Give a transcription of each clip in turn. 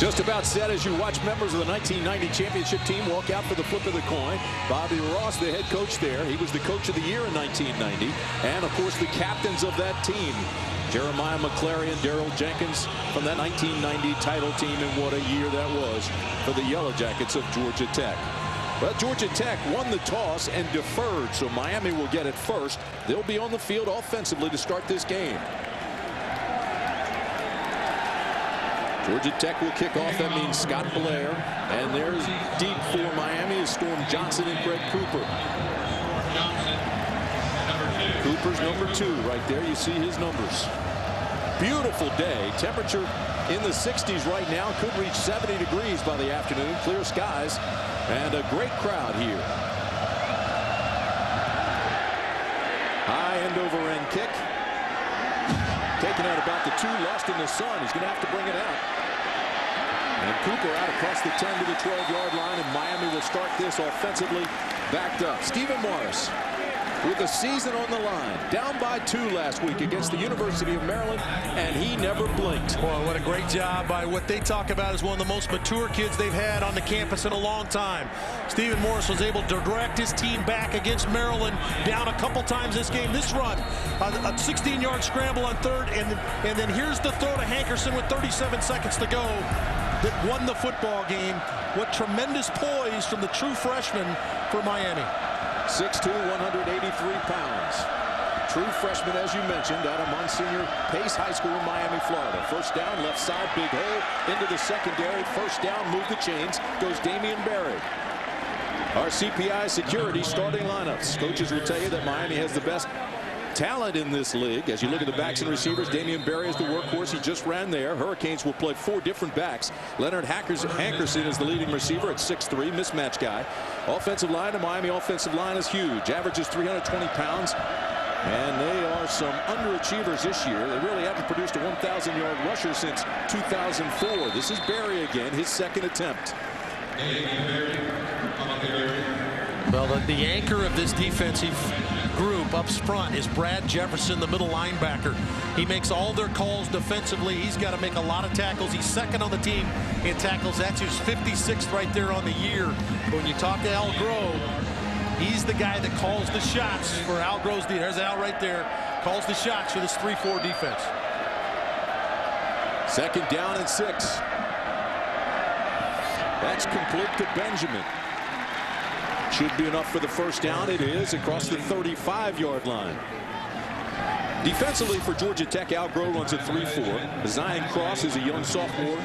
Just about set as you watch members of the 1990 championship team walk out for the flip of the coin. Bobby Ross, the head coach there. He was the coach of the year in 1990. And, of course, the captains of that team. Jeremiah McClary and Darrell Jenkins from that 1990 title team. And what a year that was for the Yellow Jackets of Georgia Tech. But Georgia Tech won the toss and deferred, so Miami will get it first. They'll be on the field offensively to start this game. Georgia Tech will kick off. That means Scott Blair. And there's deep for Miami is Storm Johnson and Greg Cooper. Cooper's number 2 right there. You see his numbers. Beautiful day. Temperature in the 60s right now. Could reach 70 degrees by the afternoon. Clear skies. And a great crowd here. High end over end kick. Taken out about the 2, lost in the sun. He's going to have to bring it out. And Cooper out across the 10 to the 12-yard line, and Miami will start this offensively backed up. Stephen Morris with the season on the line. Down by 2 last week against the University of Maryland, and he never blinked. Boy, what a great job by what they talk about as one of the most mature kids they've had on the campus in a long time. Stephen Morris was able to direct his team back against Maryland, down a couple times this game. This run, a 16-yard scramble on 3rd, and then here's the throw to Hankerson with 37 seconds to go that won the football game. What tremendous poise from the true freshman for Miami. 6'2", 183 pounds. True freshman, as you mentioned, out of Monsignor Pace High School in Miami, Florida. First down, left side, big hole into the secondary. First down, move the chains. Goes Damian Barry. Our CPI security starting lineups. Coaches will tell you that Miami has the best talent in this league. As you look at the backs and receivers, Damian Barry is the workhorse. He just ran there. Hurricanes will play 4 different backs. Leonard Hankerson is the leading receiver at 6'3", mismatch guy. Offensive line, the Miami offensive line is huge. Averages 320 pounds. And they are some underachievers this year. They really haven't produced a 1,000-yard rusher since 2004. This is Barry again, his second attempt. Well, the anchor of this defensive group up front is Brad Jefferson, the middle linebacker. He makes all their calls defensively. He's got to make a lot of tackles. He's second on the team in tackles. That's his 56th right there on the year. But when you talk to Al Grove, he's the guy that calls the shots for Al Grove's defense. There's Al right there. Calls the shots for this 3-4 defense. Second down and 6. That's complete to Benjamin. Should be enough for the first down. It is across the 35-yard line. Defensively for Georgia Tech, Al Grove runs a 3-4. Zion Cross is a young sophomore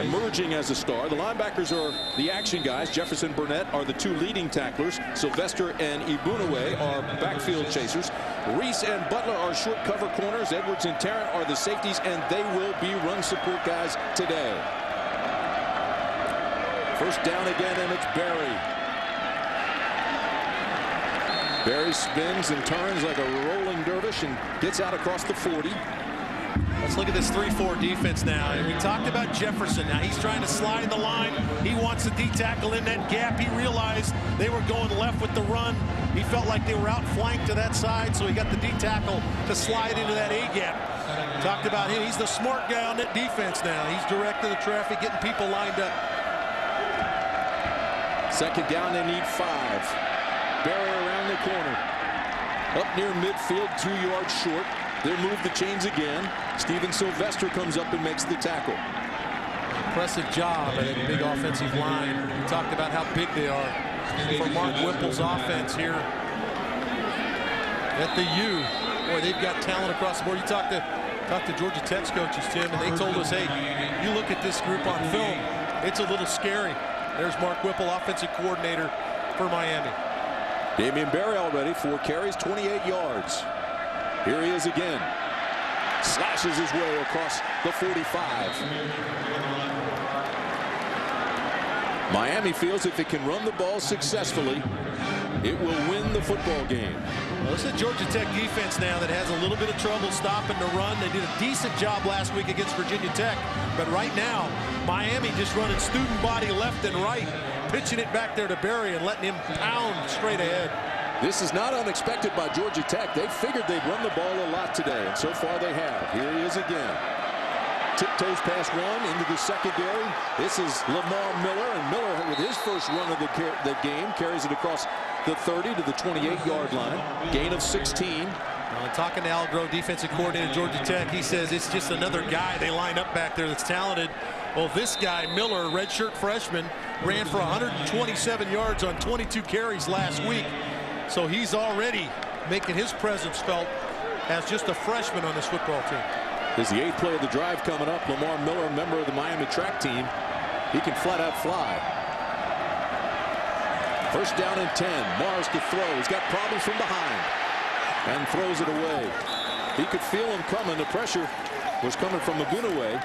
emerging as a star. The linebackers are the action guys. Jefferson Burnett are the 2 leading tacklers. Sylvester and Ibunawe are backfield chasers. Reese and Butler are short cover corners. Edwards and Tarrant are the safeties, and they will be run support guys today. First down again, and it's Barry. Barry spins and turns like a rolling dervish and gets out across the 40. Let's look at this 3-4 defense now. And we talked about Jefferson. Now he's trying to slide the line. He wants the D-tackle in that gap. He realized they were going left with the run. He felt like they were outflanked to that side, so he got the D-tackle to slide into that A-gap. Talked about him. He's the smart guy on that defense now. He's directing the traffic, getting people lined up. Second down, they need 5. Barry around the corner. Up near midfield, 2 yards short. They'll move the chains again. Steven Sylvester comes up and makes the tackle. Impressive job at a big offensive line. We talked about how big they are for Mark Whipple's offense here at the U. Boy, they've got talent across the board. You talk to Georgia Tech's coaches, Tim, and they told us, hey, you look at this group on film, it's a little scary. There's Mark Whipple, offensive coordinator for Miami. Damian Barry already 4 carries, 28 yards. Here he is again. Slashes his way across the 45. Miami feels if it can run the ball successfully, it will win the football game. Well, this is a Georgia Tech defense now that has a little bit of trouble stopping the run. They did a decent job last week against Virginia Tech. But right now, Miami just running student body left and right, pitching it back there to Barry and letting him pound straight ahead. This is not unexpected by Georgia Tech. They figured they'd run the ball a lot today, and so far they have. Here he is again. tiptoes past one into the secondary. This is Lamar Miller, and Miller with his first run of the game carries it across the 30 to the 28-yard line. Gain of 16. Talking to Al Grove, defensive coordinator Georgia Tech, he says it's just another guy they line up back there that's talented. Well, this guy, Miller, redshirt freshman, ran for 127 yards on 22 carries last week. So he's already making his presence felt as just a freshman on this football team. Is the 8th play of the drive coming up. Lamar Miller, a member of the Miami track team. He can flat out fly. First down and 10. Morris to throw. He's got problems from behind and throws it away. He could feel him coming. The pressure was coming from Magunaway.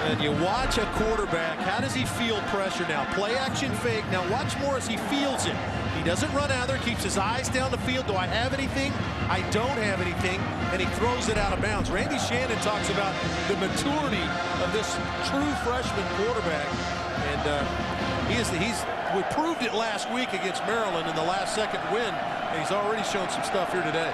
And you watch a quarterback. How does he feel pressure now? Play action fake. Now watch Morris. He feels it. He doesn't run out there. Keeps his eyes down the field. Do I have anything? I don't have anything. And he throws it out of bounds. Randy Shannon talks about the maturity of this true freshman quarterback. And we proved it last week against Maryland in the last-second win. And he's already shown some stuff here today.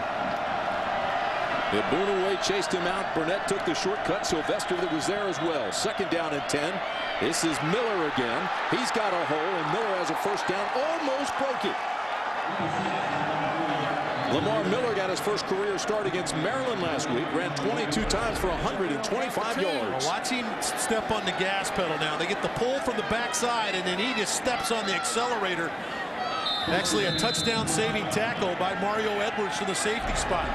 Ibunaway chased him out. Burnett took the shortcut. Sylvester was there as well. Second down and 10. This is Miller again. He's got a hole, and Miller has a first down. Almost broke it. Lamar Miller got his first career start against Maryland last week. Ran 22 times for 125 yards. Watch him step on the gas pedal now. They get the pull from the backside, and then he just steps on the accelerator. Actually, a touchdown-saving tackle by Mario Edwards from the safety spot.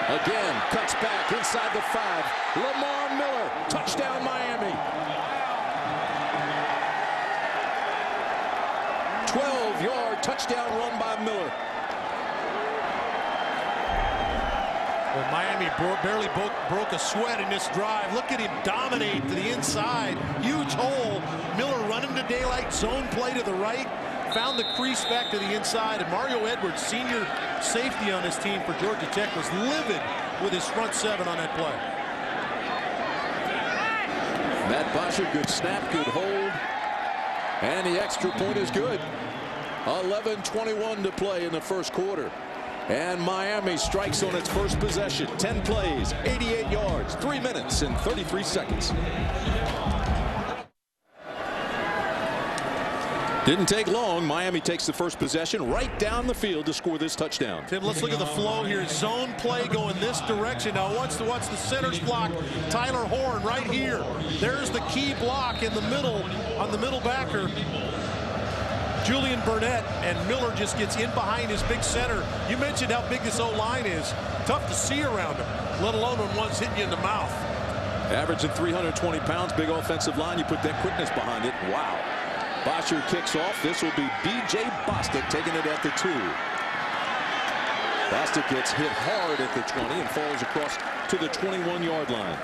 Again, cuts back inside the 5. Lamar Miller, touchdown Miami. 12-yard touchdown run by Miller. Well, Miami barely broke a sweat in this drive. Look at him dominate to the inside. Huge hole. Miller running to daylight zone play to the right. Found the crease back to the inside. And Mario Edwards, senior safety on this team for Georgia Tech, was livid with his front 7 on that play. Matt Bosher, good snap, good hold. And the extra point is good. 11:21 to play in the first quarter. And Miami strikes on its first possession. 10 plays, 88 yards, 3 minutes and 33 seconds. Didn't take long. Miami takes the first possession right down the field to score this touchdown. Tim, let's look at the flow here. Zone play going this direction. Now watch the center's block. Tyler Horn right here. There's the key block in the middle on the middle backer. Julian Burnett, and Miller just gets in behind his big center. You mentioned how big this O-line is. Tough to see around him, let alone when one's hitting you in the mouth. Averaging 320 pounds, big offensive line. You put that quickness behind it. Wow. Bosher kicks off. This will be B.J. Bostic taking it at the 2. Bostic gets hit hard at the 20 and falls across to the 21-yard line.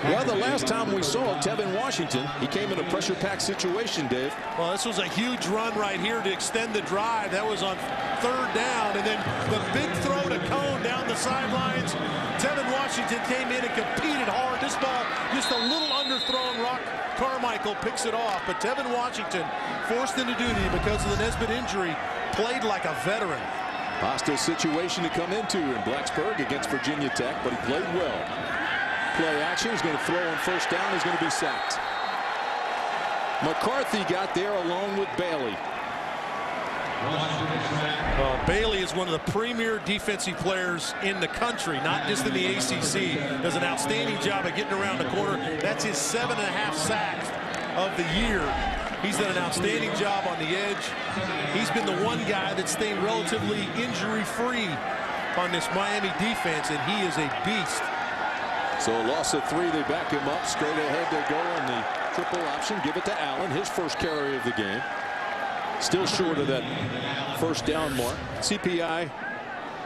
Well, the last time we saw Tevin Washington, he came in a pressure-packed situation, Dave. Well, this was a huge run right here to extend the drive. That was on 3rd down, and then the big throw to Cone down the sidelines. Tevin Washington came in and competed hard. This ball just a little underthrown. Rock Carmichael picks it off, but Tevin Washington, forced into duty because of the Nesbitt injury, played like a veteran. Hostile situation to come into in Blacksburg against Virginia Tech, but he played well. Play action. He's going to throw on first down. He's going to be sacked. McCarthy got there along with Bailey. Well, Bailey is one of the premier defensive players in the country, not just in the ACC. Does an outstanding job of getting around the corner. That's his 7.5 sacks of the year. He's done an outstanding job on the edge. He's been the one guy that's stayed relatively injury-free on this Miami defense, and he is a beast. So a loss of 3. They back him up. Straight ahead they go on the triple option. Give it to Allen, his first carry of the game. Still short of that first down mark. CPI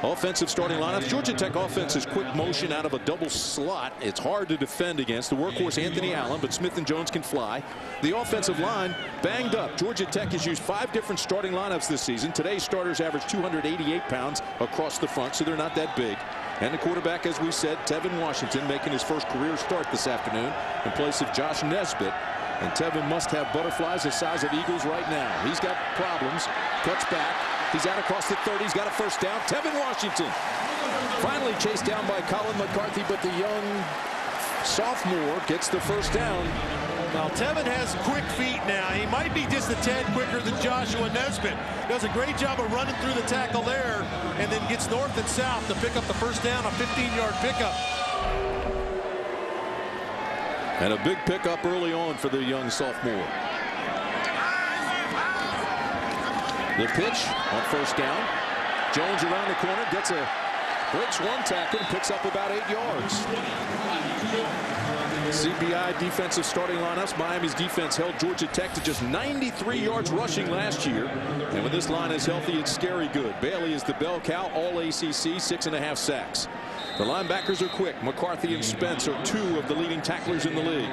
offensive starting lineups. Georgia Tech offense is quick motion out of a double slot. It's hard to defend against. The workhorse Anthony Allen, but Smith and Jones can fly. The offensive line banged up. Georgia Tech has used 5 different starting lineups this season. Today's starters average 288 pounds across the front, so they're not that big. And the quarterback, as we said, Tevin Washington, making his first career start this afternoon in place of Josh Nesbitt. And Tevin must have butterflies the size of eagles right now. He's got problems. Cuts back. He's out across the 30. He's got a first down. Tevin Washington finally chased down by Colin McCarthy, but the young sophomore gets the first down. Well, Tevin has quick feet now. He might be just a tad quicker than Joshua Nesbitt. Does a great job of running through the tackle there and then gets north and south to pick up the first down, a 15-yard pickup. And a big pickup early on for the young sophomore. The pitch on first down. Jones around the corner, breaks one tackle and picks up about 8 yards. CBI defensive starting lineups. Miami's defense held Georgia Tech to just 93 yards rushing last year. And when this line is healthy, it's scary good. Bailey is the bell cow, all ACC, 6.5 sacks. The linebackers are quick. McCarthy and Spence are 2 of the leading tacklers in the league.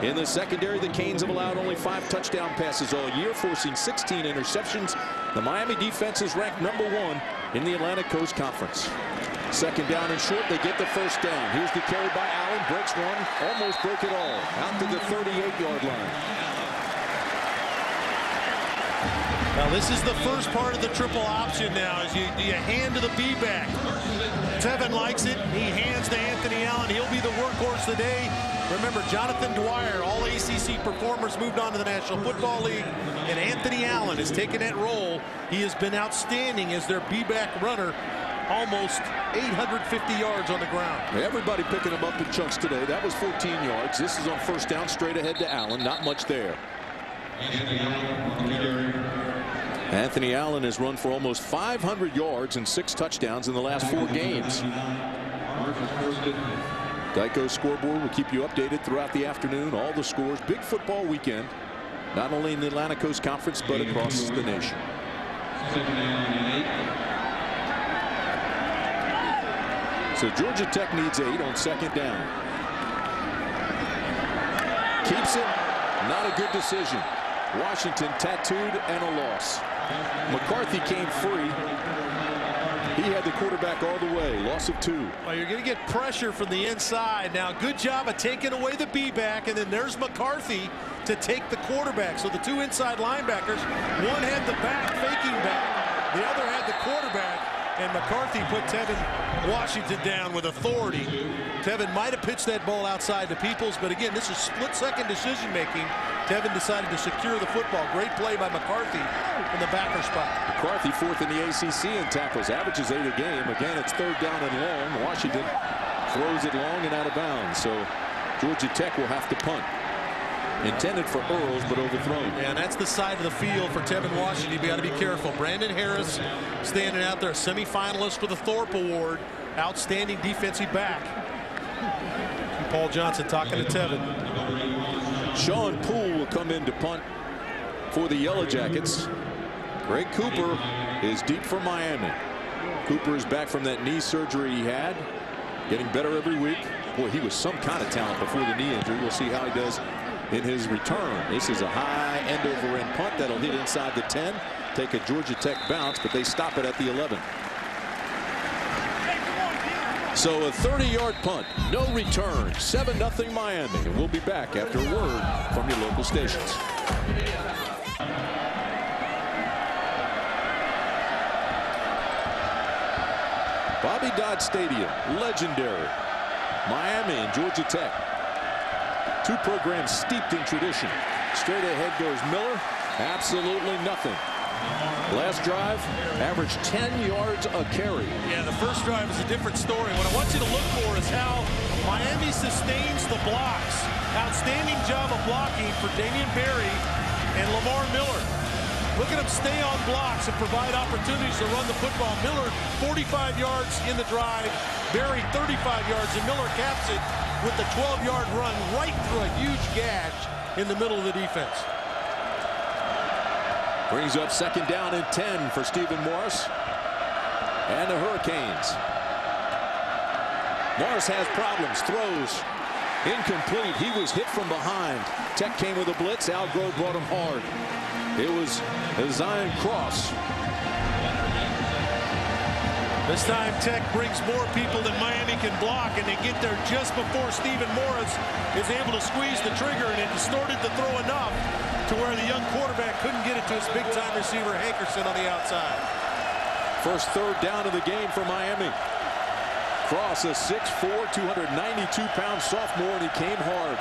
In the secondary, the Canes have allowed only 5 touchdown passes all year, forcing 16 interceptions. The Miami defense is ranked #1 in the Atlantic Coast Conference. Second down and short, they get the first down. Here's the carry by Allen, breaks one, almost broke it all, out to the 38-yard line. Now this is the first part of the triple option now, as you hand to the B-back. Tevin likes it. He hands to Anthony Allen. He'll be the workhorse today. Remember, Jonathan Dwyer, all ACC performers, moved on to the National Football League, and Anthony Allen has taken that role. He has been outstanding as their B-back runner, almost 850 yards on the ground. Everybody picking him up in chunks today. That was 14 yards. This is on first down, straight ahead to Allen. Not much there. Anthony Allen has run for almost 500 yards and 6 touchdowns in the last 4 games. Geico Scoreboard will keep you updated throughout the afternoon. All the scores. Big football weekend, not only in the Atlantic Coast Conference, but across the nation. So Georgia Tech needs 8 on second down. Keeps it. Not a good decision. Washington tattooed and a loss. McCarthy came free. He had the quarterback all the way. Loss of 2. Well, you're going to get pressure from the inside. Now, good job of taking away the B-back, and then there's McCarthy to take the quarterback. So the 2 inside linebackers, one had the back faking back, the other had the quarterback, and McCarthy put Tevin Washington down with authority. Tevin might have pitched that ball outside to Peoples, but again, this is split-second decision-making. Tevin decided to secure the football. Great play by McCarthy in the backer spot. McCarthy 4th in the ACC in tackles, averages 8 a game. Again, it's 3rd down and long. Washington throws it long and out of bounds. So Georgia Tech will have to punt. Intended for Earls, but overthrown. Yeah, and that's the side of the field for Tevin Washington. You got to be careful. Brandon Harris standing out there, a semifinalist for the Thorpe Award. Outstanding defensive back. Paul Johnson talking to Tevin. Sean Poole will come in to punt for the Yellow Jackets. Greg Cooper is deep for Miami. Cooper is back from that knee surgery he had, getting better every week. Boy, he was some kind of talent before the knee injury. We'll see how he does in his return. This is a high end-over-end punt that'll hit inside the 10, take a Georgia Tech bounce, but they stop it at the 11. So a 30-yard punt, no return, 7-0 Miami. And we'll be back after a word from your local stations. Bobby Dodd Stadium, legendary. Miami and Georgia Tech. 2 programs steeped in tradition. Straight ahead goes Miller. Absolutely nothing. Last drive, averaged 10 yards a carry. Yeah, the first drive is a different story. What I want you to look for is how Miami sustains the blocks. Outstanding job of blocking for Damian Berry and Lamar Miller. Look at him stay on blocks and provide opportunities to run the football. Miller 45 yards in the drive, Berry 35 yards, and Miller caps it with the 12-yard run right through a huge gash in the middle of the defense. Brings up second down and 10 for Stephen Morris and the Hurricanes. Morris has problems, throws incomplete. He was hit from behind. Tech came with a blitz. Al Grove brought him hard. It was a Zion Cross. This time Tech brings more people than Miami can block, and they get there just before Stephen Morris is able to squeeze the trigger, and it distorted the throw enough to where the young quarterback couldn't get it to his big-time receiver Hankerson on the outside. First third down of the game for Miami. Cross, a 6'4", 292-pound sophomore, and he came hard.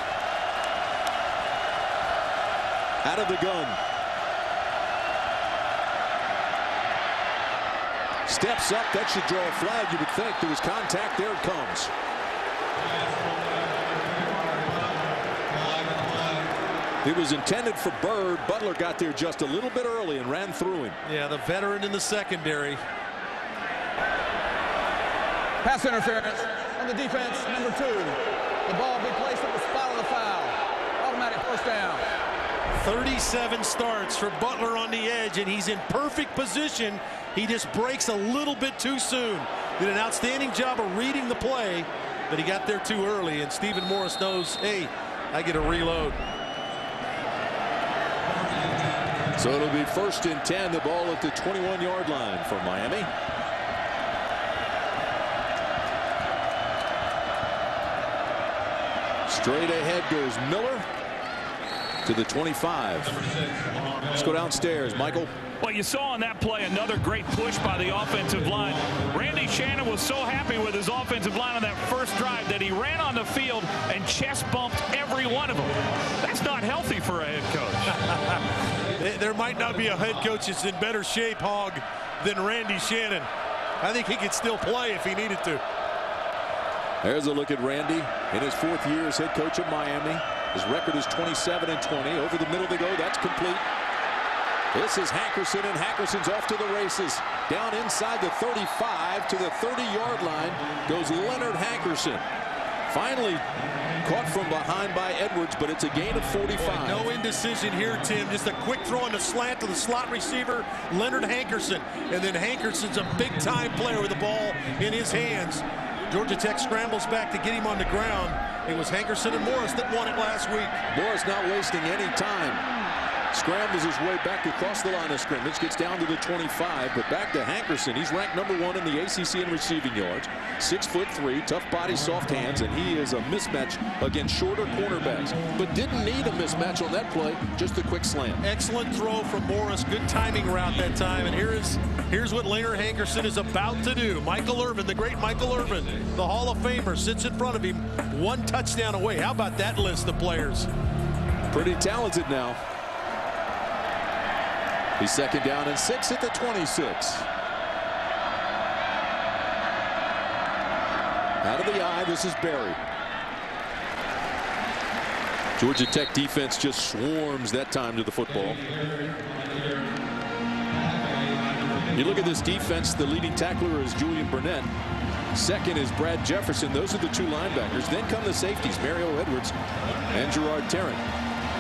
Out of the gun. Steps up. That should draw a flag, you would think. There was contact. There it comes. It was intended for Bird. Butler got there just a little bit early and ran through him. Yeah, the veteran in the secondary. Pass interference on the defense, number 2. The ball be placed at the spot of the foul. Automatic first down. 37 starts for Butler on the edge, and he's in perfect position. He just breaks a little bit too soon. Did an outstanding job of reading the play, but he got there too early, and Stephen Morris knows, hey, I get a reload. So it'll be 1st and 10, the ball at the 21-yard line for Miami. Straight ahead goes Miller to the 25. Let's go downstairs, Michael. Well, you saw on that play another great push by the offensive line. Randy Shannon was so happy with his offensive line on that first drive that he ran on the field and chest bumped every one of them. That's not healthy for a head coach. There might not be a head coach that's in better shape, Hog, than Randy Shannon. I think he could still play if he needed to. There's a look at Randy in his 4th year as head coach of Miami. His record is 27-20. Over the middle they go. That's complete. This is Hankerson, and Hankerson's off to the races. Down inside the 35 to the 30-yard line goes Leonard Hankerson. Finally caught from behind by Edwards, but it's a gain of 45. No indecision here, Tim. Just a quick throw on the slant to the slot receiver, Leonard Hankerson. And then Hankerson's a big-time player with the ball in his hands. Georgia Tech scrambles back to get him on the ground. It was Hankerson and Morris that won it last week. Morris not wasting any time. Scrambles his way back across the line of scrimmage, gets down to the 25, but back to Hankerson. He's ranked number 1 in the ACC in receiving yards. 6'3", tough body, soft hands, and he is a mismatch against shorter cornerbacks. But didn't need a mismatch on that play, just a quick slam. Excellent throw from Morris. Good timing route that time, and here's what Leonard Hankerson is about to do. Michael Irvin, the great Michael Irvin, the Hall of Famer, sits in front of him, 1 touchdown away. How about that list of players? Pretty talented now. He's 2nd down and 6 at the 26. Out of the eye, this is Berry. Georgia Tech defense just swarms that time to the football. You look at this defense, the leading tackler is Julian Burnett. 2nd is Brad Jefferson. Those are the 2 linebackers. Then come the safeties, Mario Edwards and Gerard Tarrant.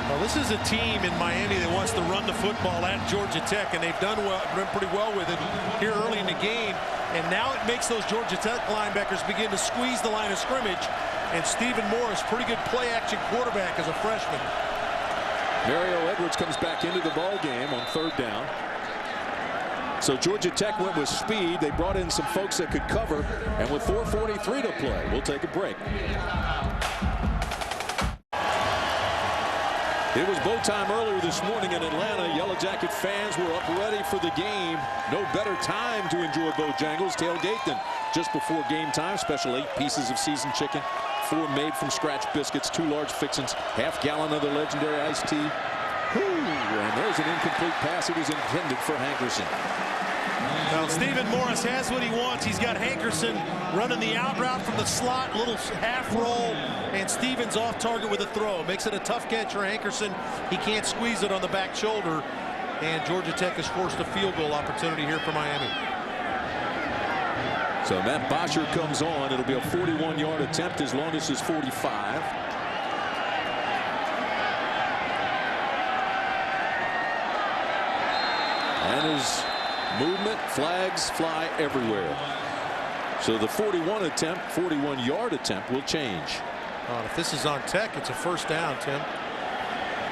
Well, this is a team in Miami that wants to run the football at Georgia Tech, and they've done pretty well with it here early in the game. And now it makes those Georgia Tech linebackers begin to squeeze the line of scrimmage. And Stephen Morris, pretty good play-action quarterback as a freshman. Mario Edwards comes back into the ball game on 3rd down. So Georgia Tech went with speed. They brought in some folks that could cover, and with 4:43 to play, we'll take a break. It was bow time earlier this morning in Atlanta. Yellow Jacket fans were up ready for the game. No better time to enjoy Bojangles tailgate than just before game time. Special 8 pieces of seasoned chicken, 4 made from scratch biscuits, 2 large fixins, half-gallon of the legendary iced tea. And there's an incomplete pass. It was intended for Hankerson. Well, Stephen Morris has what he wants. He's got Hankerson running the out route from the slot, little half roll, and Stevens off target with a throw. Makes it a tough catch for Hankerson. He can't squeeze it on the back shoulder, and Georgia Tech has forced a field goal opportunity here for Miami. So Matt Bosher comes on. It'll be a 41-yard attempt as long as it's 45. And his movement, flags fly everywhere. So the 41-yard attempt will change. If this is on Tech, it's a 1st down, Tim.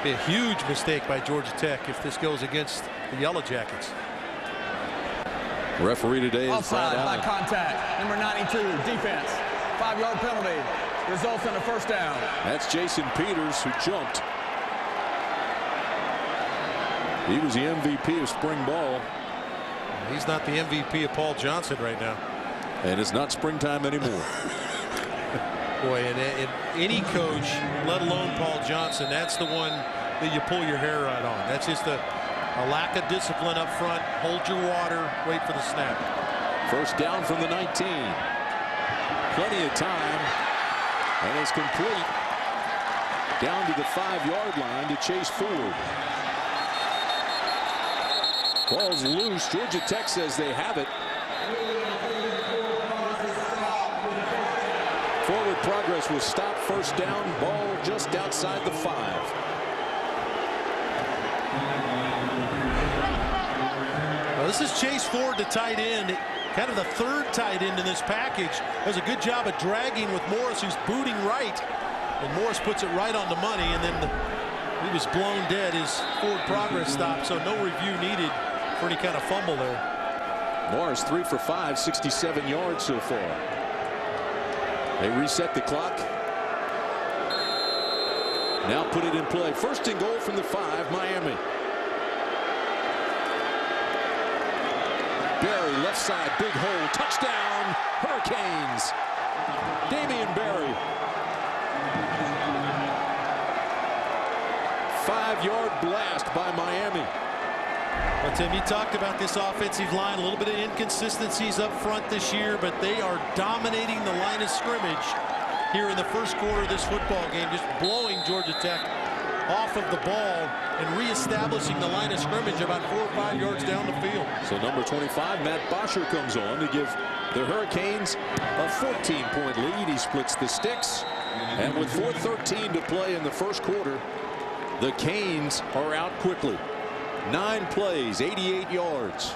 Be a huge mistake by Georgia Tech if this goes against the Yellow Jackets. Referee today is offside by contact. Number 92, defense. 5-yard penalty. Results in a 1st down. That's Jason Peters, who jumped. He was the MVP of spring ball. He's not the MVP of Paul Johnson right now. And it's not springtime anymore. Boy, and any coach, let alone Paul Johnson, that's the one that you pull your hair out on. That's just a lack of discipline up front. Hold your water, wait for the snap. First down from the 19. Plenty of time, and it's complete down to the 5-yard line to Chase Ford. Ball's loose. Georgia Tech says they have it. Forward progress was stopped. First down. Ball just outside the 5. Well, this is Chase Ford, the tight end, kind of the third tight end in this package. Does a good job of dragging with Morris, who's booting right, and Morris puts it right on the money, and then he was blown dead. His forward progress stopped, so no review needed for any kind of fumble there. Morris 3 for 5, 67 yards so far. They reset the clock. Now put it in play. First and goal from the 5, Miami. Berry, left side, big hole, touchdown, Hurricanes. Damian Berry. 5-yard blast by Miami. Well, Tim, you talked about this offensive line, a little bit of inconsistencies up front this year, but they are dominating the line of scrimmage here in the first quarter of this football game, just blowing Georgia Tech off of the ball and reestablishing the line of scrimmage about 4 or 5 yards down the field. So number 25, Matt Bosher, comes on to give the Hurricanes a 14-point lead. He splits the sticks, and with 4:13 to play in the first quarter, the Canes are out quickly. 9 plays, 88 yards.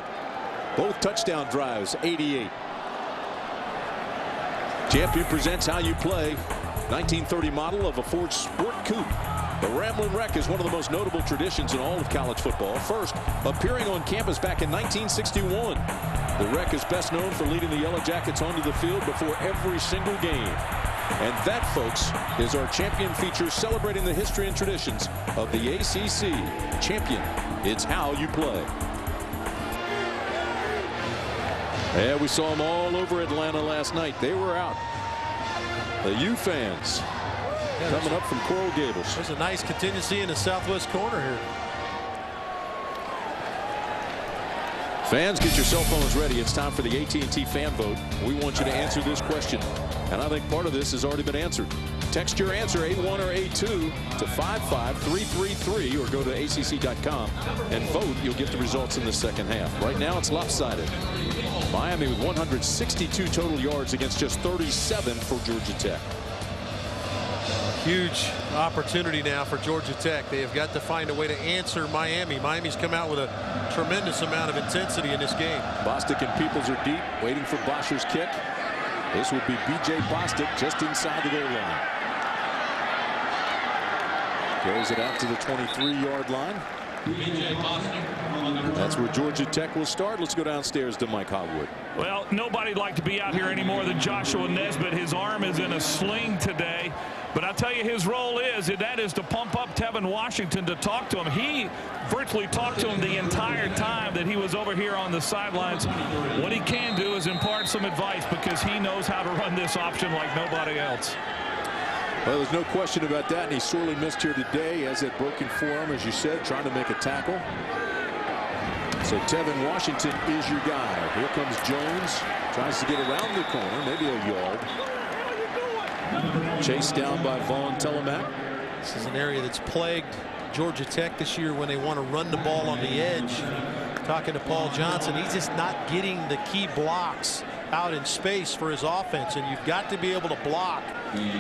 Both touchdown drives, 88. Champion presents how you play. 1930 model of a Ford Sport Coupe. The Ramblin' Wreck is one of the most notable traditions in all of college football. First appearing on campus back in 1961. The Wreck is best known for leading the Yellow Jackets onto the field before every single game. And that, folks, is our champion feature celebrating the history and traditions of the ACC. Champion, it's how you play. Yeah, we saw them all over Atlanta last night. They were out. The U fans coming up from Coral Gables. There's a nice contingency in the southwest corner here. Fans, get your cell phones ready. It's time for the AT&T fan vote. We want you to answer this question, and I think part of this has already been answered. Text your answer, A1 or A2, to 55333, or go to ACC.com and vote. You'll get the results in the second half. Right now, it's lopsided. Miami with 162 total yards against just 37 for Georgia Tech. Huge opportunity now for Georgia Tech. They have got to find a way to answer Miami. Miami's come out with a tremendous amount of intensity in this game. Bostic and Peoples are deep, waiting for Bosher's kick. This would be B.J. Bostic just inside the goal line. Goes it out to the 23-yard line. That's where Georgia Tech will start. Let's go downstairs to Mike Hogwood. Well, nobody'd like to be out here any more than Joshua Nesbitt. His arm is in a sling today. But I'll tell you, his role is to pump up Tevin Washington, to talk to him. He virtually talked to him the entire time that he was over here on the sidelines. What he can do is impart some advice, because he knows how to run this option like nobody else. Well, there's no question about that, and he sorely missed here today. Has that broken forearm, as you said, trying to make a tackle. So Tevin Washington is your guy. Here comes Jones. Tries to get around the corner, maybe a yard. Chased down by Vaughn Telemack. This is an area that's plagued Georgia Tech this year when they want to run the ball on the edge. Talking to Paul Johnson, he's just not getting the key blocks out in space for his offense, and you've got to be able to block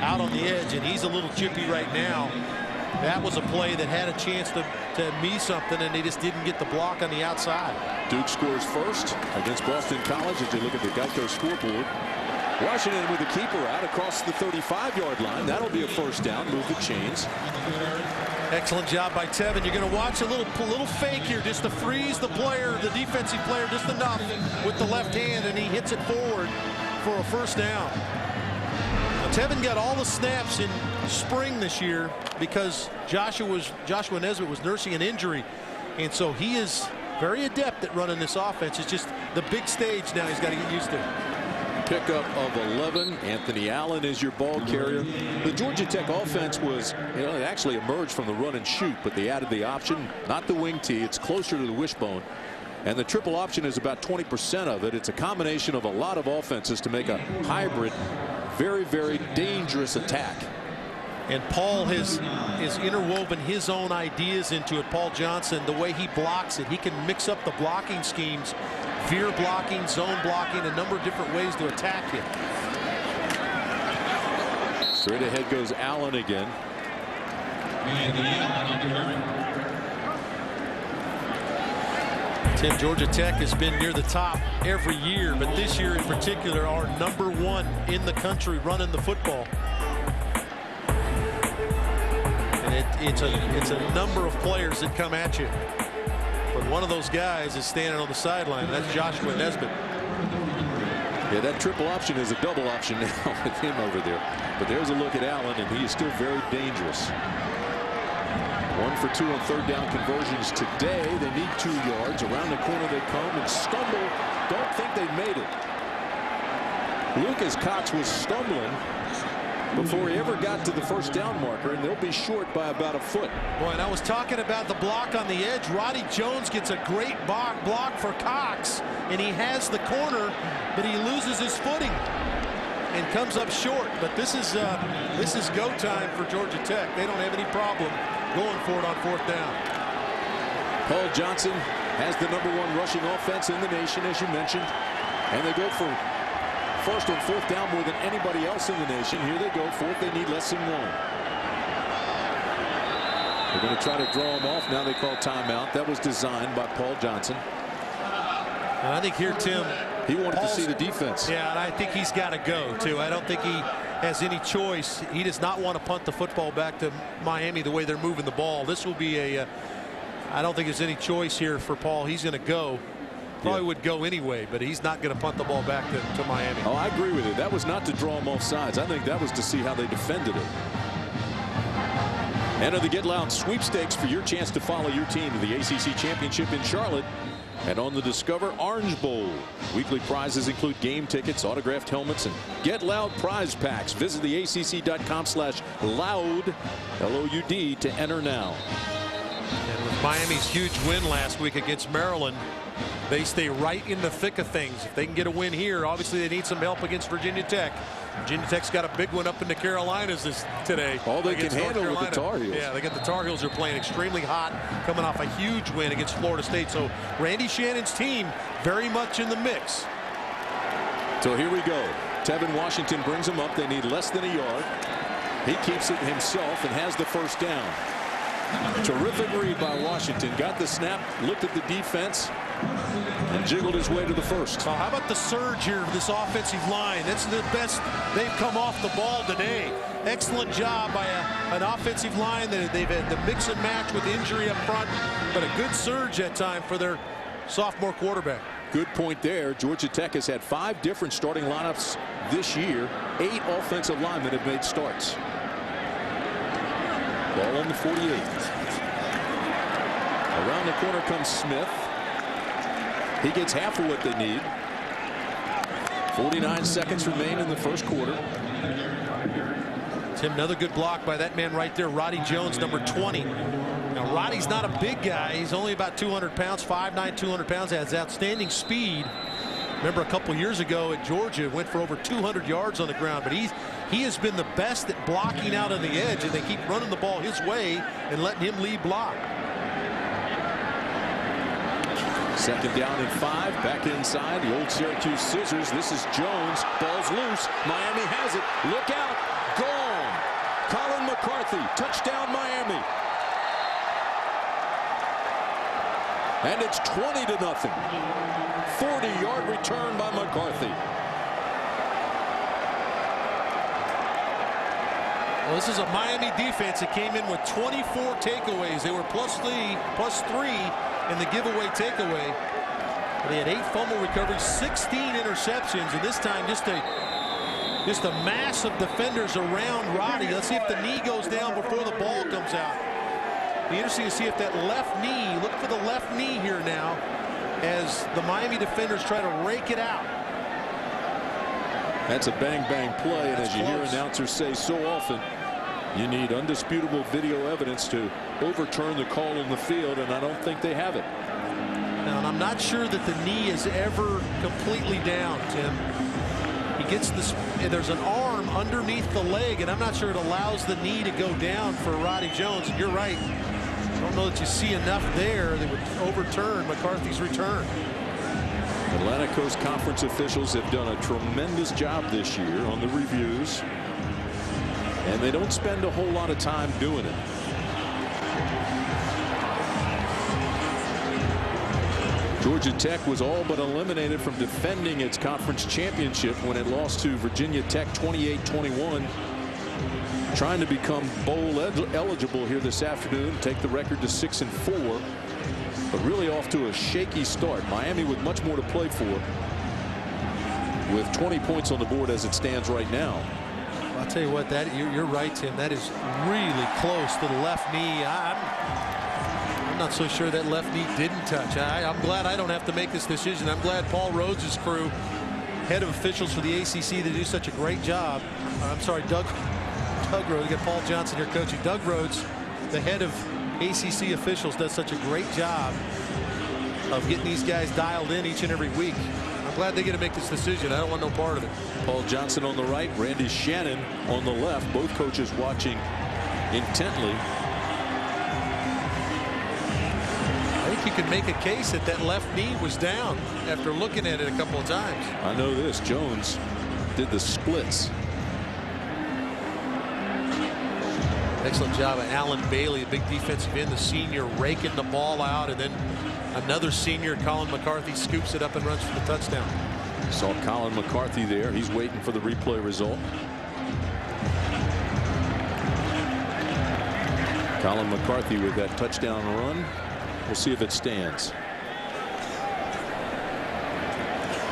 out on the edge, and he's a little chippy right now. That was a play that had a chance to mean something, and they just didn't get the block on the outside. Duke scores first against Boston College as you look at the Geico scoreboard. Washington with the keeper out across the 35-yard line. That'll be a first down. Move the chains. Excellent job by Tevin. You're going to watch a little fake here just to freeze the player, the defensive player, just enough with the left hand, and he hits it forward for a first down. Now, Tevin got all the snaps in spring this year because Joshua Nesbitt was nursing an injury, and so he is very adept at running this offense. It's just the big stage now he's got to get used to. Pickup of 11. Anthony Allen is your ball carrier. The Georgia Tech offense was, it actually emerged from the run and shoot, but they added the option, not the wing tee. It's closer to the wishbone. And the triple option is about 20% of it. It's a combination of a lot of offenses to make a hybrid, very, very dangerous attack. And Paul has interwoven his own ideas into it. Paul Johnson, the way he blocks it, he can mix up the blocking schemes, veer blocking, zone blocking, a number of different ways to attack it. Straight ahead goes Allen again. Tim, Georgia Tech has been near the top every year, but this year in particular are #1 in the country running the football. And it's a number of players that come at you. But one of those guys is standing on the sideline. That's Joshua Nesbitt. Yeah, that triple option is a double option now with him over there. But there's a look at Allen, and he is still very dangerous. 1 for 2 on third down conversions today. They need 2 yards. Around the corner they come and stumble. Don't think they made it. Lucas Cox was stumbling before he ever got to the first down marker, and they'll be short by about a foot. Boy, and I was talking about the block on the edge. Roddy Jones gets a great block for Cox, and he has the corner, but he loses his footing and comes up short. But this is go time for Georgia Tech. They don't have any problem going for it on 4th down. Paul Johnson has the #1 rushing offense in the nation, as you mentioned, and they go for 1st and 4th down more than anybody else in the nation. Here they go, 4th. They need less than 1. They're going to try to draw him off. Now they call timeout. That was designed by Paul Johnson. And I think here, Tim, he wanted to see the defense. Yeah, and I think he's got to go too. I don't think he has any choice. He does not want to punt the football back to Miami the way they're moving the ball. This will be I don't think there's any choice here for Paul. He's going to go. Probably would go anyway, but he's not going to punt the ball back to Miami. Oh, I agree with you. That was not to draw him off sides. I think that was to see how they defended it. Enter the Get Loud sweepstakes for your chance to follow your team to the ACC Championship in Charlotte and on the Discover Orange Bowl. Weekly prizes include game tickets, autographed helmets, and Get Loud prize packs. Visit the ACC.com/loud, L-O-U-D, to enter now. And with Miami's huge win last week against Maryland, they stay right in the thick of things. If they can get a win here, obviously they need some help against Virginia Tech. Virginia Tech's got a big one up in the Carolinas today. All they can handle with the Tar Heels. Yeah, they got the Tar Heels are playing extremely hot, coming off a huge win against Florida State. So Randy Shannon's team very much in the mix. So here we go. Tevin Washington brings them up. They need less than a yard. He keeps it himself and has the 1st down. Terrific read by Washington. Got the snap, looked at the defense, and jiggled his way to the 1st. Well, how about the surge here of this offensive line? That's the best they've come off the ball today. Excellent job by an offensive line. They've had the mix and match with injury up front, but a good surge at time for their sophomore quarterback. Good point there. Georgia Tech has had 5 different starting lineups this year. 8 offensive linemen have made starts. Ball on the 48. Around the corner comes Smith. He gets half of what they need. 49 seconds remain in the 1st quarter. Tim, another good block by that man right there, Roddy Jones, number 20. Now, Roddy's not a big guy. He's only about 200 pounds, 5'9", 200 pounds, has outstanding speed. Remember a couple years ago at Georgia, went for over 200 yards on the ground, but he has been the best at blocking out on the edge, and they keep running the ball his way and letting him lead block. 2nd down and 5. Back inside. The old Syracuse scissors. This is Jones. Ball's loose. Miami has it. Look out. Gone. Colin McCarthy. Touchdown Miami. And it's 20-0. 40-yard return by McCarthy. Well, this is a Miami defense that came in with 24 takeaways. They were plus three in the giveaway takeaway. They had 8 fumble recoveries, 16 interceptions, and this time just a mass of defenders around Roddy. Let's see if the knee goes down before the ball comes out. Be interesting to see if that left knee, look for the left knee here now as the Miami defenders try to rake it out. That's a bang-bang play, and That's as you hear close. announcers say so often, you need undisputable video evidence to overturn the call on the field, and I don't think they have it. Now, and I'm not sure that the knee is ever completely down, Tim. He gets this, there's an arm underneath the leg, and I'm not sure it allows the knee to go down for Roddy Jones. And you're right. I don't know that you see enough there that would overturn McCarthy's return. Atlantic Coast Conference officials have done a tremendous job this year on the reviews, and they don't spend a whole lot of time doing it. Georgia Tech was all but eliminated from defending its conference championship when it lost to Virginia Tech 28-21. Trying to become bowl eligible here this afternoon, take the record to 6-4, but really off to a shaky start. Miami with much more to play for, with 20 points on the board as it stands right now. I'll tell you what, that you're right, Tim. That is really close to the left knee. I'm not so sure that left knee didn't touch. I'm glad I don't have to make this decision. I'm glad Paul Rhodes' crew, head of officials for the ACC, they do such a great job. I'm sorry, Doug Rhodes. We got Paul Johnson here coaching. Doug Rhodes, the head of ACC officials, does such a great job of getting these guys dialed in each and every week. I'm glad they get to make this decision. I don't want no part of it. Paul Johnson on the right, Randy Shannon on the left, both coaches watching intently. I think you could make a case that that left knee was down after looking at it a couple of times. I know this. Jones did the splits. Excellent job of Alan Bailey, a big defensive end, the senior, raking the ball out, and then another senior, Colin McCarthy, scoops it up and runs for the touchdown. Saw Colin McCarthy there. He's waiting for the replay result. Colin McCarthy with that touchdown run. We'll see if it stands.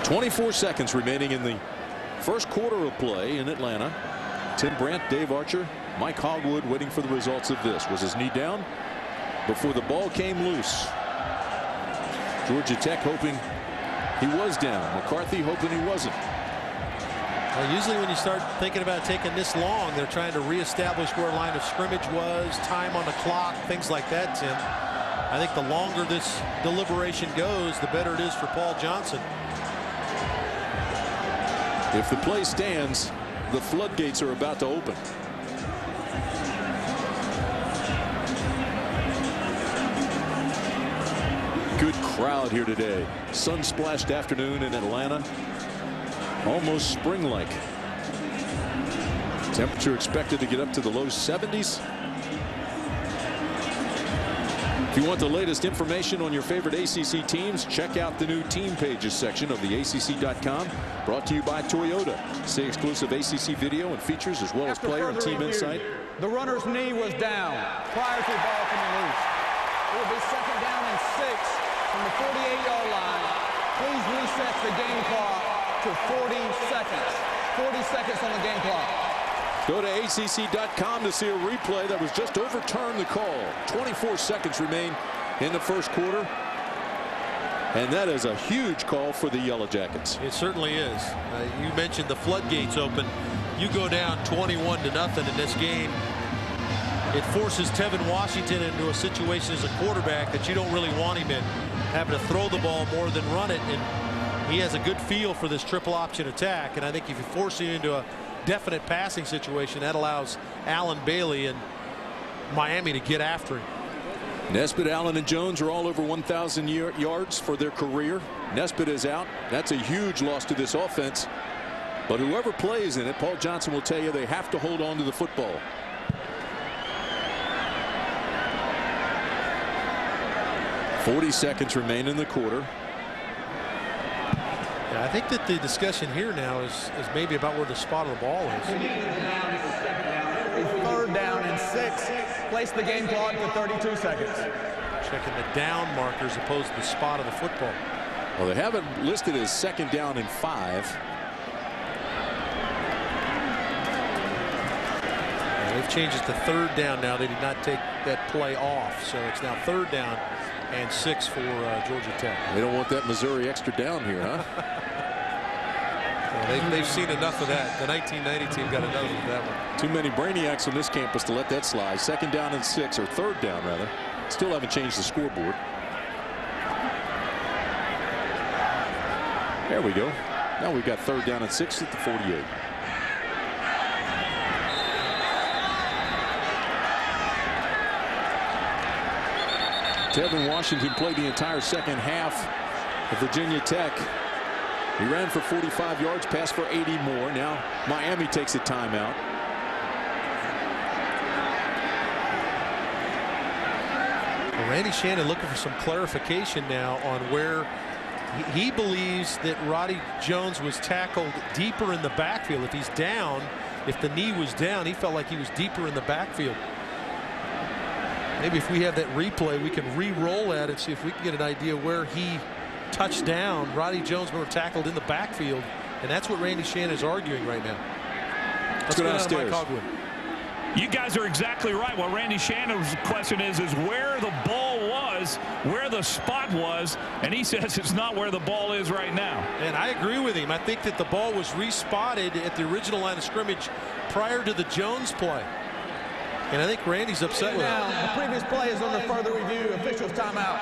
24 seconds remaining in the first quarter of play in Atlanta. Tim Brandt, Dave Archer, Mike Hogwood waiting for the results of this. Was his knee down before the ball came loose? Georgia Tech hoping he was down. McCarthy hoping he wasn't. Well, usually when you start thinking about taking this long, they're trying to reestablish where line of scrimmage was, time on the clock, things like that, Tim. I think the longer this deliberation goes, the better it is for Paul Johnson. If the play stands, the floodgates are about to open. Good crowd here today. Sun-splashed afternoon in Atlanta. Almost spring-like. Temperature expected to get up to the low 70s. If you want the latest information on your favorite ACC teams, check out the new team pages section of the ACC.com. Brought to you by Toyota. See exclusive ACC video and features as well as player and team insight. The runner's knee was down prior to the ball coming loose. It will be second down and 6 from the 48-yard line. Please reset the game clock to 40 seconds. 40 seconds on the game clock. Go to ACC.com to see a replay that was just overturned the call. 24 seconds remain in the first quarter. And that is a huge call for the Yellow Jackets. It certainly is. You mentioned the floodgates open. You go down 21-0 in this game. It forces Tevin Washington into a situation as a quarterback that you don't really want him in, having to throw the ball more than run it. And he has a good feel for this triple option attack. And I think if you force him into a definite passing situation, that allows Alan Bailey and Miami to get after him. Nesbitt, Allen, and Jones are all over 1,000 yards for their career. Nesbitt is out. That's a huge loss to this offense. But whoever plays in it, Paul Johnson will tell you they have to hold on to the football. .40 seconds remain in the quarter. Yeah, I think that the discussion here now is maybe about where the spot of the ball is. Third down and 6. Place the game clock to 32 seconds. Checking the down marker as opposed to the spot of the football. Well, they have it listed as second down and 5. They've they've changed it to 3rd down now. They did not take that play off, so it's now 3rd down and 6 for Georgia Tech. They don't want that Missouri extra down here, huh? Well, they've seen enough of that. The 1990 team got enough of that one. Too many brainiacs on this campus to let that slide. 2nd down and 6, or 3rd down rather. Still haven't changed the scoreboard. There we go. Now we've got 3rd down and 6 at the 48. Tevin Washington played the entire second half of Virginia Tech. He ran for 45 yards, passed for 80 more. Now Miami takes a timeout. Well, Randy Shannon looking for some clarification now on where he believes that Roddy Jones was tackled deeper in the backfield. If he's down, if the knee was down, he felt like he was deeper in the backfield. Maybe if we have that replay, we can re-roll that and see if we can get an idea where he touched down. Roddy Jones were tackled in the backfield, and that's what Randy Shannon is arguing right now. Let's go downstairs. Mike Hogwood. You guys are exactly right. What Randy Shannon's question is where the ball was, where the spot was, and he says it's not where the ball is right now. And I agree with him. I think that the ball was respotted at the original line of scrimmage prior to the Jones play. And I think Randy's upset with it. The previous play is under further review. Officials timeout.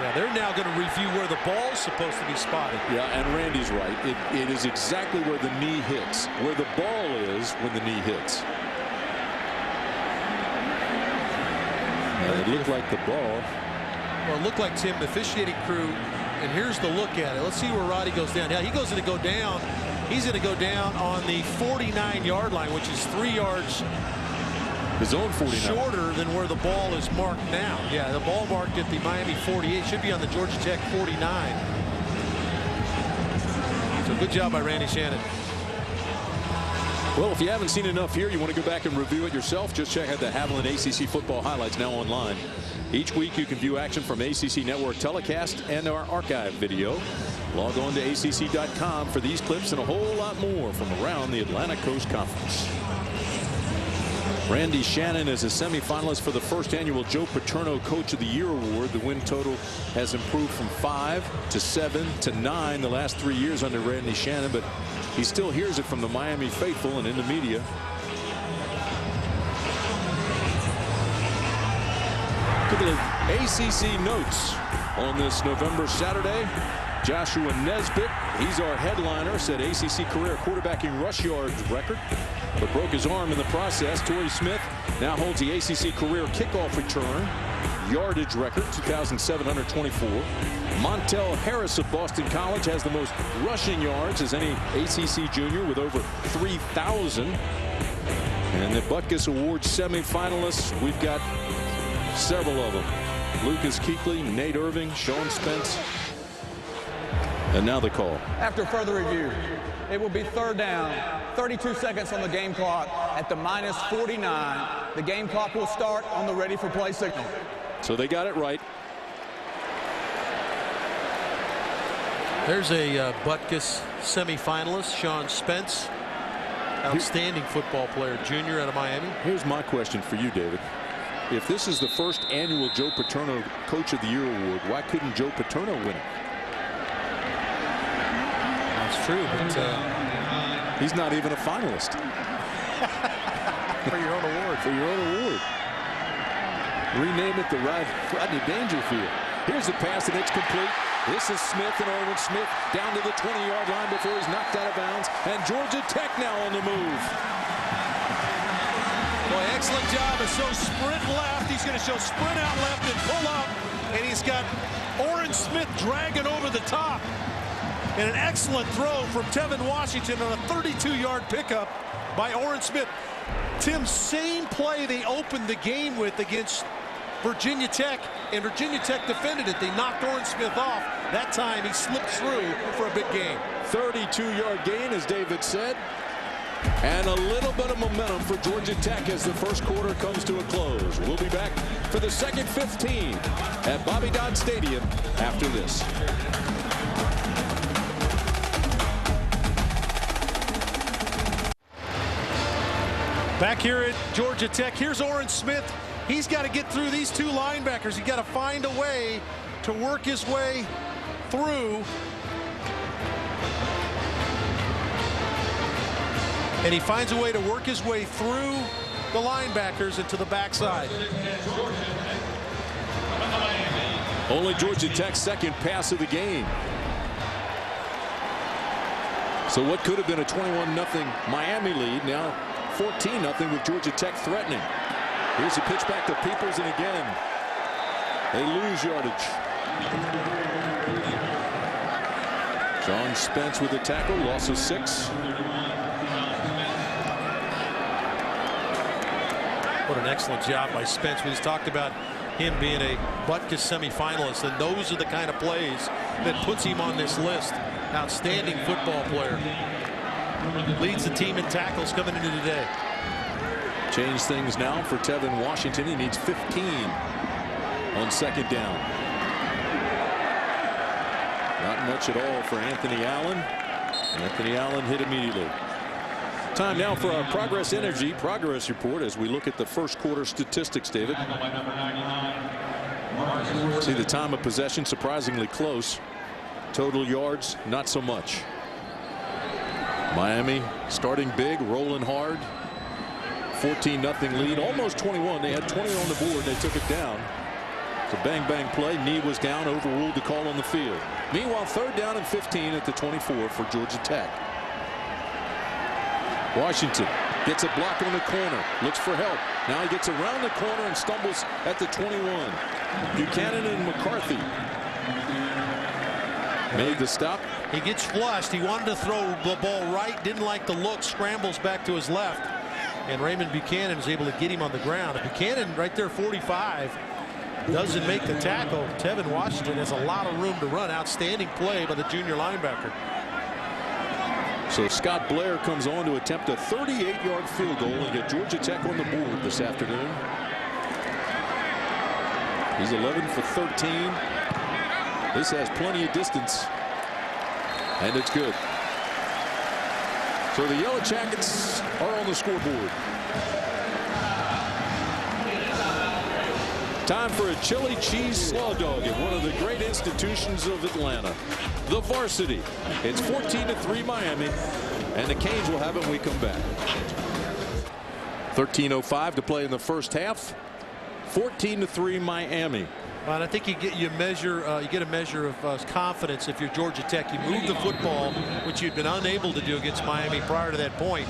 Yeah, they're now going to review where the ball's supposed to be spotted. Yeah, and Randy's right. It is exactly where the knee hits, where the ball is when the knee hits. It looked like the ball. Well, it looked like, Tim, the officiating crew, and here's the look at it. Let's see where Roddy goes down. Yeah, he goes to go down. He's going to go down on the 49-yard line, which is 3 yards. His own 49. Shorter than where the ball is marked now. Yeah, the ball marked at the Miami 48 should be on the Georgia Tech 49. So good job by Randy Shannon. Well, if you haven't seen enough here, you want to go back and review it yourself, just check out the Haviland ACC football highlights now online. Each week you can view action from ACC Network telecast and our archive video. Log on to ACC.com for these clips and a whole lot more from around the Atlantic Coast Conference. Randy Shannon is a semifinalist for the first annual Joe Paterno Coach of the Year Award. The win total has improved from 5 to 7 to 9 the last 3 years under Randy Shannon, but he still hears it from the Miami faithful and in the media. Look at the ACC notes on this November Saturday. Joshua Nesbitt, he's our headliner, set ACC career quarterbacking rush yards record, but broke his arm in the process. Torrey Smith now holds the ACC career kickoff return yardage record, 2,724. Montel Harris of Boston College has the most rushing yards as any ACC junior with over 3,000. And the Butkus Award semifinalists, we've got several of them. Lucas Kuechly, Nate Irving, Sean Spence. And now the call. After further review, it will be 3rd down, 32 seconds on the game clock at the -49. The game clock will start on the ready for play signal. So they got it right. There's a Butkus semifinalist, Sean Spence. Outstanding football player, junior out of Miami. Here's my question for you, David. If this is the first annual Joe Paterno Coach of the Year Award, why couldn't Joe Paterno win it? That's true, but he's not even a finalist. For your own award. For your own award. Rename it the Rodney Dangerfield. Here's the pass, and it's complete. This is Smith, and Irwin Smith down to the 20-yard line before he's knocked out of bounds. And Georgia Tech now on the move. Boy, excellent job to show sprint left. He's going to show sprint out left and pull up. And he's got Oren Smith dragging over the top. And an excellent throw from Tevin Washington on a 32-yard pickup by Oren Smith. Tim, same play they opened the game with against Virginia Tech, and Virginia Tech defended it. They knocked Oren Smith off. That time he slipped through for a big gain. 32-yard gain, as David said. And a little bit of momentum for Georgia Tech as the first quarter comes to a close. We'll be back for the second 15 at Bobby Dodd Stadium after this. Back here at Georgia Tech, here's Orrin Smith. He's got to get through these two linebackers. He's got to find a way to work his way through. And he finds a way to work his way through the linebackers and to the backside. Only Georgia Tech's second pass of the game. So what could have been a 21-0 Miami lead, now 14-0 with Georgia Tech threatening. Here's a pitch back to Peoples, and again they lose yardage. John Spence with the tackle, loss of 6. What an excellent job by Spence. We just talked about him being a Butkus semifinalist, and those are the kind of plays that puts him on this list. Outstanding football player. Leads the team in tackles coming into today. Change things now for Tevin Washington. He needs 15 on second down. Not much at all for Anthony Allen. Anthony Allen hit immediately. Time now for our Progress Energy Progress Report as we look at the first quarter statistics, David. See the time of possession surprisingly close. Total yards not so much. Miami starting big, rolling hard. 14-0 lead, almost 21. They had 20 on the board. They took it down. It's a bang play. Knee was down, overruled the call on the field. Meanwhile, 3rd down and 15 at the 24 for Georgia Tech. Washington gets a block on the corner, looks for help. Now he gets around the corner and stumbles at the 21. Buchanan and McCarthy made the stop. He gets flushed. He wanted to throw the ball right, didn't like the look, scrambles back to his left, and Raymond Buchanan is able to get him on the ground. And Buchanan right there, 45, doesn't make the tackle. Tevin Washington has a lot of room to run. Outstanding play by the junior linebacker. So Scott Blair comes on to attempt a 38-yard field goal and get Georgia Tech on the board this afternoon. He's 11 for 13. This has plenty of distance, and it's good. So the Yellow Jackets are on the scoreboard. Time for a chili cheese slaw dog at one of the great institutions of Atlanta, the Varsity. It's 14-3 Miami, and the Canes will have it when we come back. 13:05 to play in the first half. 14-3 Miami. And I think you get a measure of confidence if you're Georgia Tech. You move the football, which you'd been unable to do against Miami prior to that point.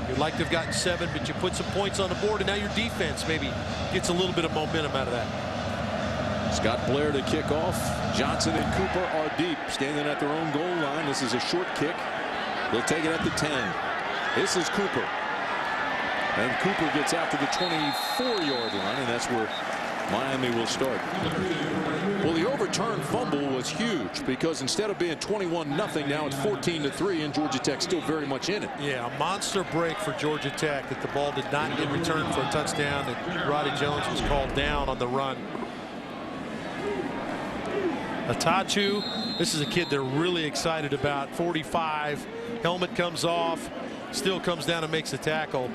You'd like to have gotten 7, but you put some points on the board, and now your defense maybe gets a little bit of momentum out of that. Scott Blair to kick off. Johnson and Cooper are deep, standing at their own goal line. This is a short kick. They'll take it at the 10. This is Cooper. And Cooper gets out to the 24-yard line, and that's where Miami will start. Well, the overturned fumble was huge because instead of being 21-0, now it's 14-3, and Georgia Tech still very much in it. Yeah, a monster break for Georgia Tech that the ball did not get returned for a touchdown, that Roddy Jones was called down on the run. Atachu, this is a kid they're really excited about. 45, helmet comes off, still comes down and makes the tackle.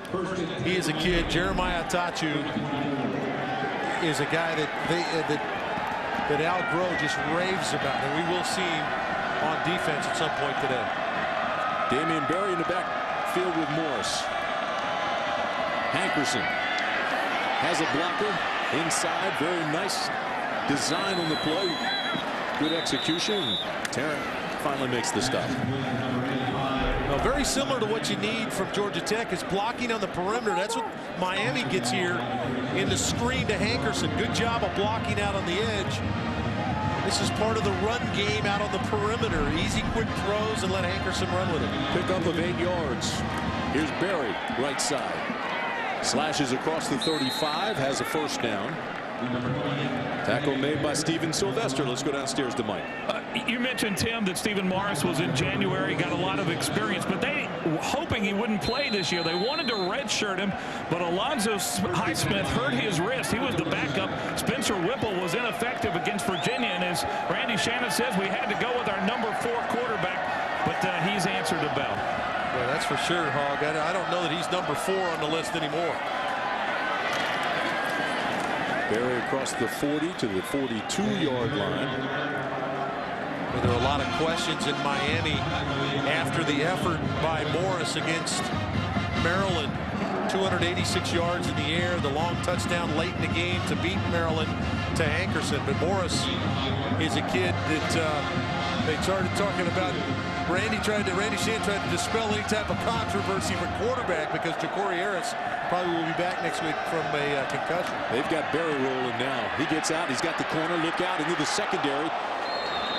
He is a kid. Jeremiah Atachu is a guy that Al Groh just raves about, and we will see him on defense at some point today. Damian Berry in the backfield with Morris. Hankerson has a blocker inside. Very nice design on the play. Good execution. Tarrant finally makes the stop. Well, very similar to what you need from Georgia Tech is blocking on the perimeter. That's what Miami gets here in the screen to Hankerson. Good job of blocking out on the edge. This is part of the run game out on the perimeter. Easy, quick throws and let Hankerson run with it. Pickup of 8 yards. Here's Berry, right side. Slashes across the 35, has a first down. Tackle made by Steven Sylvester. Let's go downstairs to Mike. You mentioned, Tim, that Stephen Morris was in January, got a lot of experience, but they were hoping he wouldn't play this year. They wanted to redshirt him, but Alonzo Highsmith hurt his wrist. He was the backup. Spencer Whipple was ineffective against Virginia, and as Randy Shannon says, we had to go with our number 4 quarterback, but he's answered the bell. Well, that's for sure, Hog. I don't know that he's number 4 on the list anymore. Berry across the 40 to the 42-yard line. Well, there are a lot of questions in Miami after the effort by Morris against Maryland. 286 yards in the air, the long touchdown late in the game to beat Maryland to Hankerson. But Morris is a kid that they started talking about. Randy Shan tried to dispel any type of controversy for quarterback because Ja'Cory Harris probably will be back next week from a concussion. They've got Berry rolling now. He gets out. He's got the corner. Look out into the secondary.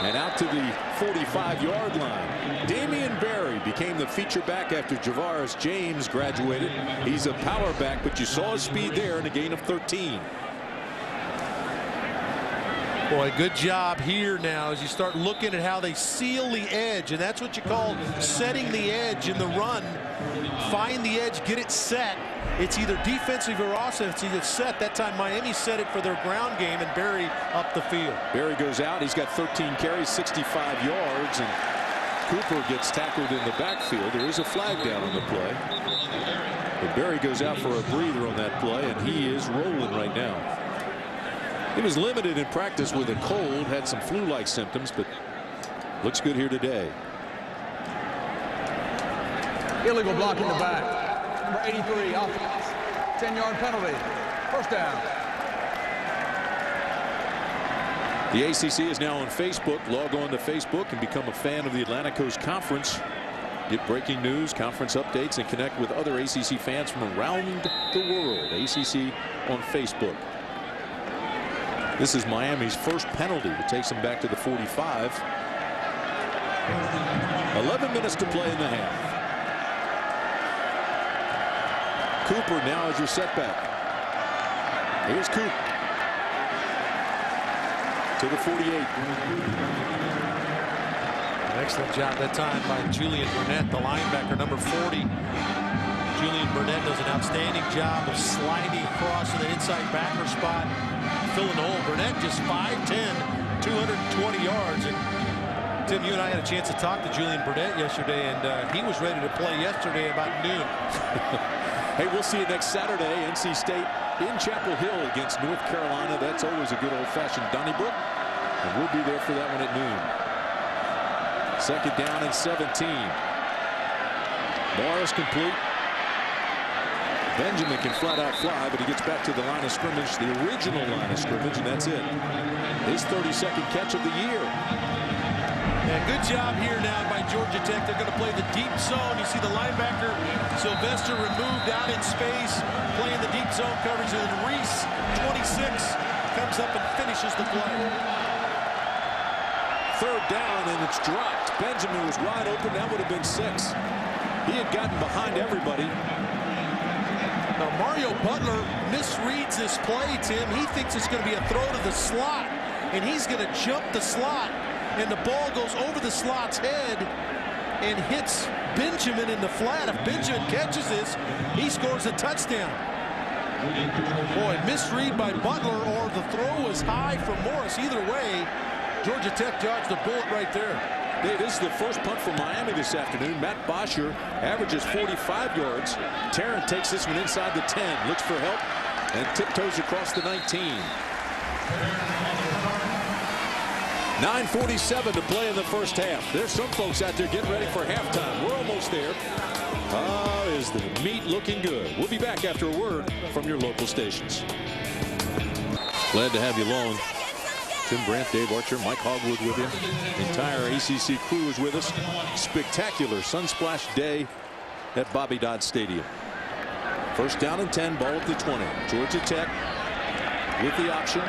And out to the 45-yard line. Damian Berry became the feature back after Javaris James graduated. He's a power back, but you saw his speed there in a gain of 13. Boy, good job here now as you start looking at how they seal the edge, and that's what you call setting the edge in the run. Find the edge, get it set. It's either defensive or offensive. It's either set. That time Miami set it for their ground game, and Berry up the field. Berry goes out. He's got 13 carries, 65 yards, and Cooper gets tackled in the backfield. There is a flag down on the play. But Berry goes out for a breather on that play, and he is rolling right now. He was limited in practice with a cold, had some flu-like symptoms, but looks good here today. Illegal block in the back. Number 83, offense. 10-yard penalty. First down. The ACC is now on Facebook. Log on to Facebook and become a fan of the Atlantic Coast Conference. Get breaking news, conference updates, and connect with other ACC fans from around the world. ACC on Facebook. This is Miami's first penalty that takes them back to the 45. 11 minutes to play in the half. Cooper now as your setback. Here's Coop to the 48. An excellent job that time by Julian Burnett, the linebacker, number 40. Julian Burnett does an outstanding job of sliding across to the inside backer spot, filling the hole. Burnett just 5'10", 220 yards. And Tim, you and I had a chance to talk to Julian Burnett yesterday, and he was ready to play yesterday about noon. Hey, we'll see you next Saturday. NC State in Chapel Hill against North Carolina. That's always a good old-fashioned Donnybrook. And we'll be there for that one at noon. Second down and 17. Morris complete. Benjamin can flat out fly, but he gets back to the line of scrimmage, the original line of scrimmage, and that's it. His 32nd catch of the year. Yeah, good job here now by Georgia Tech. They're going to play the deep zone. You see the linebacker Sylvester removed out in space, playing the deep zone coverage, and then Reese, 26, comes up and finishes the play. Third down, and it's dropped. Benjamin was wide open. That would have been 6. He had gotten behind everybody. Now Mario Butler misreads this play, Tim. He thinks it's going to be a throw to the slot, and he's going to jump the slot, and the ball goes over the slot's head and hits Benjamin in the flat. If Benjamin catches this, he scores a touchdown. Boy, misread by Butler, or the throw was high from Morris. Either way, Georgia Tech dodged the bullet right there. Hey, this is the first punt for Miami this afternoon. Matt Bosher averages 45 yards. Tarrant takes this one inside the 10, looks for help, and tiptoes across the 19. 9:47 to play in the first half. There's some folks out there getting ready for halftime. We're almost there. Is the meat looking good? We'll be back after a word from your local stations. Glad to have you along. Tim Brandt, Dave Archer, Mike Hogwood with you. The entire ACC crew is with us. Spectacular Sunsplash day at Bobby Dodd Stadium. First down and 10, ball at the 20. Georgia Tech with the option.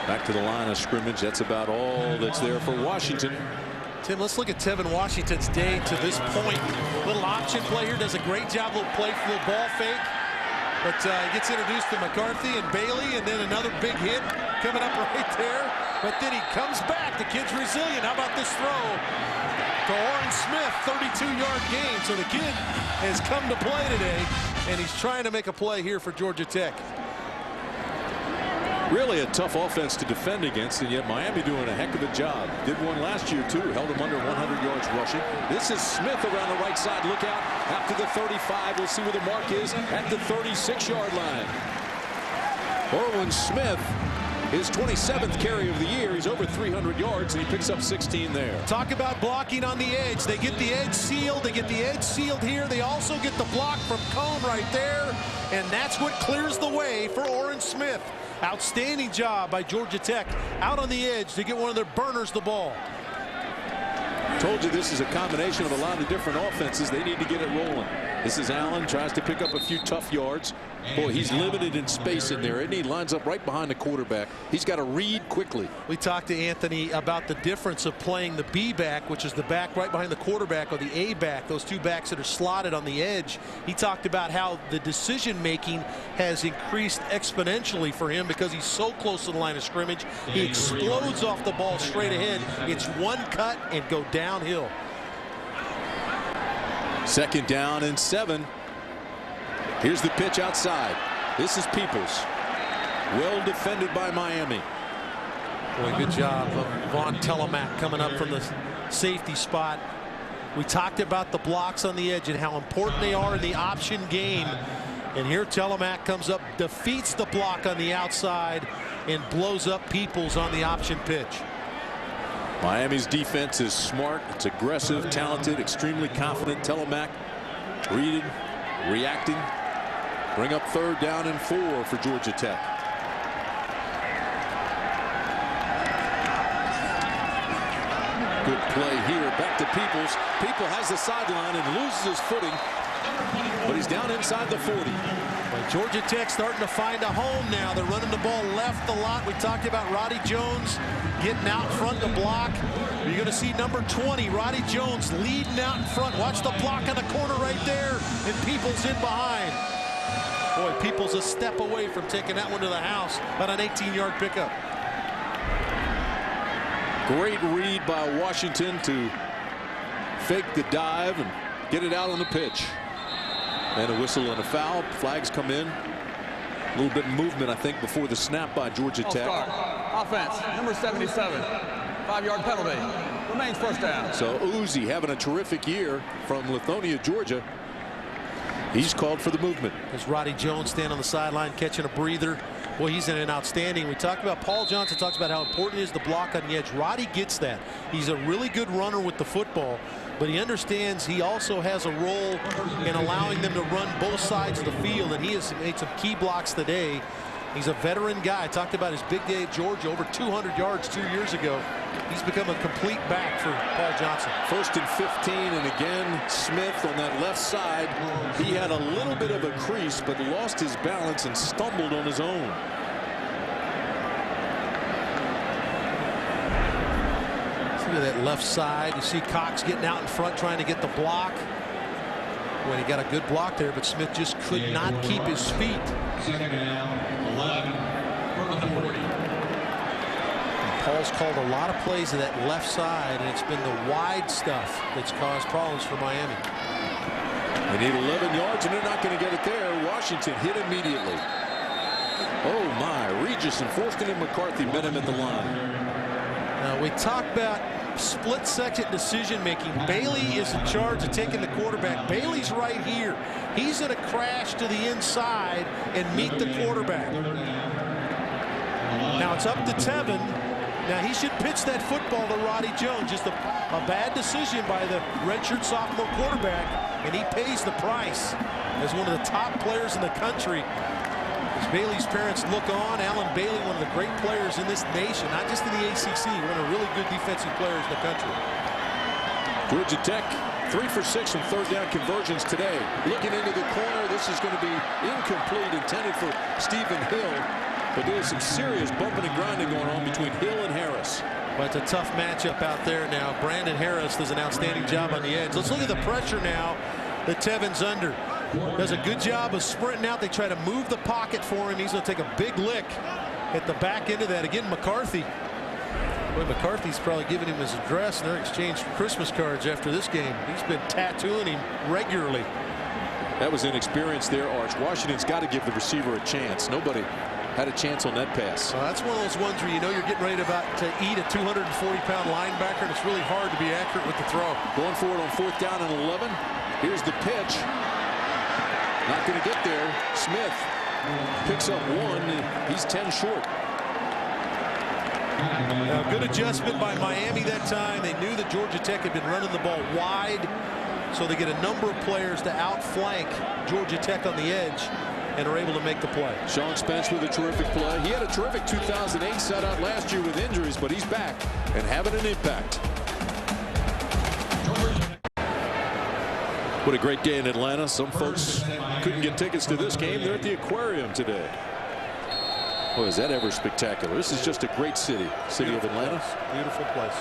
Back to the line of scrimmage. That's about all that's there for Washington. Tim, let's look at Tevin Washington's day to this point. Little option play here, does a great job, little play, little ball fake. But he gets introduced to McCarthy and Bailey, and then another big hit coming up right there. But then he comes back. The kid's resilient. How about this throw to Oren Smith, 32-yard gain. So the kid has come to play today, and he's trying to make a play here for Georgia Tech. Really a tough offense to defend against, and yet Miami doing a heck of a job. Did one last year too, held them under 100 yards rushing. This is Smith around the right side. Look out after the 35. We'll see where the mark is at the 36-yard line. Orwin Smith, his 27th carry of the year. He's over 300 yards, and he picks up 16 there. Talk about blocking on the edge. They get the edge sealed. They get the edge sealed here. They also get the block from Cone right there, and that's what clears the way for Orwin Smith. Outstanding job by Georgia Tech out on the edge to get one of their burners the ball. Told you this is a combination of a lot of different offenses. They need to get it rolling. This is Allen, tries to pick up a few tough yards. Boy, he's limited in space in there, and he lines up right behind the quarterback. He's got to read quickly. We talked to Anthony about the difference of playing the B back, which is the back right behind the quarterback, or the A back, those two backs that are slotted on the edge. He talked about how the decision making has increased exponentially for him because he's so close to the line of scrimmage. He explodes off the ball straight ahead. It's one cut and go downhill. 2nd down and 7. Here's the pitch outside. This is Peoples. Well defended by Miami. Boy, good job of Vaughn Telemack coming up from the safety spot. We talked about the blocks on the edge and how important they are in the option game. And here Telemack comes up, defeats the block on the outside, and blows up Peoples on the option pitch. Miami's defense is smart. It's aggressive, talented, extremely confident. Telemack reading, reacting. Bring up 3rd down and 4 for Georgia Tech. Good play here. Back to Peoples. Peoples has the sideline and loses his footing, but he's down inside the 40. Well, Georgia Tech starting to find a home now. They're running the ball left a lot. We talked about Roddy Jones getting out front to block. You're going to see number 20, Roddy Jones, leading out in front. Watch the block on the corner right there, and Peoples in behind. Boy, Peoples a step away from taking that one to the house, about an 18-yard pickup. Great read by Washington to fake the dive and get it out on the pitch. And a whistle and a foul. Flags come in. A little bit of movement, I think, before the snap by Georgia Tech. Offense, number 77. 5-yard penalty. Remains 1st down. So Uzi having a terrific year from Lithonia, Georgia. He's called for the movement. As Roddy Jones stand on the sideline catching a breather. Boy, he's in an outstanding. We talked about Paul Johnson talks about how important it is to block on the edge. Roddy gets that. He's a really good runner with the football, but he understands he also has a role in allowing them to run both sides of the field, and he has made some key blocks today. He's a veteran guy. I talked about his big day at Georgia, over 200 yards 2 years ago. He's become a complete back for Paul Johnson. 1st and 15, and again Smith on that left side. He had a little bit of a crease, but lost his balance and stumbled on his own. Look at that left side. You see Cox getting out in front trying to get the block. When he got a good block there, but Smith just could not keep his feet. 2nd down, 11 from the 40. And Paul's called a lot of plays to that left side, and it's been the wide stuff that's caused problems for Miami. They need 11 yards, and they're not going to get it there. Washington hit immediately. Oh my, Regis and Forston and McCarthy met him at the line. Now we talk about split-second decision-making. Bailey is in charge of taking the quarterback. Bailey's right here. He's going to crash to the inside and meet the quarterback. Now it's up to Tevin. Now he should pitch that football to Roddy Jones. Just a bad decision by the redshirt sophomore quarterback, and he pays the price as one of the top players in the country. As Bailey's parents look on, Alan Bailey, one of the great players in this nation, not just in the ACC, one of the really good defensive players in the country. Georgia Tech 3 for 6 from 3rd down conversions today. Looking into the corner, this is going to be incomplete, intended for Stephen Hill. But there's some serious bumping and grinding going on between Hill and Harris. But it's a tough matchup out there now. Brandon Harris does an outstanding job on the edge. Let's look at the pressure now that Tevin's under. Does a good job of sprinting out. They try to move the pocket for him. He's going to take a big lick at the back end of that. Again, McCarthy. Boy, McCarthy's probably giving him his address, and they're exchanged Christmas cards after this game. He's been tattooing him regularly. That was inexperience there, Arch. Washington's got to give the receiver a chance. Nobody had a chance on that pass. Well, that's one of those ones where you know you're getting ready to eat a 240-pound linebacker, and it's really hard to be accurate with the throw. Going for it on 4th down and 11. Here's the pitch. Not going to get there. Smith picks up 1. He's 10 short. Now, good adjustment by Miami that time. They knew that Georgia Tech had been running the ball wide, so they get a number of players to outflank Georgia Tech on the edge and are able to make the play. Sean Spence with a terrific play. He had a terrific 2008, sat out last year with injuries, but he's back and having an impact. What a great day in Atlanta. Some folks couldn't get tickets to this game. They're at the Aquarium today. Boy, is that ever spectacular. This is just a great city of Atlanta. Beautiful place.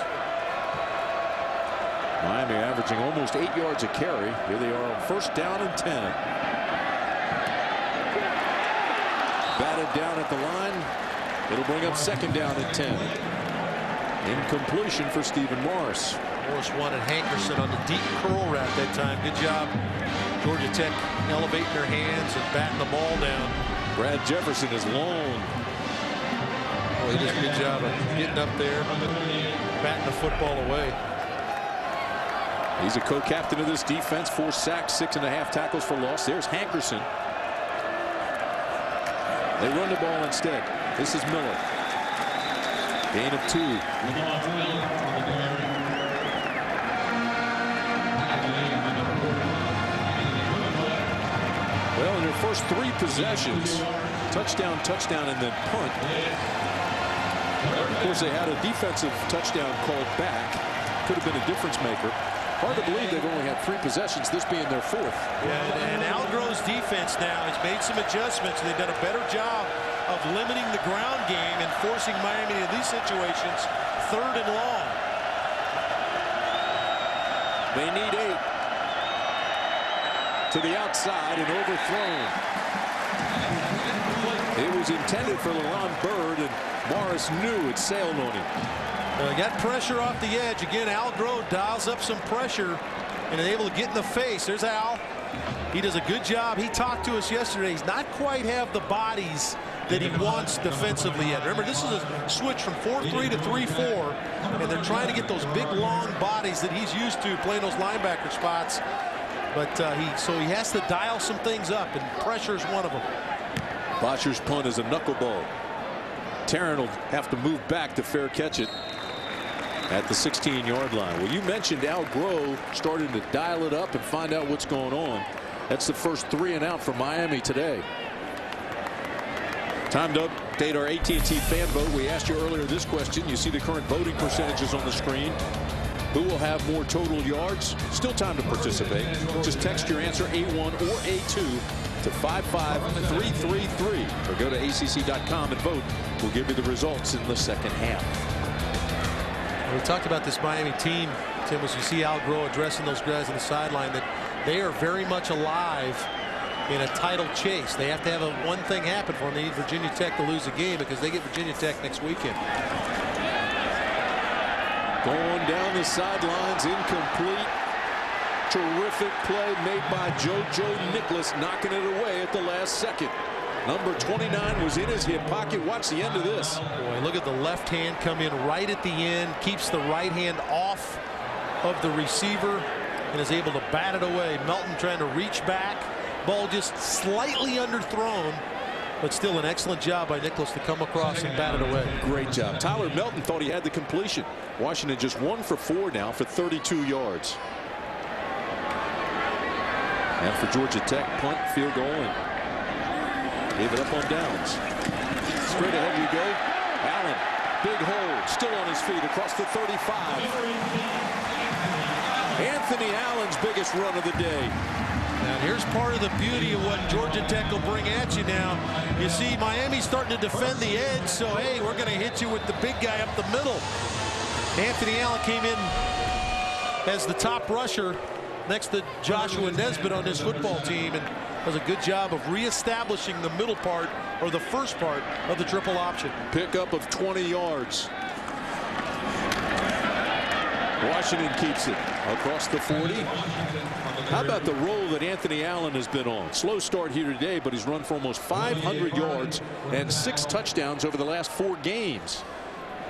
Miami averaging almost 8 yards a carry. Here they are on 1st down and 10. Batted down at the line. It'll bring up 2nd down and 10. Incompletion for Stephen Morris. Morris wanted Hankerson on the deep curl route that time. Good job. Georgia Tech elevating their hands and batting the ball down. Brad Jefferson is long. Oh, he does a good job of getting up there, batting the football away. He's a co-captain of this defense. 4 sacks, 6.5 tackles for loss. There's Hankerson. They run the ball instead. This is Miller. Gain of 2. Well, in their first 3 possessions, touchdown, and then punt. Of course, they had a defensive touchdown called back. Could have been a difference maker. Hard to believe they've only had 3 possessions, this being their 4th. Yeah, and Algro's defense now has made some adjustments. They've done a better job of limiting the ground game and forcing Miami into these situations 3rd and long. They need 8. To the outside and overthrown. It was intended for LeRon Byrd, and Morris knew it sailed on him. Got pressure off the edge. Again, Algro dials up some pressure and is able to get in the face. There's Al. He does a good job. He talked to us yesterday. He's not quite have the bodies that he wants defensively yet. Remember, this is a switch from 4-3 to 3-4, and they're trying to get those big, long bodies that he's used to playing those linebacker spots. But so he has to dial some things up, and pressure is one of them. Botcher's punt is a knuckleball. Tarrant will have to move back to fair catch it at the 16-yard line. Well, you mentioned Al Groh starting to dial it up and find out what's going on. That's the first 3 and out for Miami today. Time to update our AT&T fan vote. We asked you earlier this question. You see the current voting percentages on the screen. Who will have more total yards? Still time to participate. Just text your answer A1 or A2 to 55333 or go to ACC.com and vote. We'll give you the results in the second half. We talked about this Miami team, Tim, as you see Al Groh addressing those guys on the sideline, that they are very much alive in a title chase. They have to have one thing happen for them. They need Virginia Tech to lose a game because they get Virginia Tech next weekend. Going down the sidelines, incomplete. Terrific play made by JoJo Nicholas, knocking it away at the last second. Number 29 was in his hip pocket. Watch the end of this. Boy, look at the left hand come in right at the end, keeps the right hand off of the receiver and is able to bat it away. Melton trying to reach back. Ball just slightly underthrown, but still an excellent job by Nicholas to come across and bat it away. Great job. Tyler Melton thought he had the completion. Washington just 1 for 4 now for 32 yards. And for Georgia Tech, punt, field goal, and gave it up on downs. Straight ahead we go. Allen, big hole, still on his feet across the 35. Anthony Allen's biggest run of the day. And here's part of the beauty of what Georgia Tech will bring at you now. You see Miami starting to defend the edge, so hey, we're going to hit you with the big guy up the middle. Anthony Allen came in as the top rusher next to Joshua Nesbitt on this football team and does a good job of reestablishing the middle part or the first part of the triple option. Pickup of 20 yards. Washington keeps it across the 40. How about the roll that Anthony Allen has been on? Slow start here today, but he's run for almost 500 yards and 6 touchdowns over the last 4 games.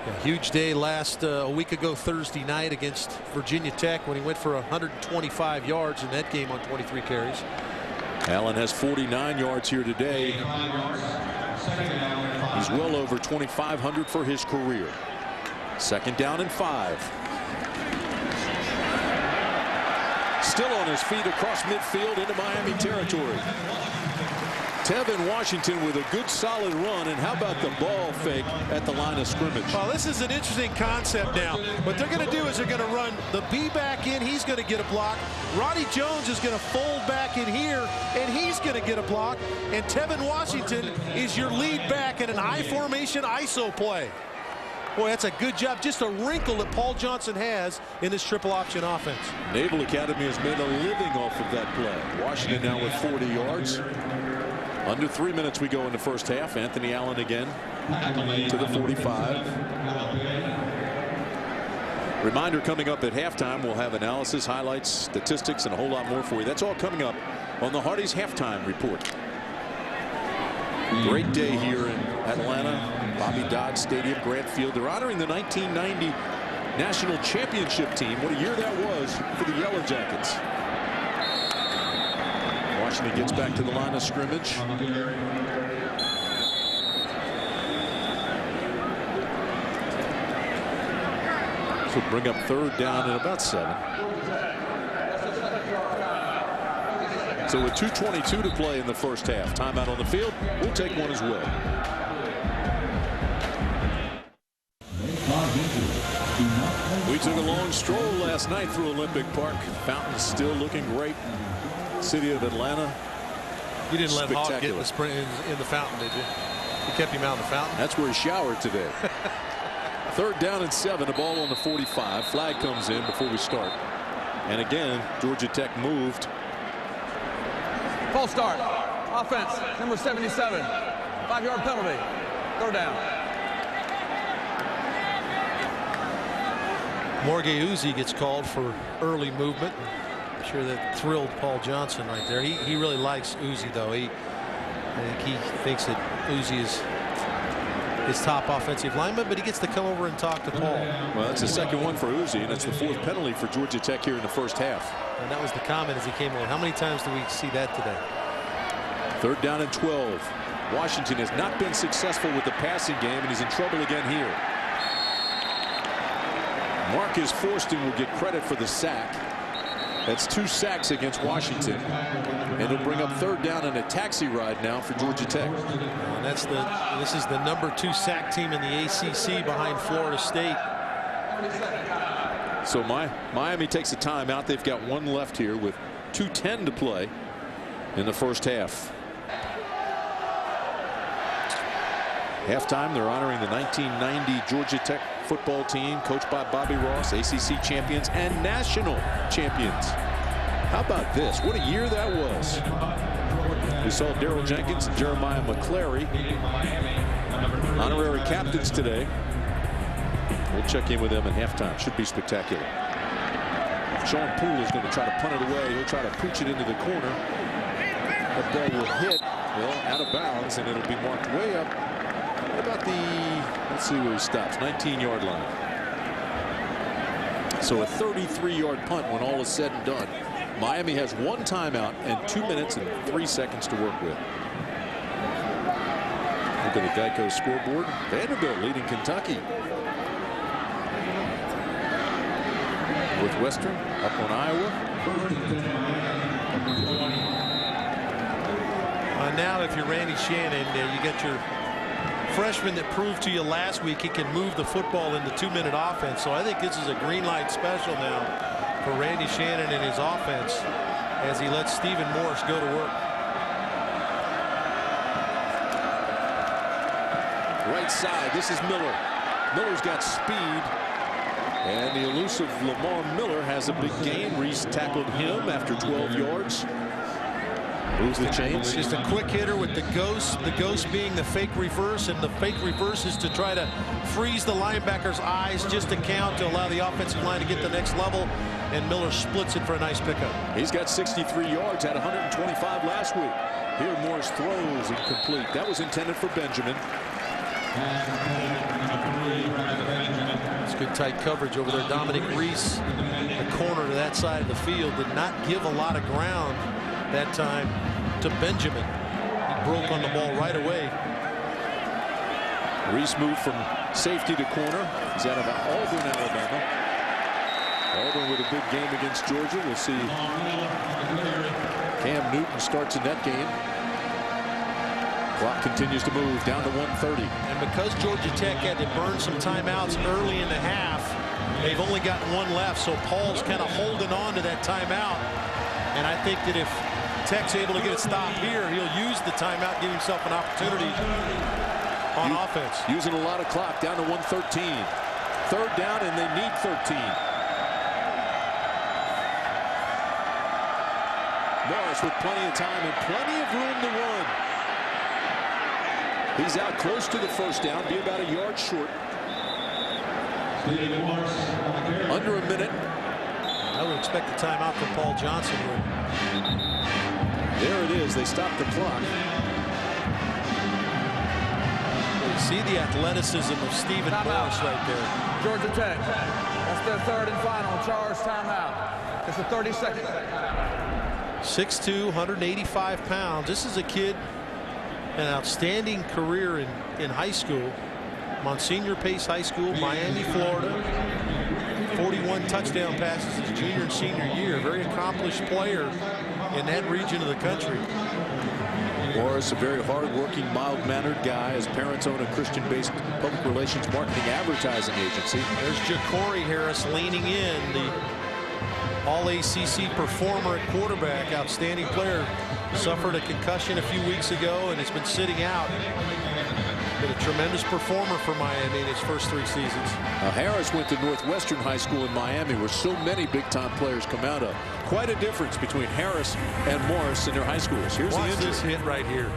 A huge day a week ago Thursday night against Virginia Tech when he went for 125 yards in that game on 23 carries. Allen has 49 yards here today. He's well over 2,500 for his career. 2nd down and 5. Still on his feet across midfield into Miami territory. Tevin Washington with a good solid run, and how about the ball fake at the line of scrimmage? Well, this is an interesting concept now. What they're going to do is they're going to run the B back in. He's going to get a block. Ronnie Jones is going to fold back in here, and he's going to get a block. And Tevin Washington is your lead back in an I formation ISO play. Boy, that's a good job. Just a wrinkle that Paul Johnson has in this triple option offense. Naval Academy has made a living off of that play. Washington now with 40 yards. Under 3 minutes we go in the first half. Anthony Allen again to the 45. Reminder, coming up at halftime, we'll have analysis, highlights, statistics, and a whole lot more for you. That's all coming up on the Hardy's halftime report. Great day here in Atlanta. Bobby Dodd Stadium, Grant Field. They're honoring the 1990 National Championship team. What a year that was for the Yellow Jackets. Washington gets back to the line of scrimmage. This will bring up 3rd down and about 7. So with 2:22 to play in the first half. Timeout on the field. We'll take one as well. We took a long stroll last night through Olympic Park. Fountains still looking great. City of Atlanta. You didn't let Hawk get in the fountain, did you? You kept him out in the fountain. That's where he showered today. 3rd down and 7. The ball on the 45. Flag comes in before we start. And again, Georgia Tech moved. False start. Offense, number 77. 5-yard penalty. 3rd down. Morgan Uzi gets called for early movement. I'm sure that thrilled Paul Johnson right there. He really likes Uzi, though. I think he thinks that Uzi is his top offensive lineman, but he gets to come over and talk to Paul. Well, that's the 2nd one for Uzi, and it's the 4th penalty for Georgia Tech here in the first half. And that was the comment as he came over. How many times do we see that today? 3rd down and 12. Washington has not been successful with the passing game, and he's in trouble again here. Marcus Forston will get credit for the sack. That's 2 sacks against Washington, and it'll bring up 3rd down and a taxi ride now for Georgia Tech. And this is the number 2 sack team in the ACC behind Florida State. So Miami takes a timeout. They've got 1 left here with 2:10 to play in the first half. Halftime, they're honoring the 1990 Georgia Tech football team coached by Bobby Ross, ACC champions and national champions. How about this? What a year that was. We saw Daryl Jenkins and Jeremiah McClary, honorary captains today. We'll check in with them at halftime. Should be spectacular. Sean Poole is going to try to punt it away. He'll try to pooch it into the corner. That ball will hit, well, out of bounds, and it'll be marked way up. What about let's see where he stops, 19-yard line. So a 33-yard punt when all is said and done. Miami has 1 timeout and 2 minutes and 3 seconds to work with. Look at the Geico scoreboard. Vanderbilt leading Kentucky. Northwestern up on Iowa. Now if you're Randy Shannon, you got your freshman that proved to you last week he can move the football in the 2-minute offense. So I think this is a green light special now for Randy Shannon and his offense as he lets Stephen Morris go to work. Right side, this is Miller. Miller's got speed, and the elusive Lamar Miller has a big gain. Reese tackled him after 12 yards. Moves the chains. Just a quick hitter with the ghost being the fake reverse, and the fake reverse is to try to freeze the linebacker's eyes just to count to allow the offensive line to get the next level. and Miller splits it for a nice pickup. He's got 63 yards, had 125 last week. Here Morris throws incomplete. That was intended for Benjamin. It's good tight coverage over there. Dominic Reese, the corner to that side of the field, did not give a lot of ground that time to Benjamin. He broke on the ball right away. Reese moved from safety to corner. He's out of Auburn, Alabama. Auburn with a big game against Georgia. We'll see. Cam Newton starts in that game. Clock continues to move down to 1:30. And because Georgia Tech had to burn some timeouts early in the half, they've only got one left. So Paul's kind of holding on to that timeout. And I think that if Tech's able to get a stop here, he'll use the timeout, give himself an opportunity on offense. Using a lot of clock down to 1:13. Third down, and they need 13. Morris with plenty of time and plenty of room to run. He's out close to the first down, be about a yard short. Under a minute. I would expect a timeout from Paul Johnson here. There it is. They stop the clock. You see the athleticism of Stephen Morris right there. Georgia Tech. That's their third and final charge timeout. It's a 30-second. 6'2", 185 pounds. This is a kid, an outstanding career in high school. Monsignor Pace High School, Miami, Florida. 41 touchdown passes his junior and senior year. Very accomplished player in that region of the country. Morris, a very hard-working, mild-mannered guy. His parents own a Christian-based public relations marketing advertising agency. There's Ja'Cory Harris leaning in, the All-ACC performer at quarterback, outstanding player. Suffered a concussion a few weeks ago and has been sitting out. Been a tremendous performer for Miami in his first 3 seasons. Now Harris went to Northwestern High School in Miami, where so many big-time players come out of. Quite a difference between Harris and Morris in their high schools. Here's Watch the injury. this hit right here.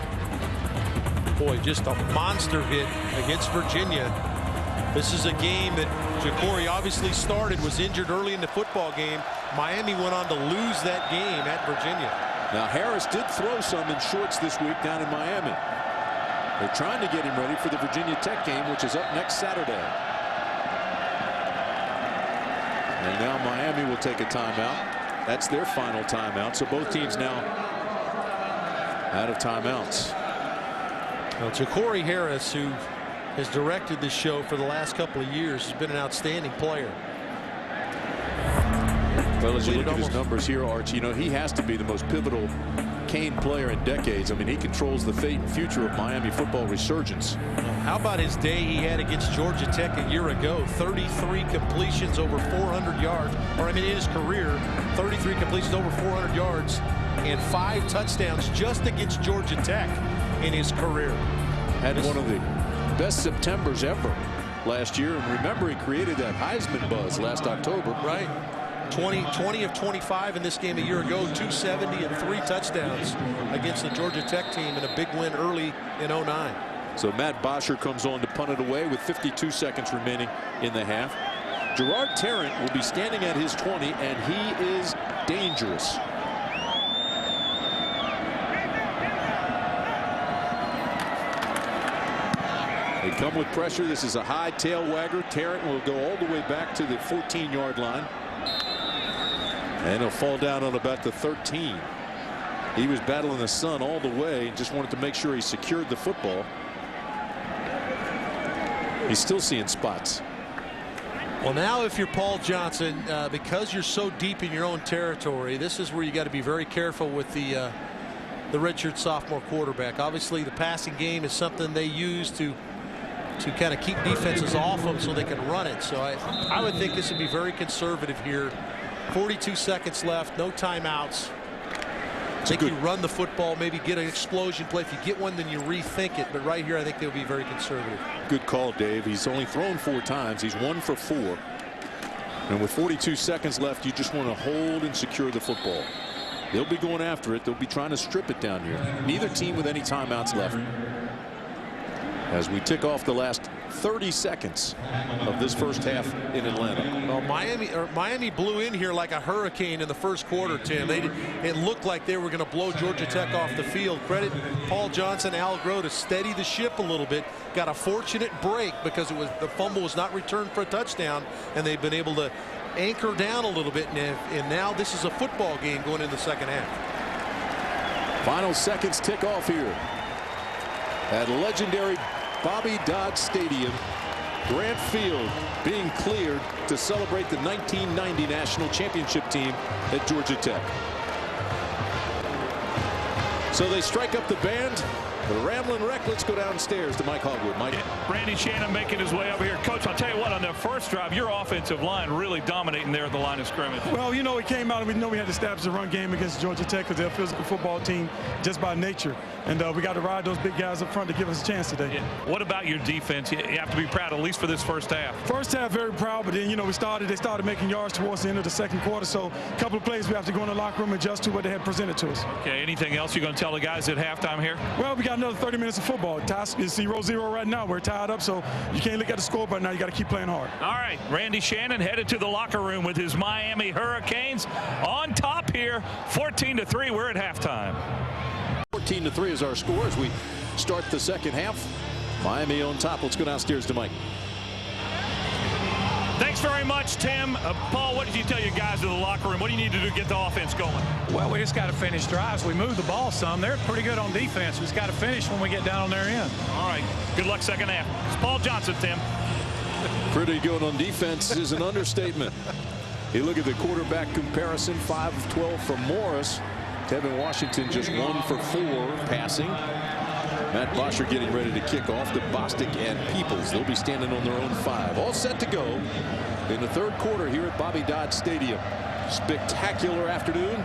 Boy, just a monster hit against Virginia. This is a game that Ja'Cory obviously started, was injured early in the football game. Miami went on to lose that game at Virginia. Now Harris did throw some in shorts this week down in Miami. They're trying to get him ready for the Virginia Tech game, which is up next Saturday. And now Miami will take a timeout. That's their final timeout. So both teams now out of timeouts. Well, Ja'Cory Harris, who has directed this show for the last couple of years, has been an outstanding player. Well, as you look at his numbers here, Arch, you know, he has to be the most pivotal Cane player in decades. I mean, he controls the fate and future of Miami football resurgence. How about his day he had against Georgia Tech a year ago? 33 completions over 400 yards, or I mean in his career, 33 completions over 400 yards and 5 touchdowns just against Georgia Tech in his career. Had one of the best Septembers ever last year, and remember, he created that Heisman buzz last October. Right. 20 of 25 in this game a year ago, 270 and 3 touchdowns against the Georgia Tech team in a big win early in 09. So Matt Bosher comes on to punt it away with 52 seconds remaining in the half. Gerard Tarrant will be standing at his 20, and he is dangerous. They come with pressure. This is a high tail wagger. Tarrant will go all the way back to the 14-yard line. And he'll fall down on about the 13. He was battling the sun all the way and just wanted to make sure he secured the football. He's still seeing spots. Well, now if you're Paul Johnson, because you're so deep in your own territory, this is where you got to be very careful with the redshirt sophomore quarterback. Obviously, the passing game is something they use to kind of keep defenses off them so they can run it. So I would think this would be very conservative here. 42 seconds left, no timeouts. I think you run the football, maybe get an explosion play. If you get one, then you rethink it. But right here, I think they'll be very conservative. Good call, Dave. He's only thrown 4 times. He's 1 for 4. And with 42 seconds left, you just want to hold and secure the football. They'll be going after it. They'll be trying to strip it down here. Neither team with any timeouts left. As we tick off the last 30 seconds of this first half in Atlanta. Well, Miami blew in here like a hurricane in the first quarter, Tim. It looked like they were going to blow Georgia Tech off the field. Credit Paul Johnson, Al Groh to steady the ship a little bit. Got a fortunate break because the fumble was not returned for a touchdown, and they've been able to anchor down a little bit. And now this is a football game going into the second half. Final seconds tick off here at legendary Bobby Dodd Stadium. Grant Field being cleared to celebrate the 1990 national championship team at Georgia Tech. So they strike up the band. The Ramblin' Wreck. Let's go downstairs to Mike Hogwood. Mike. Randy Shannon making his way over here. Coach, I'll tell you what, on their first drive, your offensive line really dominating there at the line of scrimmage. Well, you know, it came out and we know we had to establish a run game against Georgia Tech because they're a physical football team just by nature. And we got to ride those big guys up front to give us a chance today. Yeah. What about your defense? You have to be proud, at least for this first half. First half, very proud, but then, you know, they started making yards towards the end of the second quarter. So a couple of plays we have to go in the locker room and adjust to what they had presented to us. Okay, anything else you're going to tell the guys at halftime here? Well, we got another 30 minutes of football. It's 0-0 right now. We're tied up, so you can't look at the score, but now you got to keep playing hard. All right, Randy Shannon headed to the locker room with his Miami Hurricanes on top here, 14-3. We're at halftime. 14-3 is our score as we start the second half. Miami on top. Let's go downstairs to Mike. Thanks very much, Tim. Paul, what did you tell your guys in the locker room? What do you need to do to get the offense going? Well, we just got to finish drives. We moved the ball some. They're pretty good on defense. We just got to finish when we get down on their end. All right. Good luck second half. It's Paul Johnson, Tim. Pretty good on defense is an understatement. You look at the quarterback comparison, 5 of 12 from Morris. Tevin Washington just 1 for 4 passing. Matt Bosher getting ready to kick off to Bostic and Peoples. They'll be standing on their own 5. All set to go in the third quarter here at Bobby Dodd Stadium. Spectacular afternoon.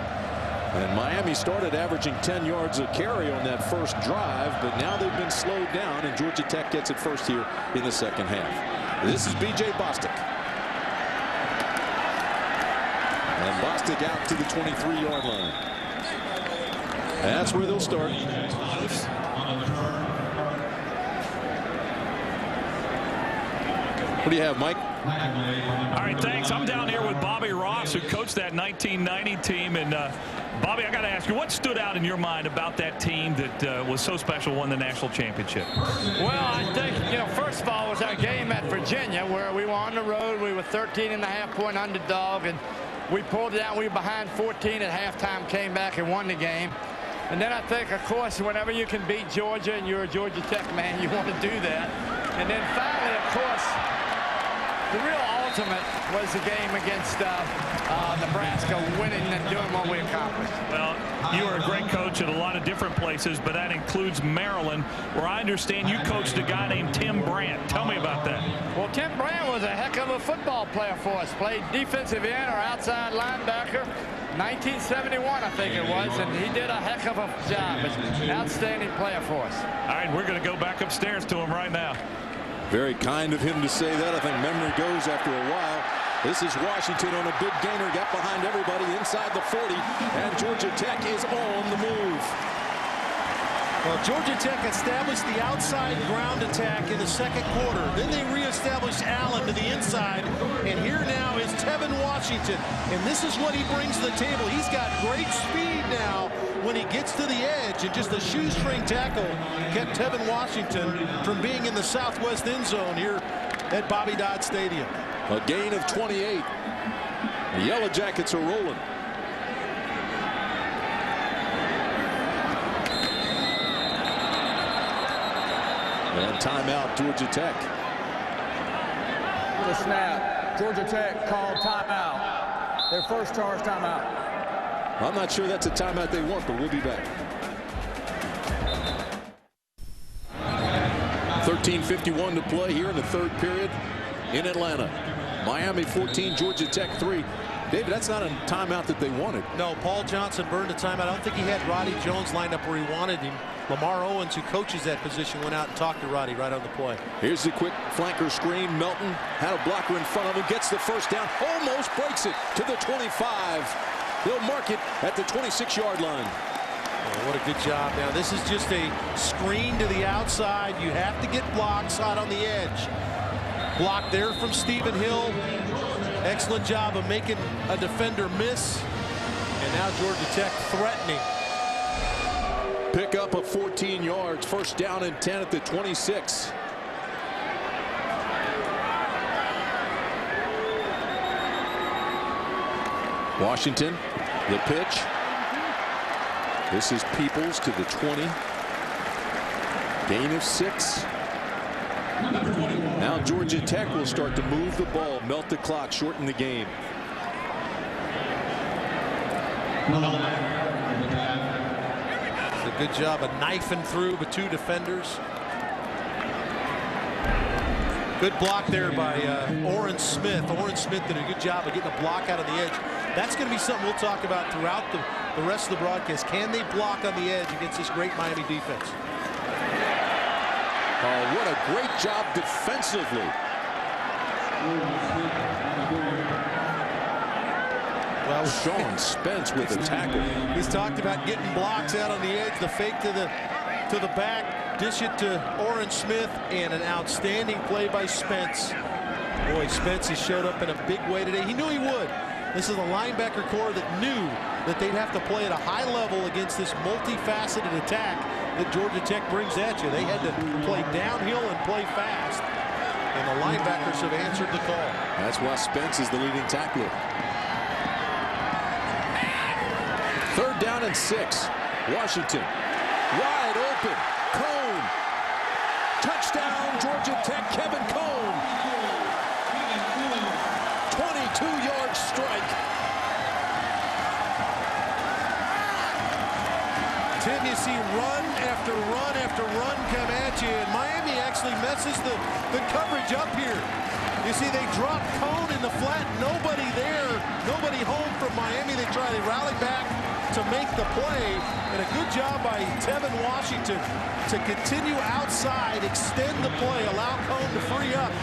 And Miami started averaging 10 yards a carry on that first drive, but now they've been slowed down, and Georgia Tech gets it first here in the second half. This is B.J. Bostic. And Bostic out to the 23-yard line. That's where they'll start. What do you have, Mike? All right, thanks. I'm down here with Bobby Ross, who coached that 1990 team. And Bobby, I got to ask you, what stood out in your mind about that team that was so special, won the national championship? Well, I think, you know, first of all was our game at Virginia, where we were on the road. We were 13.5-point underdog, and we pulled it out. We were behind 14 at halftime, came back and won the game. And then I think, of course, whenever you can beat Georgia and you're a Georgia Tech man, you want to do that. And then finally, of course, the real ultimate was the game against Nebraska, winning and doing what we accomplished. Well, you were a great coach at a lot of different places, but that includes Maryland, where I understand you coached a guy named Tim Brandt. Tell me about that. Well, Tim Brandt was a heck of a football player for us. Played defensive end or outside linebacker. 1971, I think it was, and he did a heck of a job. An outstanding player for us. All right, we're going to go back upstairs to him right now. Very kind of him to say that. I think memory goes after a while. This is Washington on a big gainer, got behind everybody inside the 40, and Georgia Tech is on the move. Well, Georgia Tech established the outside ground attack in the second quarter. Then they reestablished Allen to the inside. And here now is Tevin Washington. And this is what he brings to the table. He's got great speed now when he gets to the edge. And just a shoestring tackle kept Tevin Washington from being in the southwest end zone here at Bobby Dodd Stadium. A gain of 28. The Yellow Jackets are rolling. And timeout, Georgia Tech. The snap. Georgia Tech called timeout. Their first charge timeout. I'm not sure that's a timeout they want, but we'll be back. 13:51 to play here in the third period in Atlanta. Miami 14, Georgia Tech 3. David, that's not a timeout that they wanted. No, Paul Johnson burned a timeout. I don't think he had Roddy Jones lined up where he wanted him. Lamar Owens, who coaches that position, went out and talked to Roddy right on the play. Here's the quick flanker screen. Melton had a blocker in front of him, gets the first down, almost breaks it to the 25. They'll mark it at the 26-yard line. Oh, what a good job. Now, this is just a screen to the outside. You have to get blocks out on the edge. Block there from Stephen Hill. Excellent job of making a defender miss. And now Georgia Tech threatening. Pick up of 14 yards. First down and 10 at the 26. Washington, the pitch. This is Peoples to the 20. Gain of 6. Now Georgia Tech will start to move the ball, melt the clock, shorten the game. It's a good job of knifing through the 2 defenders. Good block there by Orrin Smith. Orrin Smith did a good job of getting a block out of the edge. That's going to be something we'll talk about throughout the rest of the broadcast. Can they block on the edge against this great Miami defense? Oh, what a great job defensively. Well, Sean Spence with a tackle. He's talked about getting blocks out on the edge, the fake to the back, dish it to Orrin Smith, and an outstanding play by Spence. Boy, Spence has showed up in a big way today. He knew he would. This is a linebacker core that knew that they'd have to play at a high level against this multifaceted attack that Georgia Tech brings at you. They had to play downhill and play fast. And the linebackers have answered the call. That's why Spence is the leading tackler. 3rd down and 6. Washington wide open. Cone. Touchdown Georgia Tech. Kevin Cone. 22-yard strike. Tim, you see run after run after run come at you, and Miami actually messes the coverage up here. You see they drop Cone in the flat, nobody there, nobody home from Miami. They try to rally back to make the play, and a good job by Tevin Washington to continue outside, extend the play, allow Cone to free up,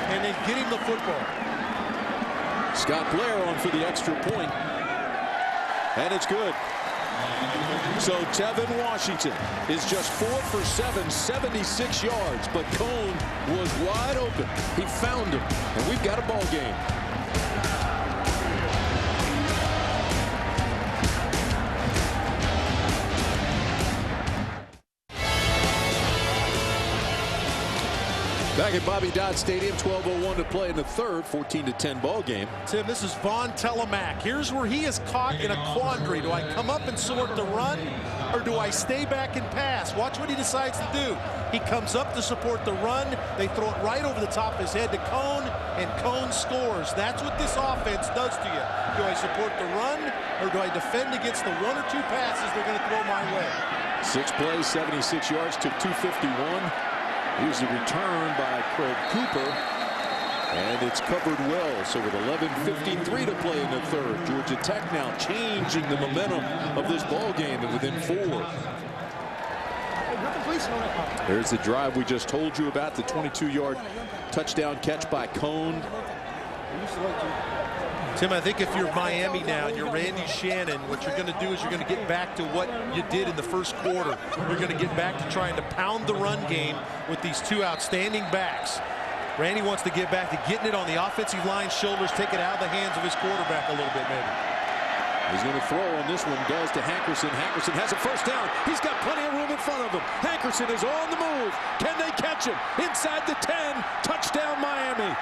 and then get him the football. Scott Blair on for the extra point, and it's good. So Tevin Washington is just 4 for 7, 76 yards, but Cone was wide open. He found him, and we've got a ball game. Back at Bobby Dodd Stadium, 12:01 to play in the 3rd, 14-10 ball game. Tim, this is Vaughn Telemack. Here's where he is caught in a quandary. Do I come up and support the run, or do I stay back and pass? Watch what he decides to do. He comes up to support the run. They throw it right over the top of his head to Cone, and Cone scores. That's what this offense does to you. Do I support the run, or do I defend against the 1 or 2 passes they're going to throw my way? 6 plays, 76 yards, took 251. Here's the return by Craig Cooper, and it's covered well. So with 11:53 to play in the 3rd, Georgia Tech now changing the momentum of this ball game, and within 4. There's the drive we just told you about, the 22-yard touchdown catch by Cone. Tim, I think if you're Miami now and you're Randy Shannon, what you're going to do is you're going to get back to what you did in the 1st quarter. You're going to get back to trying to pound the run game with these 2 outstanding backs. Randy wants to get back to getting it on the offensive line's shoulders, take it out of the hands of his quarterback a little bit, maybe. He's going to throw on this one, does to Hankerson. Hankerson has a first down. He's got plenty of room in front of him. Hankerson is on the move. Can they catch him? Inside the 10. Touchdown, Miami.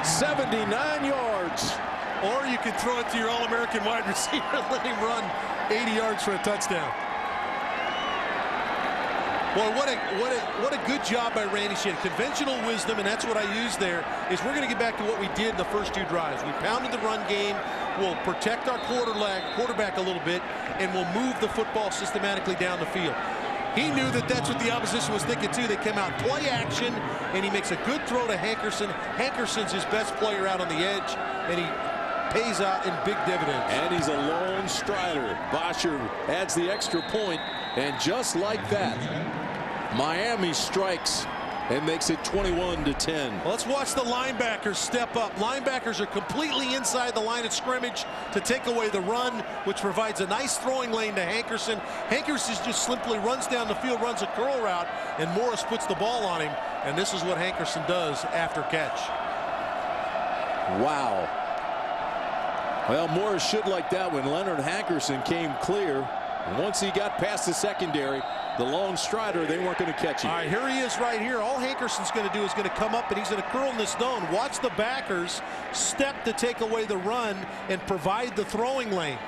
79 yards. Or you can throw it to your All-American wide receiver and let him run 80 yards for a touchdown. Boy, what a good job by Randy Shannon. Conventional wisdom, and that's what I use there, is we're going to get back to what we did in the first 2 drives. We pounded the run game. We'll protect our quarterback a little bit, and we'll move the football systematically down the field. He knew that that's what the opposition was thinking, too. They came out play action, and he makes a good throw to Hankerson. Hankerson's his best player out on the edge, and he pays out in big dividends. And he's a lone strider. Bosher adds the extra point, and just like that, Miami strikes and makes it 21-10. Well, let's watch the linebackers step up. Linebackers are completely inside the line of scrimmage to take away the run, which provides a nice throwing lane to Hankerson. Hankerson just simply runs down the field, runs a curl route, and Morris puts the ball on him. And this is what Hankerson does after catch. Wow. Well, Morris should like that when Leonard Hankerson came clear. And once he got past the secondary, the long strider, they weren't going to catch him. All right, here he is right here. All Hankerson's going to do is going to come up and he's going to curl in the zone. Watch the backers step to take away the run and provide the throwing lane.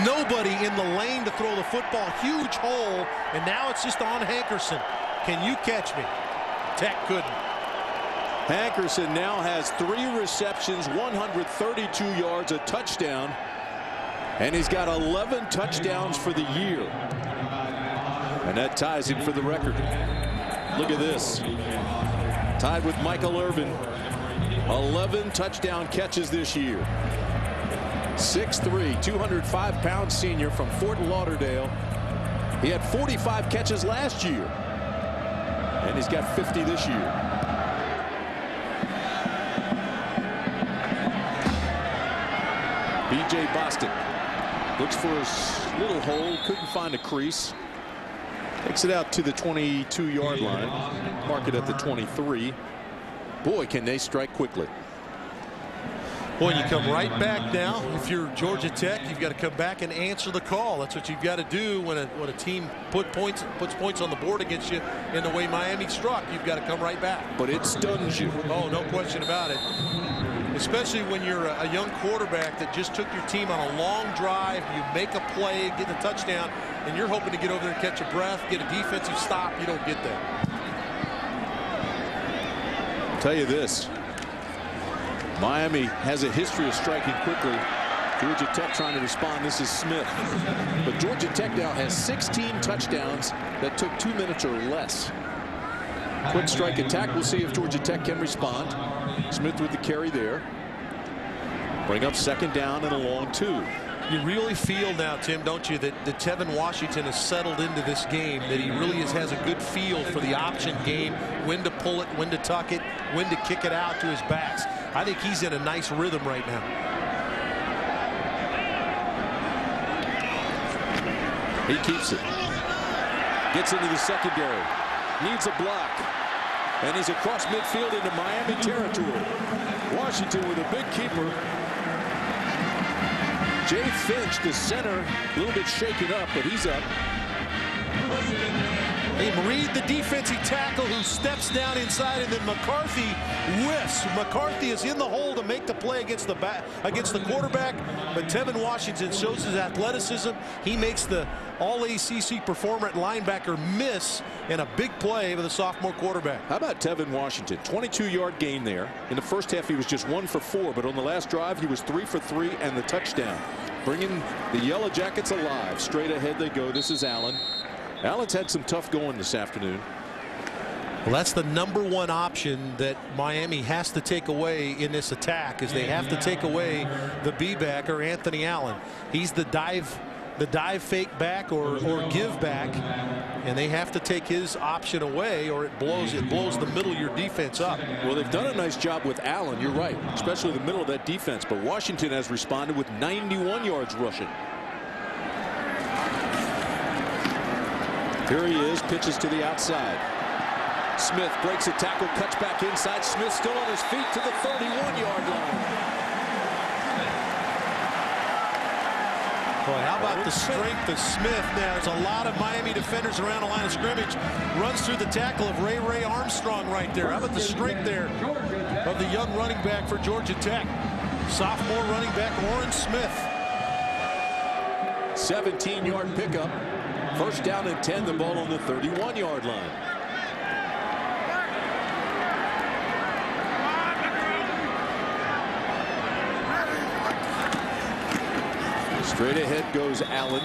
Nobody in the lane to throw the football. Huge hole, and now it's just on Hankerson. Can you catch me? Tech couldn't. Hankerson now has 3 receptions, 132 yards, a touchdown. And he's got 11 touchdowns for the year. And that ties him for the record. Look at this. Tied with Michael Irvin. 11 touchdown catches this year. 6'3", 205-pound senior from Fort Lauderdale. He had 45 catches last year. And he's got 50 this year. B.J. Bostic looks for a little hole, couldn't find a crease. Takes it out to the 22-yard line. Mark it at the 23. Boy, can they strike quickly. Boy, you come right back now. If you're Georgia Tech, you've got to come back and answer the call. That's what you've got to do when a team puts points on the board against you in the way Miami struck. You've got to come right back. But it stuns you. Oh, no question about it. Especially when you're a young quarterback that just took your team on a long drive. You make a play, get the touchdown, and you're hoping to get over there and catch a breath, get a defensive stop. You don't get that. I'll tell you this. Miami has a history of striking quickly. Georgia Tech trying to respond. This is Smith. But Georgia Tech now has 16 touchdowns that took 2 minutes or less. Quick strike attack. We'll see if Georgia Tech can respond. Smith with the carry there. Bring up second down and a long 2. You really feel now, Tim, don't you, that Tevin Washington has settled into this game, that he really has a good feel for the option game, when to pull it, when to tuck it, when to kick it out to his backs. I think he's in a nice rhythm right now. He keeps it. Gets into the secondary. Needs a block. And he's across midfield into Miami territory. Washington with a big keeper. Jay Finch, the center, a little bit shaken up, but he's up. Hey, read the defensive tackle who steps down inside, and then McCarthy whiffs. McCarthy is in the hole to make the play against the quarterback, but Tevin Washington shows his athleticism. He makes the all-ACC performer at linebacker miss in a big play with a sophomore quarterback. How about Tevin Washington? 22-yard gain there. In the first half, he was just 1 for 4, but on the last drive, he was 3 for 3 and the touchdown. Bringing the Yellow Jackets alive. Straight ahead they go. This is Allen. Allen's had some tough going this afternoon. Well, that's the #1 option that Miami has to take away in this attack, is they have to take away the B-back or Anthony Allen. He's the dive fake back or give back, and they have to take his option away, or it blows the middle of your defense up. Well, they've done a nice job with Allen. You're right, especially the middle of that defense. But Washington has responded with 91 yards rushing. Here he is, pitches to the outside. Smith breaks a tackle, cuts back inside. Smith still on his feet to the 31-yard line. Boy, how about the strength of Smith? Now, there's a lot of Miami defenders around the line of scrimmage. Runs through the tackle of Ray Armstrong right there. How about the strength there of the young running back for Georgia Tech? Sophomore running back Orrin Smith. 17-yard pickup. First down and 10, the ball on the 31-yard line. Straight ahead goes Allen.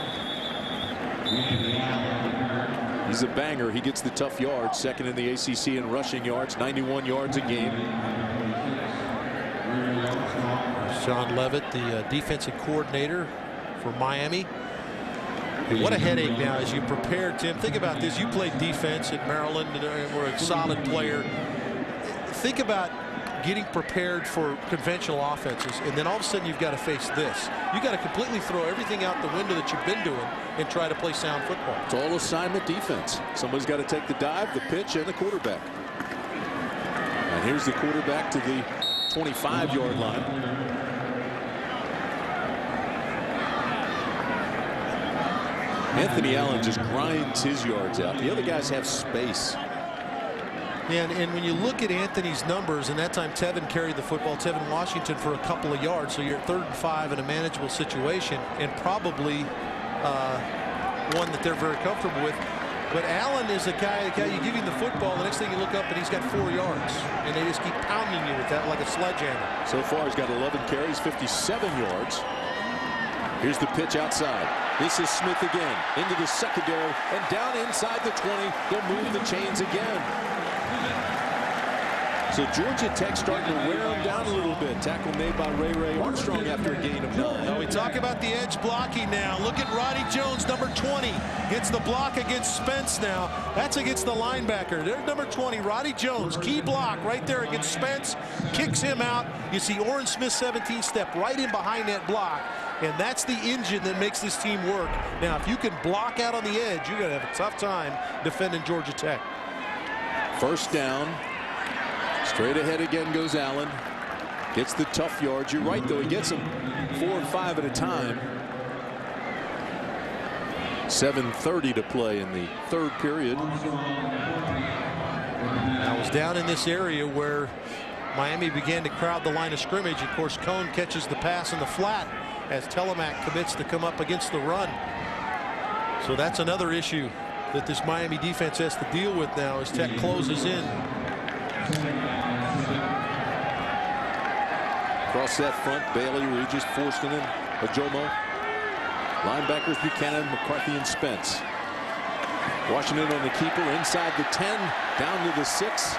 He's a banger. He gets the tough yards. Second in the ACC in rushing yards, 91 yards a game. Sean Leavitt, the defensive coordinator for Miami. What a headache now as you prepare, Tim. Think about this. You played defense at Maryland and were a solid player. Think about getting prepared for conventional offenses, and then all of a sudden you've got to face this. You've got to completely throw everything out the window that you've been doing and try to play sound football. It's all assignment defense. Somebody's got to take the dive, the pitch, and the quarterback. And here's the quarterback to the 25-yard line. Anthony Allen just grinds his yards out. The other guys have space. And when you look at Anthony's numbers, and that time Tevin carried the football, Tevin Washington for a couple of yards, so you're at 3rd and 5 in a manageable situation, and probably one that they're very comfortable with. But Allen is a guy you give him the football, the next thing you look up and he's got 4 yards, and they just keep pounding you with that like a sledgehammer. So far he's got 11 carries, 57 yards. Here's the pitch outside. This is Smith again into the secondary and down inside the 20. They'll move the chains again. So Georgia Tech starting to wear them down a little bit. Tackle made by Ray Armstrong after a gain of 9. Now we talk about the edge blocking now. Look at Roddy Jones, number 20. Gets the block against Spence now. That's against the linebacker. There's number 20, Roddy Jones. Key block right there against Spence. Kicks him out. You see Orrin Smith, 17, step right in behind that block. And that's the engine that makes this team work. Now, if you can block out on the edge, you're going to have a tough time defending Georgia Tech. First down. Straight ahead again goes Allen. Gets the tough yards. You're right, though. He gets them 4 and 5 at a time. 7:30 to play in the 3rd period. I was down in this area where Miami began to crowd the line of scrimmage. Of course, Cone catches the pass in the flat as Telemac commits to come up against the run. So that's another issue that this Miami defense has to deal with now as Tech closes in. Across that front, Bailey, Regis, Forstenen, Ajomo. Linebackers Buchanan, McCarthy, and Spence. Washington on the keeper inside the 10, down to the 6.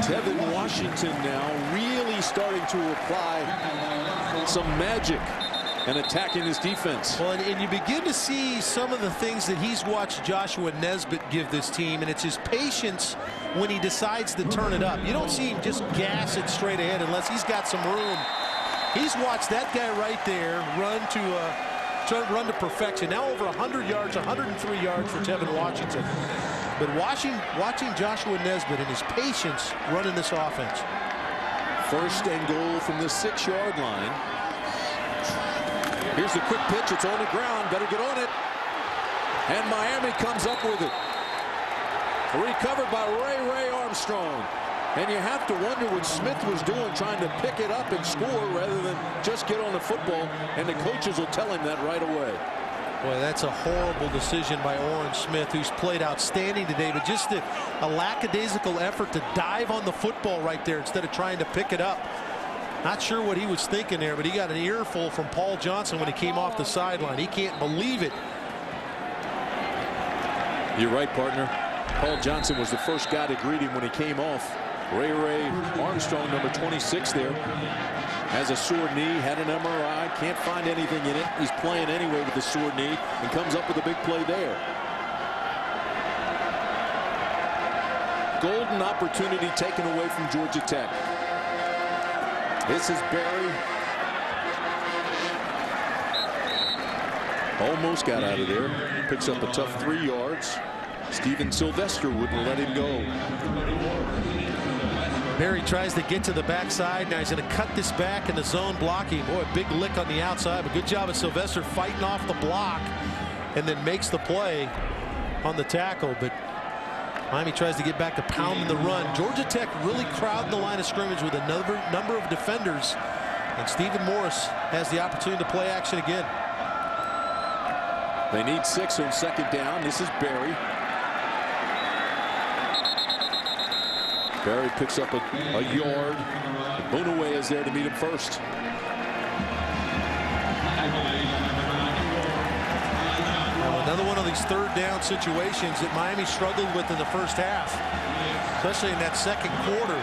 Tevin Washington now really starting to apply some magic and attacking his defense. Well, and you begin to see some of the things that he's watched Joshua Nesbitt give this team, and it's his patience when he decides to turn it up. You don't see him just gas it straight ahead unless he's got some room. He's watched that guy right there run to perfection. Now over 100 yards, 103 yards for Tevin Washington. But watching Joshua Nesbitt and his patience running this offense. First and goal from the 6-yard line. Here's the quick pitch. It's on the ground. Better get on it. And Miami comes up with it. Recovered by Ray Armstrong. And you have to wonder what Smith was doing, trying to pick it up and score rather than just get on the football. And the coaches will tell him that right away. Boy, that's a horrible decision by Orrin Smith, who's played outstanding today, but just a lackadaisical effort to dive on the football right there instead of trying to pick it up. Not sure what he was thinking there, but he got an earful from Paul Johnson when he came off the sideline. He can't believe it. You're right, partner. Paul Johnson was the first guy to greet him when he came off. Ray Armstrong, number 26 there, has a sore knee, had an MRI, can't find anything in it. He's playing anyway with a sore knee and comes up with a big play there. Golden opportunity taken away from Georgia Tech. This is Barry. Almost got out of there. Picks up a tough 3 yards. Steven Sylvester wouldn't let him go. Barry tries to get to the backside. Now he's going to cut this back in the zone blocking. Boy, a big lick on the outside. But good job of Sylvester fighting off the block and then makes the play on the tackle. But Miami tries to get back to pounding the run. Georgia Tech really crowding the line of scrimmage with a number of defenders. And Stephen Morris has the opportunity to play action again. They need 6 on 2nd down. This is Barry. Barry picks up a yard. Bonaway is there to meet him first. Well, another one of these 3rd down situations that Miami struggled with in the first half, especially in that 2nd quarter.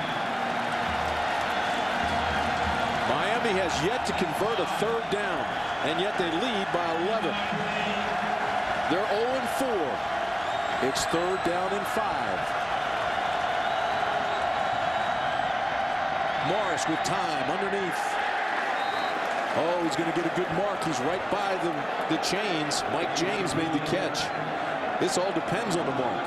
Miami has yet to convert a 3rd down. and yet they lead by 11. They're 0-4. It's 3rd down and 5. Morris with time underneath. Oh, he's going to get a good mark. He's right by the chains. Mike James made the catch. This all depends on the mark.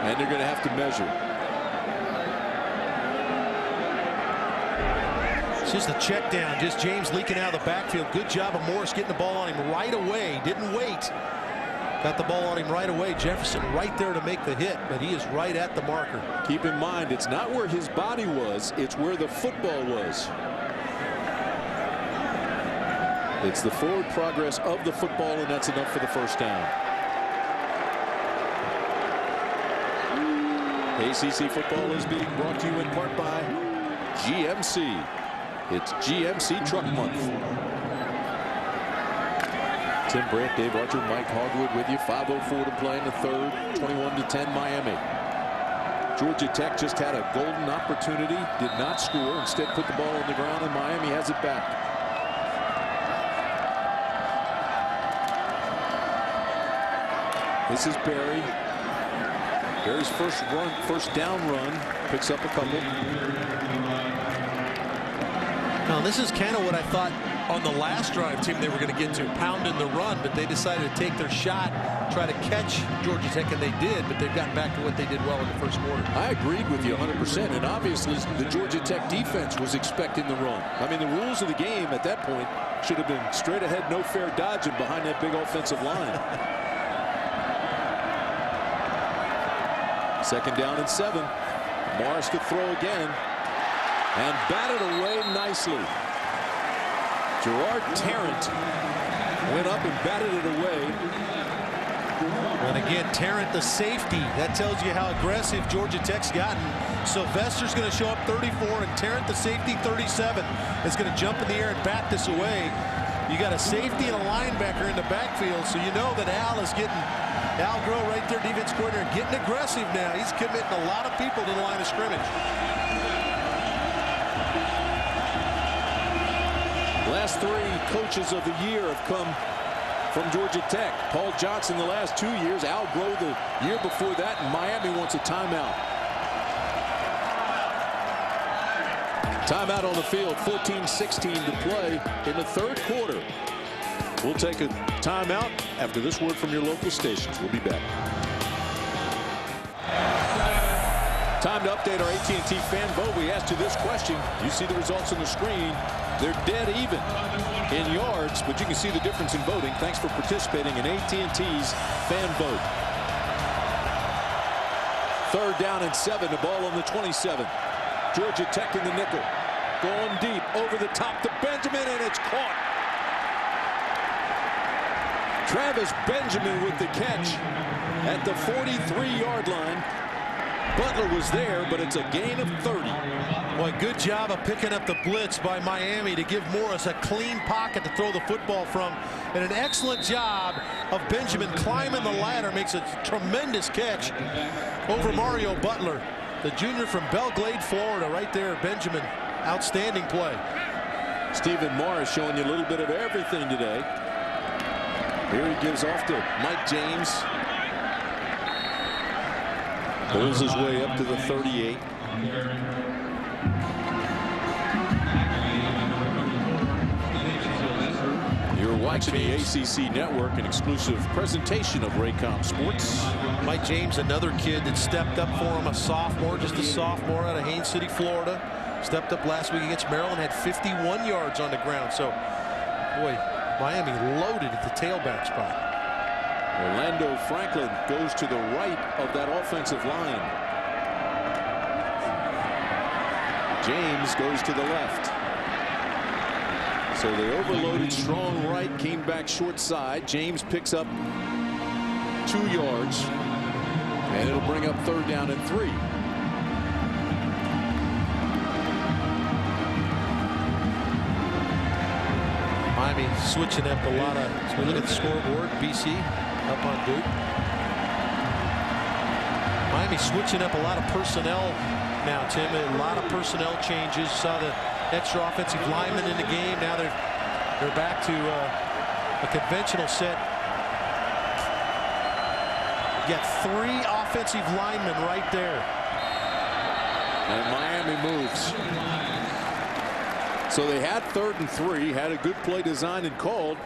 And they're going to have to measure. It's just a check down. Just James leaking out of the backfield. Good job of Morris getting the ball on him right away. Didn't wait. Got the ball on him right away. Jefferson right there to make the hit, but he is right at the marker. Keep in mind, it's not where his body was, it's where the football was. It's the forward progress of the football, and that's enough for the first down. ACC football is being brought to you in part by GMC. It's GMC Truck Month. Tim Brandt, Dave Archer, Mike Hogwood with you. 5:04 to play in the 3rd. 21-10 Miami. Georgia Tech just had a golden opportunity, did not score, instead put the ball on the ground, and Miami has it back. This is Barry. Barry's first down run, picks up a couple. Now this is kind of what I thought on the last drive team they were going to get to, pounding the run, but they decided to take their shot, try to catch Georgia Tech, and they did, but they've gotten back to what they did well in the first quarter. I agreed with you 100%, and obviously the Georgia Tech defense was expecting the run. I mean, the rules of the game at that point should have been straight ahead, no fair dodging behind that big offensive line. 2nd down and 7. Morris to throw again, and batted away nicely. Gerard Tarrant went up and batted it away. And again, Tarrant, the safety, that tells you how aggressive Georgia Tech's gotten. Sylvester's going to show up 34, and Tarrant, the safety, 37, is going to jump in the air and bat this away. You got a safety and a linebacker in the backfield, so you know that Al Groh right there, defense coordinator, getting aggressive now. He's committing a lot of people to the line of scrimmage. Last 3 coaches of the year have come from Georgia Tech. Paul Johnson the last 2 years, Al Groh the year before that, and Miami wants a timeout. Timeout on the field, 14-16 to play in the 3rd quarter. We'll take a timeout after this word from your local stations. We'll be back. Time to update our AT&T fan vote. We asked you this question. You see the results on the screen. They're dead even in yards, but you can see the difference in voting. Thanks for participating in AT&T's fan vote. 3rd down and 7. The ball on the 27. Georgia Tech in the nickel. Going deep over the top to Benjamin, and it's caught. Travis Benjamin with the catch at the 43-yard line. Butler was there, but it's a gain of 30. Boy, good job of picking up the blitz by Miami to give Morris a clean pocket to throw the football from, and an excellent job of Benjamin climbing the ladder. Makes a tremendous catch over Mario Butler, the junior from Belglade, Florida. Right there, Benjamin. Outstanding play. Stephen Morris showing you a little bit of everything today. Here he gives off to Mike James. Pulls his way up to the 38. You're watching the ACC Network, an exclusive presentation of Raycom Sports. Mike James, another kid that stepped up for him, a sophomore, just a sophomore out of Haines City, Florida. Stepped up last week against Maryland, had 51 yards on the ground. So, boy, Miami loaded at the tailback spot. Orlando Franklin goes to the right of that offensive line. James goes to the left. So they overloaded strong right, came back short side. James picks up 2 yards, and it'll bring up 3rd down and 3. Miami switching up a lot of, as we look at the scoreboard, BC up on Duke. Miami switching up a lot of personnel now, Tim. A lot of personnel changes. Saw the extra offensive linemen in the game. Now they're back to a conventional set. You got 3 offensive linemen right there. And Miami moves. So they had 3rd and 3, had a good play designed and called,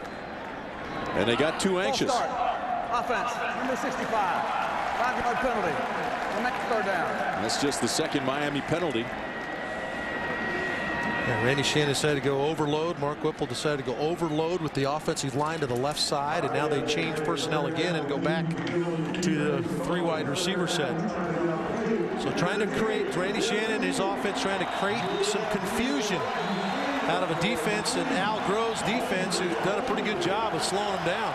and they got too anxious. Start. Offense, number 65. 5-yard penalty. The next 3rd down. And that's just the 2nd Miami penalty. Yeah, Randy Shannon decided to go overload. Mark Whipple decided to go overload with the offensive line to the left side, and now they change personnel again and go back to the 3 wide receiver set. So trying to create, Randy Shannon and his offense trying to create some confusion out of a defense, and Al Grove's defense, who's done a pretty good job of slowing them down.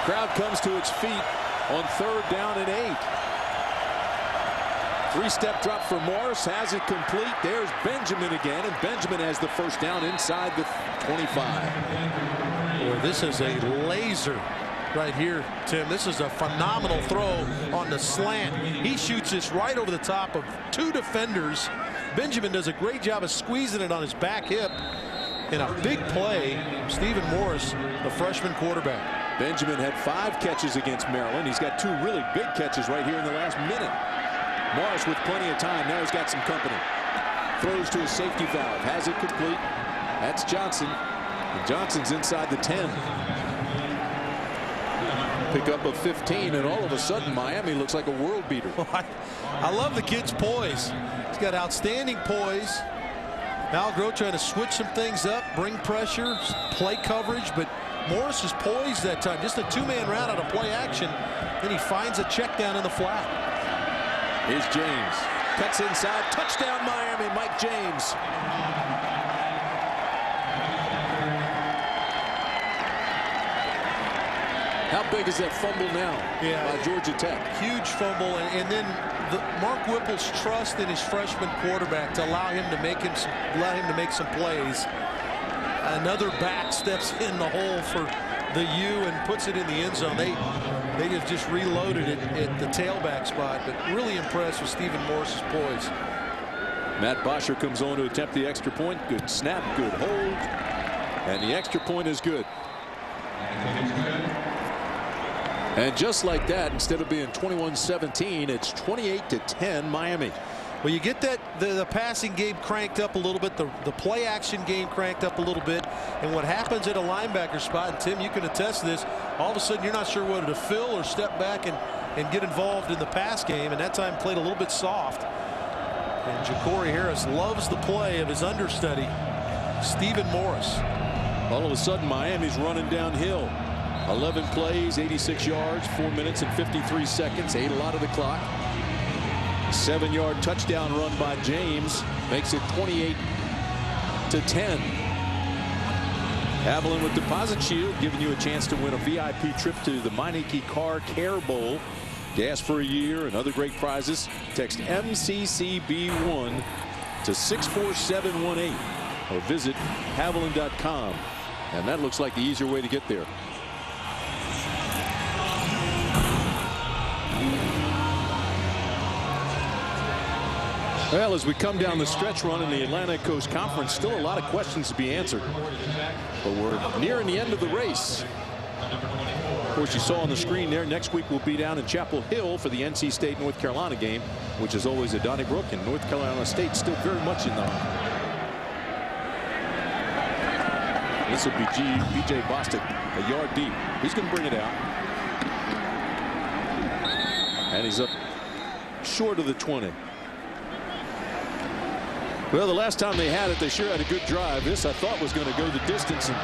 Crowd comes to its feet on 3rd down and 8. 3-step drop for Morris, has it complete. There's Benjamin again, and Benjamin has the 1st down inside the 25. Boy, this is a laser right here, Tim. This is a phenomenal throw on the slant. He shoots this right over the top of 2 defenders. Benjamin does a great job of squeezing it on his back hip. In a big play, Stephen Morris, the freshman quarterback. Benjamin had 5 catches against Maryland. He's got 2 really big catches right here in the last minute. Morris with plenty of time. Now he's got some company. Throws to a safety valve. Has it complete. That's Johnson. And Johnson's inside the 10. Pick up of 15, and all of a sudden Miami looks like a world beater. Well, I love the kid's poise. He's got outstanding poise. Al Grove trying to switch some things up, bring pressure, play coverage, but Morris is poised that time. Just a 2-man route out of play action. Then he finds a check down in the flat. Here's James. Cuts inside. Touchdown Miami. Mike James. How big is that fumble now by Georgia Tech? Huge fumble, and then Mark Whipple's trust in his freshman quarterback to allow him to make some plays. Another back steps in the hole for the U and puts it in the end zone. They have just reloaded it at the tailback spot, but really impressed with Stephen Morris's poise. Matt Bosher comes on to attempt the extra point. Good snap, good hold, and the extra point is good. And just like that, instead of being 21-17, it's 28-10 Miami. Well, you get that the passing game cranked up a little bit, the play action game cranked up a little bit, and what happens at a linebacker spot, and Tim, you can attest to this, all of a sudden you're not sure whether to fill or step back and get involved in the pass game, and that time played a little bit soft. And Ja'Cory Harris loves the play of his understudy, Stephen Morris. All of a sudden Miami's running downhill. 11 plays, 86 yards, 4 minutes and 53 seconds, ate a lot of the clock. 7-yard touchdown run by James makes it 28-10. Avalon with Deposit Shield giving you a chance to win a VIP trip to the Meineke Car Care Bowl. Gas for a year and other great prizes. Text MCCB1 to 64718 or visit Haviland.com. And that looks like the easier way to get there. Well, as we come down the stretch run in the Atlantic Coast Conference, still a lot of questions to be answered. But we're nearing the end of the race. Of course, you saw on the screen there, next week we'll be down in Chapel Hill for the NC State North Carolina game, which is always at Donnybrook, and North Carolina State still very much in the hunt. This will be B.J. Bostic a yard deep. He's going to bring it out. And he's up short of the 20. Well, the last time they had it, they sure had a good drive. This, I thought, was going to go the distance and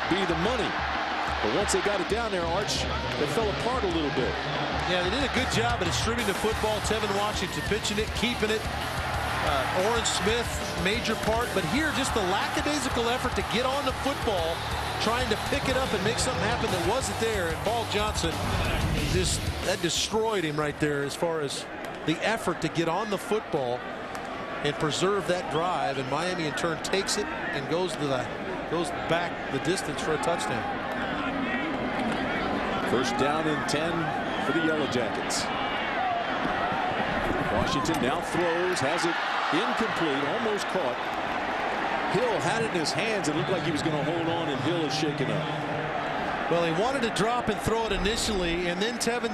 be the money. But once they got it down there, Arch, they fell apart a little bit. Yeah, they did a good job of distributing the football. Tevin Washington pitching it, keeping it. Orange Smith, major part. But here, just the lackadaisical effort to get on the football, trying to pick it up and make something happen that wasn't there. And Ball Johnson, that destroyed him right there as far as the effort to get on the football and preserve that drive, and Miami in turn takes it and goes back the distance for a touchdown. First down and 10 for the Yellow Jackets. Washington now throws, has it incomplete, almost caught. Hill had it in his hands and looked like he was going to hold on, and Hill is shaken up. Well, he wanted to drop and throw it initially, and then Tevin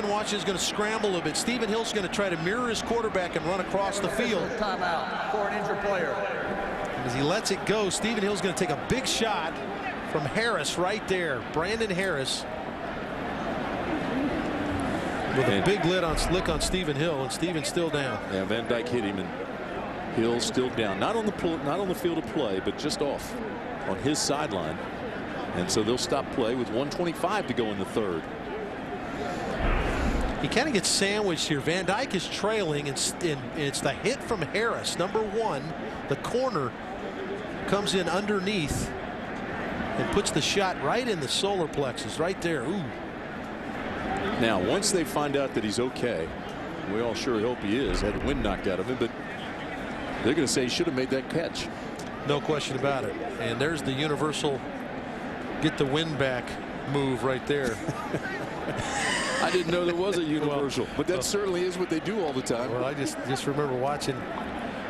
Washington's going to scramble a bit. Stephen Hill's going to try to mirror his quarterback and run across the field. Timeout for an injured player. As he lets it go, Stephen Hill's going to take a big shot from Harris right there. Brandon Harris with a big lick on Stephen Hill, and Stephen's still down. Yeah, Van Dyke hit him, and Hill's still down. Not on the field of play, but just off on his sideline. And so they'll stop play with 1:25 to go in the third. He kind of gets sandwiched here. Van Dyke is trailing, and it's the hit from Harris, number 1. The corner comes in underneath and puts the shot right in the solar plexus, right there. Ooh. Now, once they find out that he's okay, we all sure hope he is. Had the wind knocked out of him, but they're going to say he should have made that catch. No question about it. And there's the universal get the wind back move right there. I didn't know there was a universal, but that certainly is what they do all the time. Well, I just remember watching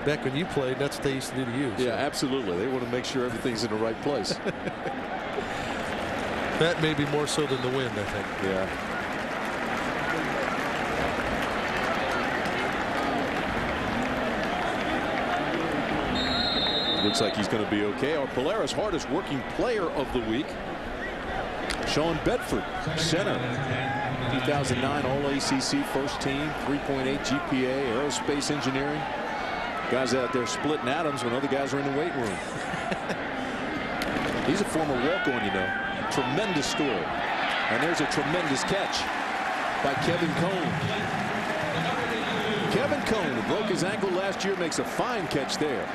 back when you played. That's what they used to do to you. Yeah, absolutely. They want to make sure everything's in the right place. That may be more so than the wind, I think. Yeah. Looks like he's going to be okay. Our Polaris hardest working player of the week, Sean Bedford, center, 2009 All-ACC first team, 3.8 GPA, aerospace engineering. Guys out there splitting atoms when other guys are in the weight room. He's a former walk-on, you know. Tremendous story. And there's a tremendous catch by Kevin Cone. Kevin Cone, who broke his ankle last year, makes a fine catch there.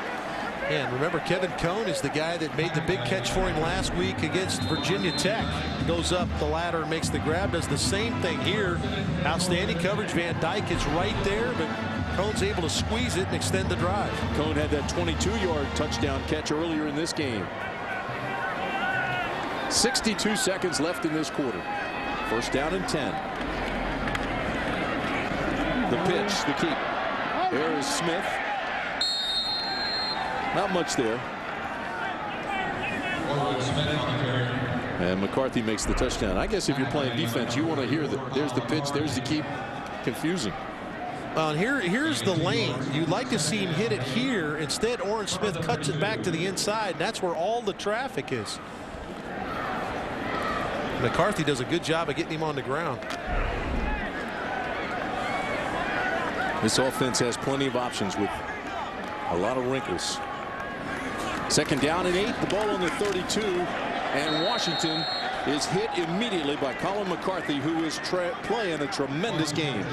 And remember, Kevin Cone is the guy that made the big catch for him last week against Virginia Tech. Goes up the ladder and makes the grab. Does the same thing here. Outstanding coverage. Van Dyke is right there, but Cone's able to squeeze it and extend the drive. Cone had that 22-yard touchdown catch earlier in this game. 62 seconds left in this quarter. First down and 10. The pitch, the keep. There is Smith. Not much there. And McCarthy makes the touchdown. I guess if you're playing defense, you want to hear that there's the pitch, there's the keep. Confusing. Well, here's the lane. You'd like to see him hit it here. Instead, Oren Smith cuts it back to the inside. That's where all the traffic is. McCarthy does a good job of getting him on the ground. This offense has plenty of options with a lot of wrinkles. Second down and 8. The ball on the 32. And Washington is hit immediately by Colin McCarthy, who is playing a tremendous game.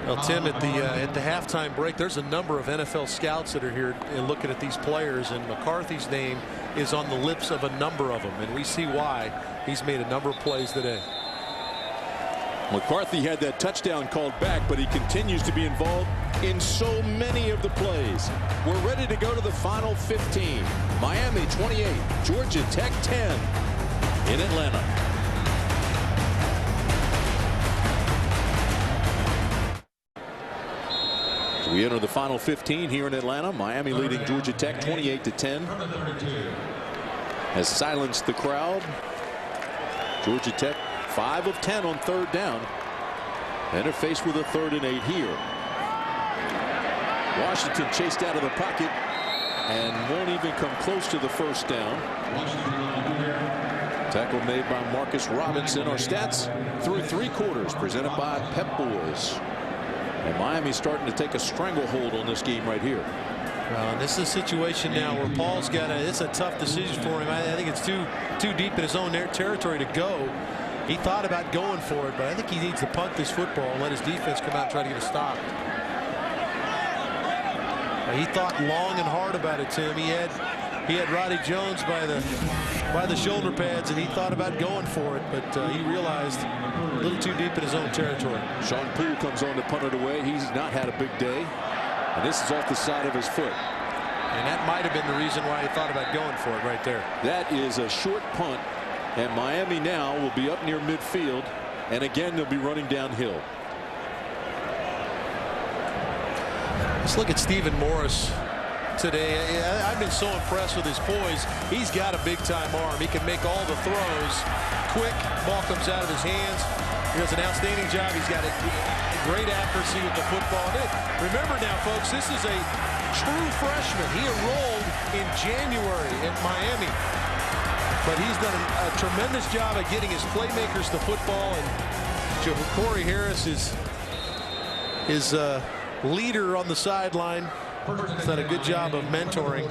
Well, Tim, at the halftime break, there's a number of NFL scouts that are here and looking at these players, and McCarthy's name is on the lips of a number of them, and we see why. He's made a number of plays today. McCarthy had that touchdown called back, but he continues to be involved in so many of the plays. We're ready to go to the final 15. Miami 28, Georgia Tech 10 in Atlanta. So we enter the final 15 here in Atlanta. Miami leading Georgia Tech 28-10. Has silenced the crowd. Georgia Tech 5 of 10 on third down. And they're faced with a 3rd and 8 here. Washington chased out of the pocket and won't even come close to the first down. Tackle made by Marcus Robinson. Our stats through 3 quarters presented by Pep Boys. And Miami's starting to take a stranglehold on this game right here. Well, this is a situation now where Paul's got it's a tough decision for him. I think it's too deep in his own territory to go. He thought about going for it, but I think he needs to punt this football and let his defense come out and try to get a stop. He thought long and hard about it, Tim. He had Roddy Jones by the shoulder pads, and he thought about going for it, but he realized a little too deep in his own territory. Sean Poole comes on to punt it away. He's not had a big day, and this is off the side of his foot. And that might have been the reason why he thought about going for it right there. That is a short punt, and Miami now will be up near midfield, and again they'll be running downhill. Let's look at Stephen Morris today. I've been so impressed with his poise. He's got a big-time arm. He can make all the throws. Quick, ball comes out of his hands. He does an outstanding job. He's got a great accuracy with the football. Remember now, folks, this is a true freshman. He enrolled in January at Miami. But he's done a tremendous job at getting his playmakers the football. And Corey Harris is his leader on the sideline. He's done a good job of mentoring.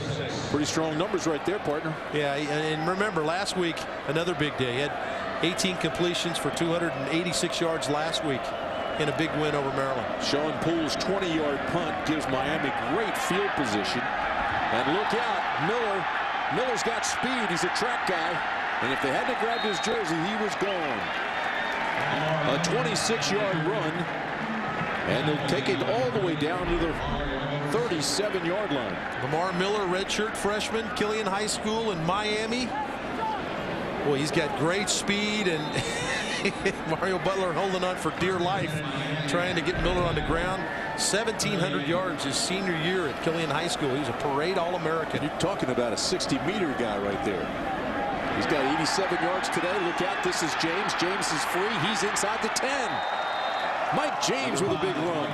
Pretty strong numbers right there, partner. Yeah, and remember, last week, another big day. He had 18 completions for 286 yards last week in a big win over Maryland. Sean Poole's 20-yard punt gives Miami great field position. And look out, Miller's got speed. He's a track guy. And if they had to grab his jersey, he was gone. A 26-yard run. And they'll take it all the way down to the 37-yard line. Lamar Miller, redshirt freshman, Killian High School in Miami. Boy, he's got great speed, and Mario Butler holding on for dear life, trying to get Miller on the ground. 1,700 yards his senior year at Killian High School. He's a parade All-American. You're talking about a 60-meter guy right there. He's got 87 yards today. Look out, this is James. James is free. He's inside the 10. Mike James with a big run.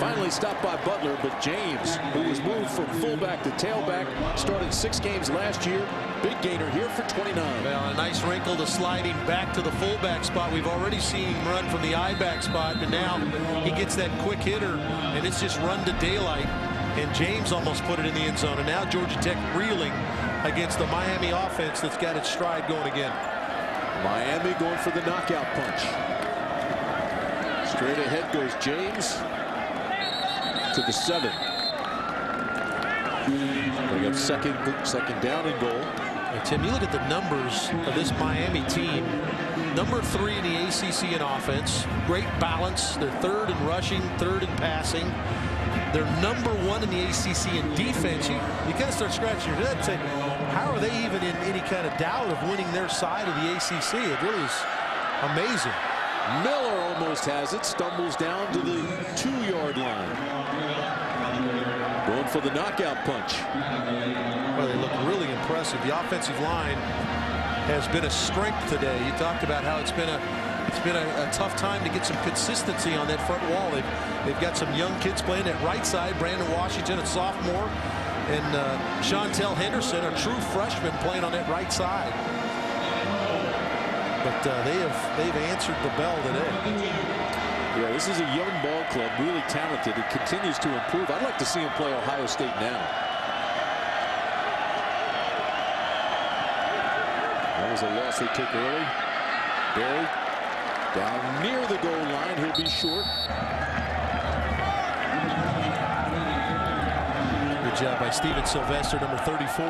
Finally stopped by Butler, but James, who was moved from fullback to tailback, started 6 games last year. Big gainer here for 29. Well, a nice wrinkle to slide him back to the fullback spot. We've already seen him run from the I-back spot, and now he gets that quick hitter, and it's just run to daylight. And James almost put it in the end zone. And now Georgia Tech reeling against the Miami offense that's got its stride going again. Miami going for the knockout punch. Straight ahead goes James to the 7. Bring up second down and goal. Hey, Tim, you look at the numbers of this Miami team. Number 3 in the ACC in offense. Great balance. They're 3rd in rushing, 3rd in passing. They're number 1 in the ACC in defense. You kind of start scratching your head and say, how are they even in any kind of doubt of winning their side of the ACC? It really is amazing. Miller almost has it. Stumbles down to the 2-yard line. Going for the knockout punch. Well, they look really impressive. The offensive line has been a strength today. You talked about how it's been a tough time to get some consistency on that front wall. They've got some young kids playing at right side. Brandon Washington, a sophomore, and Chantel Henderson, a true freshman, playing on that right side. But they've answered the bell today. Yeah, this is a young ball club, really talented. It continues to improve. I'd like to see him play Ohio State now. That was a loss they took early. Barry down near the goal line. He'll be short. Good job by Steven Sylvester, number 34.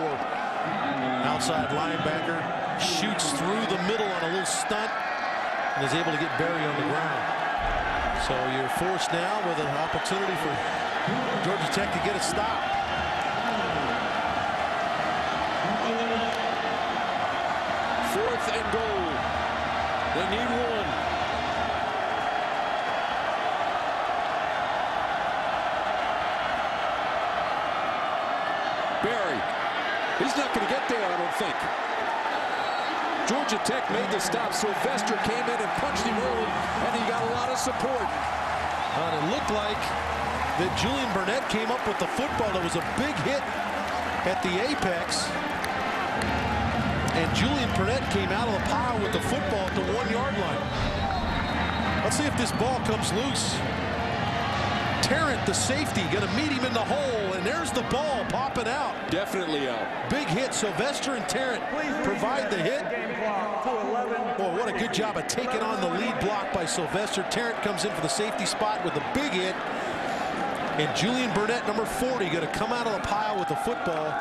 Outside linebacker. Shoots through the middle on a little stunt and is able to get Barry on the ground. So you're forced now with an opportunity for Georgia Tech to get a stop. Fourth and goal. They need 1. Barry. He's not going to get there, I don't think. Georgia Tech made the stop. Sylvester came in and punched him early, and he got a lot of support. And it looked like that Julian Burnett came up with the football. There was a big hit at the apex. And Julian Burnett came out of the pile with the football at the 1-yard line. Let's see if this ball comes loose. Tarrant, the safety, going to meet him in the hole, and there's the ball popping out. Definitely out. Big hit. Sylvester and Tarrant provide the hit. Boy, what a good job of taking on the lead block by Sylvester. Tarrant comes in for the safety spot with a big hit. And Julian Burnett, number 40, going to come out of the pile with the football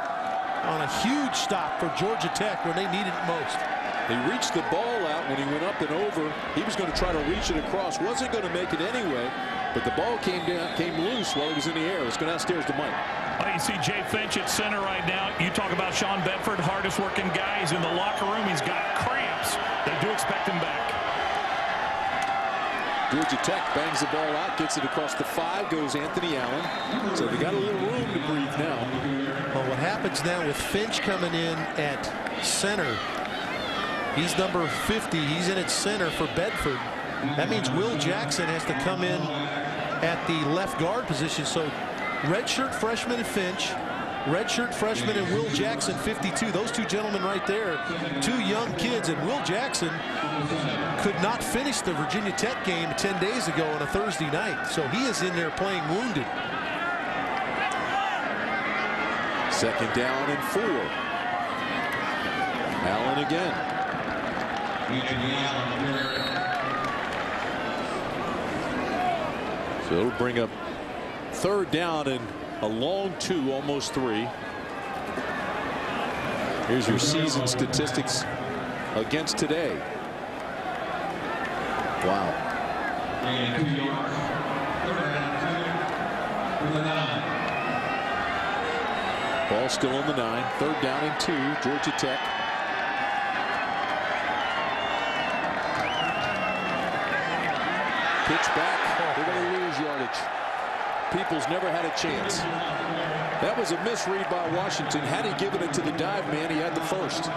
on a huge stop for Georgia Tech when they needed it most. He reached the ball out when he went up and over. He was going to try to reach it across. Wasn't going to make it anyway. But the ball came loose while he was in the air. Let's go downstairs to Mike. Oh, you see Jay Finch at center right now. You talk about Sean Bedford, hardest working guy. He's in the locker room. He's got cramps. They do expect him back. Georgia Tech bangs the ball out, gets it across the 5, goes Anthony Allen. So they got a little room to breathe now. Well, what happens now with Finch coming in at center, he's number 50. He's in at center for Bedford. That means Will Jackson has to come in at the left guard position. So redshirt freshman Finch, redshirt freshman and Will Jackson, 52. Those two gentlemen right there, two young kids. And Will Jackson could not finish the Virginia Tech game 10 days ago on a Thursday night. So he is in there playing wounded. Second down and 4. Allen again. So it'll bring up third down and a long 2, almost 3. Here's your season statistics against today. Wow. Ball still on the 9. Third down and 2. Georgia Tech. Pitch back. They're going to lose yardage. Peoples never had a chance. That was a misread by Washington. Had he given it to the dive man, he had the first.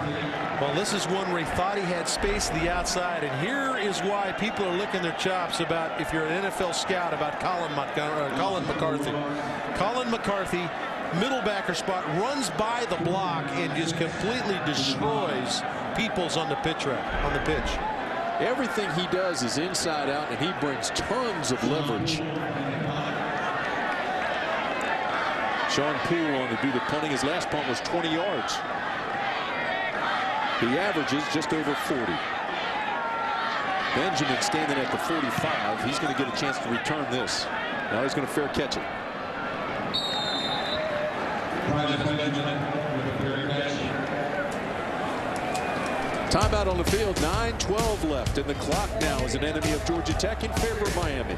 Well, this is one where he thought he had space to the outside, and here is why people are licking their chops about, if you're an NFL scout, about Colin McCarthy. Colin McCarthy, middle backer spot, runs by the block and just completely destroys Peoples on the pitch. Everything he does is inside out, and he brings tons of leverage. Sean Poole on to do the punting. His last punt was 20 yards. The average is just over 40. Benjamin standing at the 45. He's going to get a chance to return this. Now he's going to fair catch it. Timeout on the field. 9:12 left, and the clock now is an enemy of Georgia Tech in favor of Miami.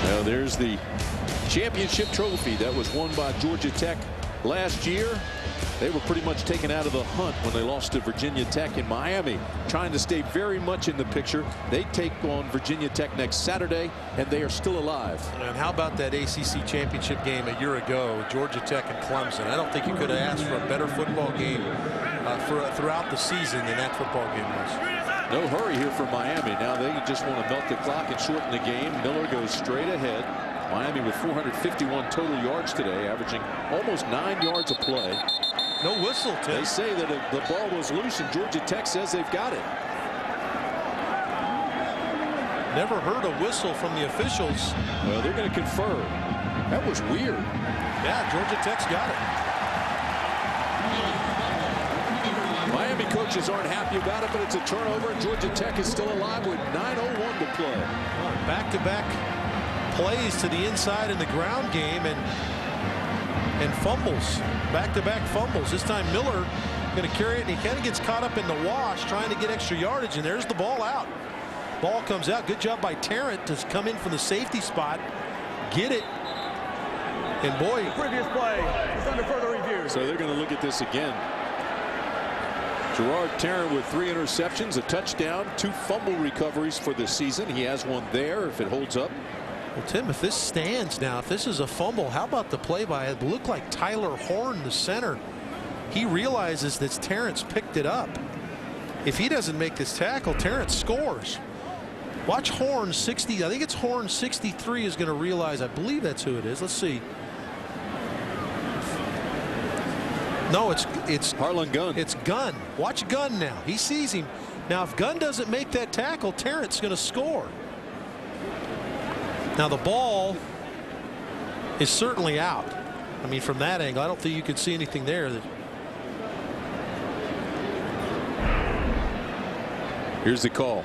Now there's the championship trophy that was won by Georgia Tech last year. They were pretty much taken out of the hunt when they lost to Virginia Tech in Miami, trying to stay very much in the picture. They take on Virginia Tech next Saturday, and they are still alive. And how about that ACC championship game a year ago, Georgia Tech and Clemson? I don't think you could have asked for a better football game throughout the season than that football game was. No hurry here for Miami. Now they just want to milk the clock and shorten the game. Miller goes straight ahead. Miami with 451 total yards today, averaging almost 9 yards a play. No whistle, Tim. They say that the ball was loose, and Georgia Tech says they've got it. Never heard a whistle from the officials. Well, they're going to confer. That was weird. Yeah, Georgia Tech's got it. Miami coaches aren't happy about it, but it's a turnover, and Georgia Tech is still alive with 9:01 to play. Back-to-back plays to the inside in the ground game, and fumbles. Back-to-back fumbles. This time Miller going to carry it, and he kind of gets caught up in the wash trying to get extra yardage, and there's the ball out. Ball comes out. Good job by Tarrant to come in from the safety spot, get it, and boy. Previous play is under further review. So they're going to look at this again. Gerard Tarrant with 3 interceptions, a touchdown, 2 fumble recoveries for this season. He has one there if it holds up. Well, Tim, if this stands now, if this is a fumble, how about the play by it? Looked like Tyler Horn, the center. He realizes that Tarrant's picked it up. If he doesn't make this tackle, Tarrant scores. Watch Horn 60. I think it's Horn 63 is going to realize. I believe that's who it is. Let's see. No, it's Harlan Gunn. It's Gunn. Watch Gunn now. He sees him. Now, if Gunn doesn't make that tackle, Tarrant's going to score. Now, the ball is certainly out. I mean, from that angle, I don't think you could see anything there. Here's the call.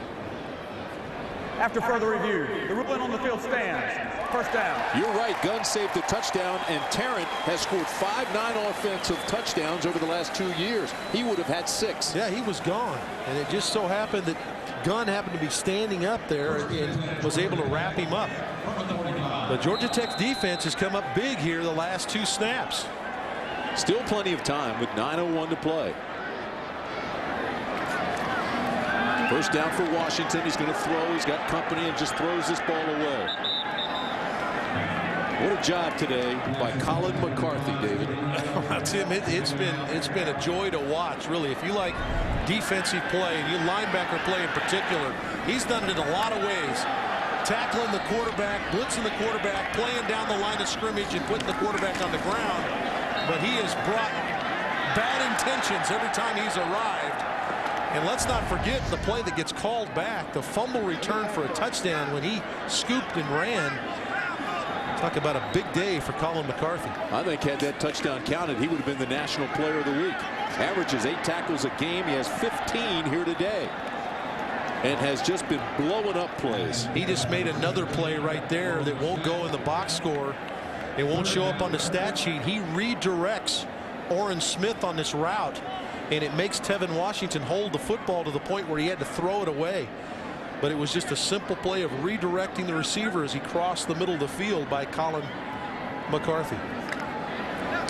After further review, the ruling on the field stands. First down. You're right. Gunn saved the touchdown, and Tarrant has scored 5 9-offensive touchdowns over the last 2 years. He would have had 6. Yeah, he was gone, and it just so happened that Gunn happened to be standing up there and was able to wrap him up. But Georgia Tech's defense has come up big here the last 2 snaps. Still plenty of time with 9:01 to play. First down for Washington. He's going to throw. He's got company and just throws this ball away. What a job today by Colin McCarthy, David. Tim, it's been a joy to watch, really. If you like defensive play and you linebacker play in particular, he's done it in a lot of ways. Tackling the quarterback, blitzing the quarterback, playing down the line of scrimmage and putting the quarterback on the ground. But he has brought bad intentions every time he's arrived. And let's not forget the play that gets called back, the fumble return for a touchdown when he scooped and ran. Talk about a big day for Colin McCarthy. I think had that touchdown counted, he would have been the National Player of the Week. Averages 8 tackles a game. He has 15 here today and has just been blowing up plays. He just made another play right there that won't go in the box score. It won't show up on the stat sheet. He redirects Orrin Smith on this route, and it makes Tevin Washington hold the football to the point where he had to throw it away. But it was just a simple play of redirecting the receiver as he crossed the middle of the field by Colin McCarthy.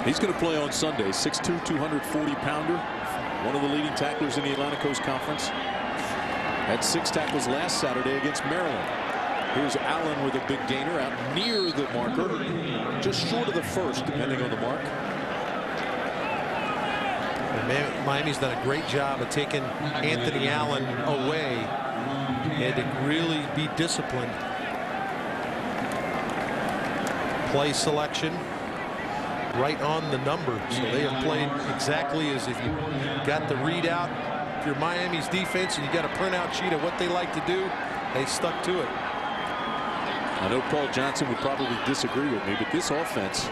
He's going to play on Sunday. 6'2", 240-pounder. One of the leading tacklers in the Atlantic Coast Conference. Had 6 tackles last Saturday against Maryland. Here's Allen with a big gainer out near the marker. Just short of the first, depending on the mark. Miami's done a great job of taking Anthony Allen away. Had to really be disciplined. Play selection right on the number. So they have played exactly as if you got the readout. If you're Miami's defense and you got a printout sheet of what they like to do, they stuck to it. I know Paul Johnson would probably disagree with me, but this offense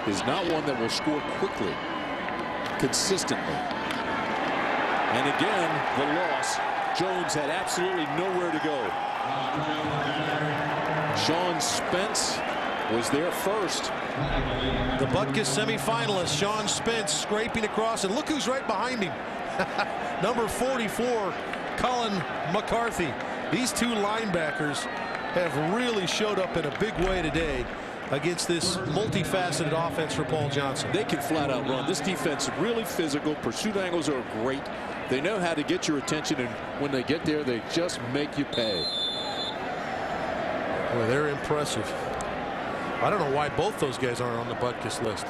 is not one that will score quickly, consistently. And again, the loss. Jones had absolutely nowhere to go. Sean Spence was there first. The Butkus semifinalist, Sean Spence, scraping across, and look who's right behind him. Number 44, Colin McCarthy. These two linebackers have really showed up in a big way today against this multifaceted offense for Paul Johnson. They can flat out run. This defense is really physical. Pursuit angles are great. They know how to get your attention, and when they get there, they just make you pay. Well, they're impressive. I don't know why both those guys aren't on the Butkus list.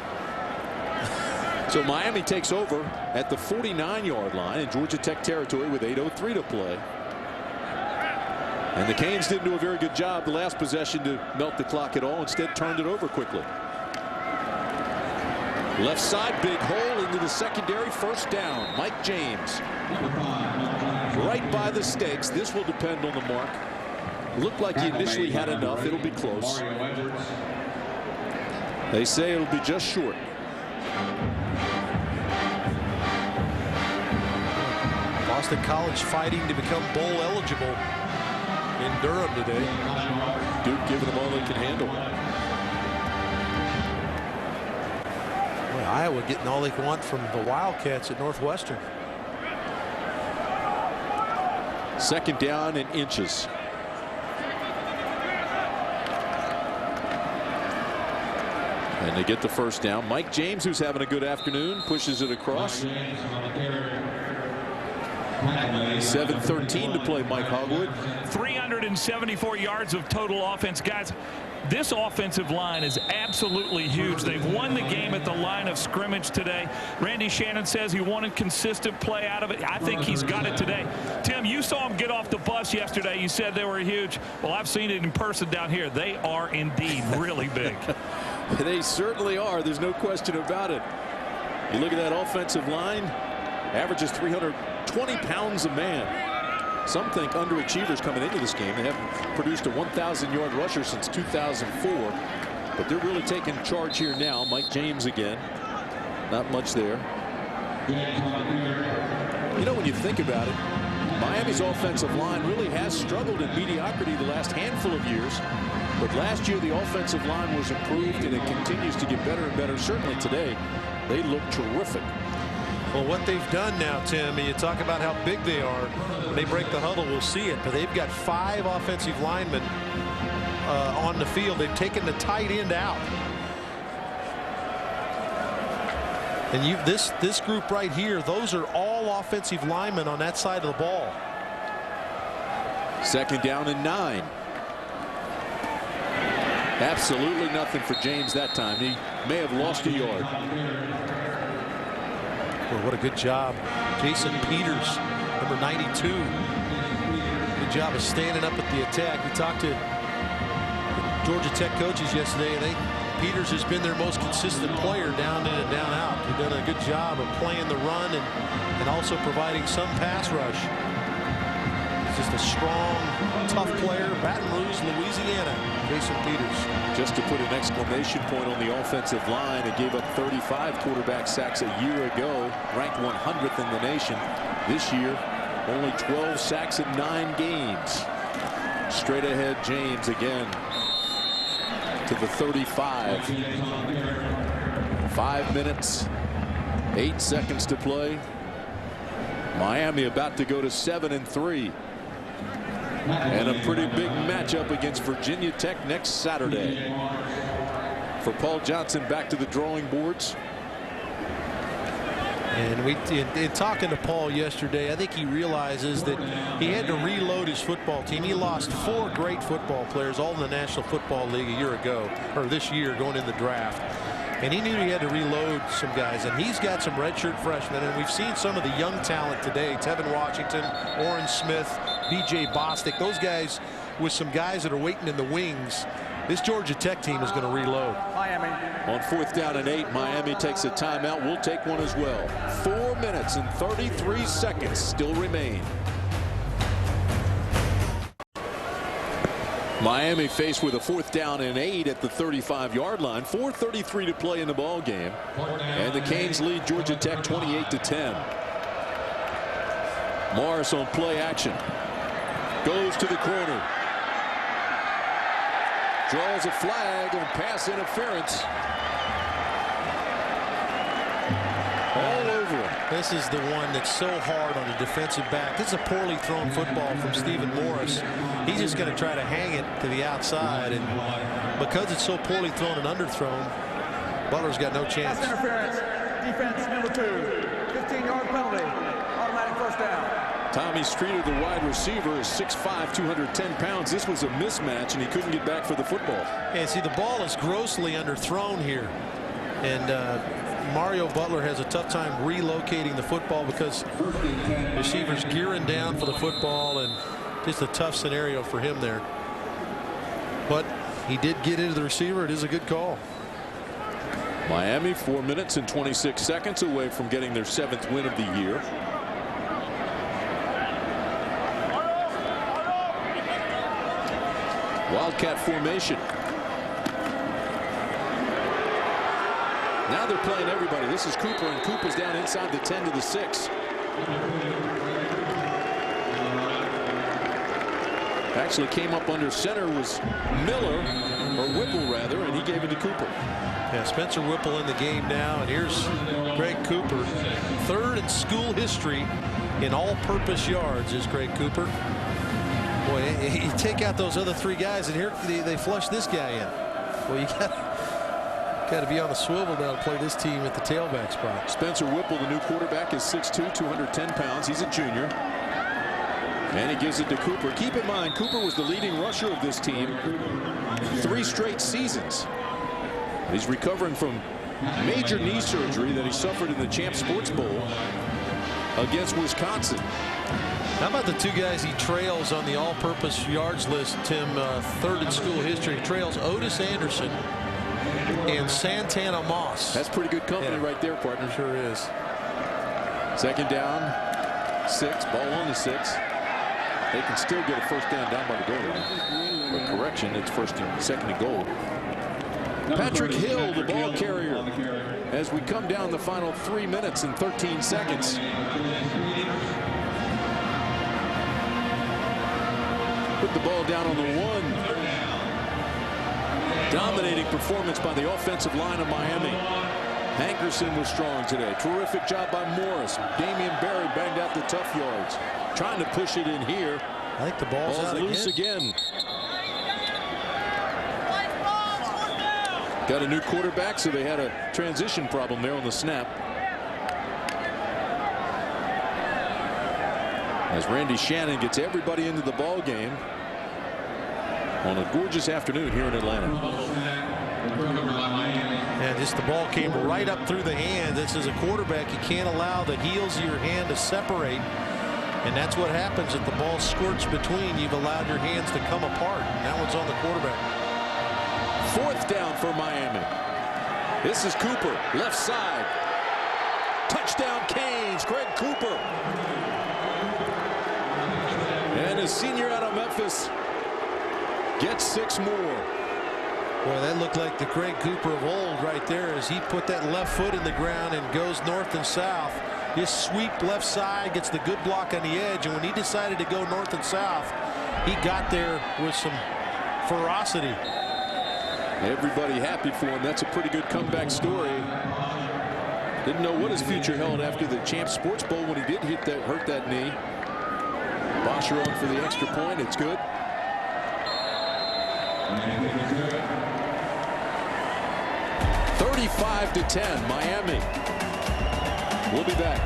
So Miami takes over at the 49-yard line in Georgia Tech territory with 8:03 to play. And the Canes didn't do a very good job the last possession to melt the clock at all. Instead turned it over quickly. Left side, big hole into the secondary. First down. Mike James right by the stakes. This will depend on the mark. Looked like he initially had enough. It'll be close. They say it'll be just short. Boston College fighting to become bowl eligible in Durham today. Duke giving them all they can handle. Well, Iowa getting all they can want from the Wildcats at Northwestern. Second down and inches. And they get the first down. Mike James, who's having a good afternoon, pushes it across. 7:13 to play. Mike Hogwood. 374 yards of total offense. Guys, this offensive line is absolutely huge. They've won the game at the line of scrimmage today. Randy Shannon says he wanted consistent play out of it. I think he's got it today. Tim, you saw him get off the bus yesterday. You said they were huge. Well, I've seen it in person down here. They are indeed really big. They certainly are. There's no question about it. You look at that offensive line, averages 320 pounds a man. Some think underachievers coming into this game. They haven't produced a 1,000-yard rusher since 2004, but they're really taking charge here now. Mike James again. Not much there. You know, when you think about it, Miami's offensive line really has struggled in mediocrity the last handful of years. But last year, the offensive line was improved, and it continues to get better and better. Certainly today, they look terrific. Well, what they've done now, Tim, you talk about how big they are. When they break the huddle, we'll see it. But they've got 5 offensive linemen on the field. They've taken the tight end out. And this group right here, those are all offensive linemen on that side of the ball. Second down and 9. Absolutely nothing for James that time. He may have lost a yard. Well, what a good job. Jason Peters, number 92. Good job of standing up at the attack. We talked to Georgia Tech coaches yesterday, and Peters has been their most consistent player down in and down out. He's done a good job of playing the run and also providing some pass rush. He's just a strong, tough player. Baton Rouge, Louisiana, Jason Peters. Just to put an exclamation point on the offensive line, it gave up 35 quarterback sacks a year ago, ranked 100th in the nation. This year, only 12 sacks in 9 games. Straight ahead, James again to the 35. 5 minutes, 8 seconds to play. Miami about to go to 7-3. And a pretty big matchup against Virginia Tech next Saturday. For Paul Johnson, back to the drawing boards. And in talking to Paul yesterday, I think he realizes that he had to reload his football team. He lost 4 great football players, all in the National Football League a year ago, or this year going in the draft. And he knew he had to reload some guys, and he's got some redshirt freshmen, and we've seen some of the young talent today. Tevin Washington, Orrin Smith, B.J. Bostic, those guys with some guys that are waiting in the wings. This Georgia Tech team is going to reload. Miami. On 4th down and 8, Miami takes a timeout. We'll take one as well. 4 minutes and 33 seconds still remain. Miami faced with a 4th down and 8 at the 35-yard line. 4:33 to play in the ball game, and the Canes lead Georgia Tech 28-10. Morris on play action, goes to the corner, draws a flag on pass interference. All over him. This is the one that's so hard on the defensive back. This is a poorly thrown football from Stephen Morris. He's just going to try to hang it to the outside, and because it's so poorly thrown and underthrown, Butler's got no chance. Pass interference. Defense number 2. 15-yard penalty. Automatic first down. Tommy Streeter, the wide receiver, is 6'5", 210 pounds. This was a mismatch, and he couldn't get back for the football. And see, the ball is grossly underthrown here, and Mario Butler has a tough time relocating the football because receivers gearing down for the football, and just a tough scenario for him there. But he did get into the receiver. It is a good call. Miami 4 minutes and 26 seconds away from getting their 7th win of the year. Wildcat formation. Now they're playing everybody. This is Cooper, and Cooper's down inside the 10 to the 6. Actually came up under center was Miller, or Whipple rather, and he gave it to Cooper. Yeah, Spencer Whipple in the game now, and here's Greg Cooper. 3rd in school history in all-purpose yards is Greg Cooper. Boy, you take out those other 3 guys, and here they flush this guy in. Well, you got to be on the swivel now to play this team at the tailback spot. Spencer Whipple, the new quarterback, is 6'2", 210 pounds. He's a junior. And he gives it to Cooper. Keep in mind, Cooper was the leading rusher of this team 3 straight seasons. He's recovering from major knee surgery that he suffered in the Champ Sports Bowl against Wisconsin. How about the 2 guys he trails on the all-purpose yards list, Tim? 3rd in school history. He trails Otis Anderson and Santana Moss. That's pretty good company right there, partner. Sure is. 2nd down, 6, ball on the 6. They can still get a first down by the goal line. But correction, it's 2nd and goal. Patrick Hill, the ball carrier, as we come down the final 3 minutes and 13 seconds. Put the ball down on the 1. Dominating performance by the offensive line of Miami. Hankerson was strong today. Terrific job by Morris. Damian Berry banged out the tough yards. Trying to push it in here. I think the ball's out loose again. Got a new quarterback, so they had a transition problem there on the snap. As Randy Shannon gets everybody into the ball game on a gorgeous afternoon here in Atlanta. And just the ball came right up through the hand. This is a quarterback. You can't allow the heels of your hand to separate. And that's what happens if the ball squirts between. You've allowed your hands to come apart. And that one's on the quarterback. 4th down for Miami. This is Cooper, left side. Touchdown Canes, Craig Cooper. And his senior out of Memphis gets 6 more. Boy, that looked like the Craig Cooper of old right there as he put that left foot in the ground and goes north and south. Just sweep left side, gets the good block on the edge, and when he decided to go north and south, he got there with some ferocity. Everybody happy for him. That's a pretty good comeback story. Didn't know what his future held after the Champs Sports Bowl when he did hurt that knee. Bosher on for the extra point. It's good. 35-10 Miami. We'll be back.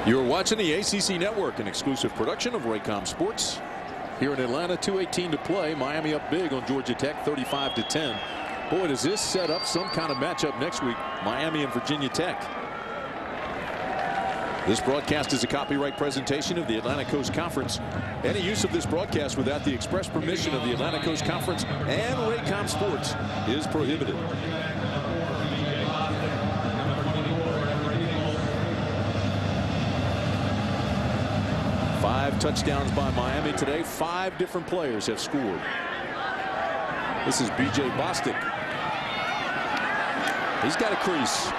You're watching the ACC Network, an exclusive production of Raycom Sports. Here in Atlanta, 2:18 to play. Miami up big on Georgia Tech, 35-10. Boy, does this set up some kind of matchup next week. Miami and Virginia Tech. This broadcast is a copyright presentation of the Atlantic Coast Conference. Any use of this broadcast without the express permission of the Atlantic Coast Conference and Raycom Sports is prohibited. Five touchdowns by Miami today. 5 different players have scored. This is B.J. Bostic. He's got a crease.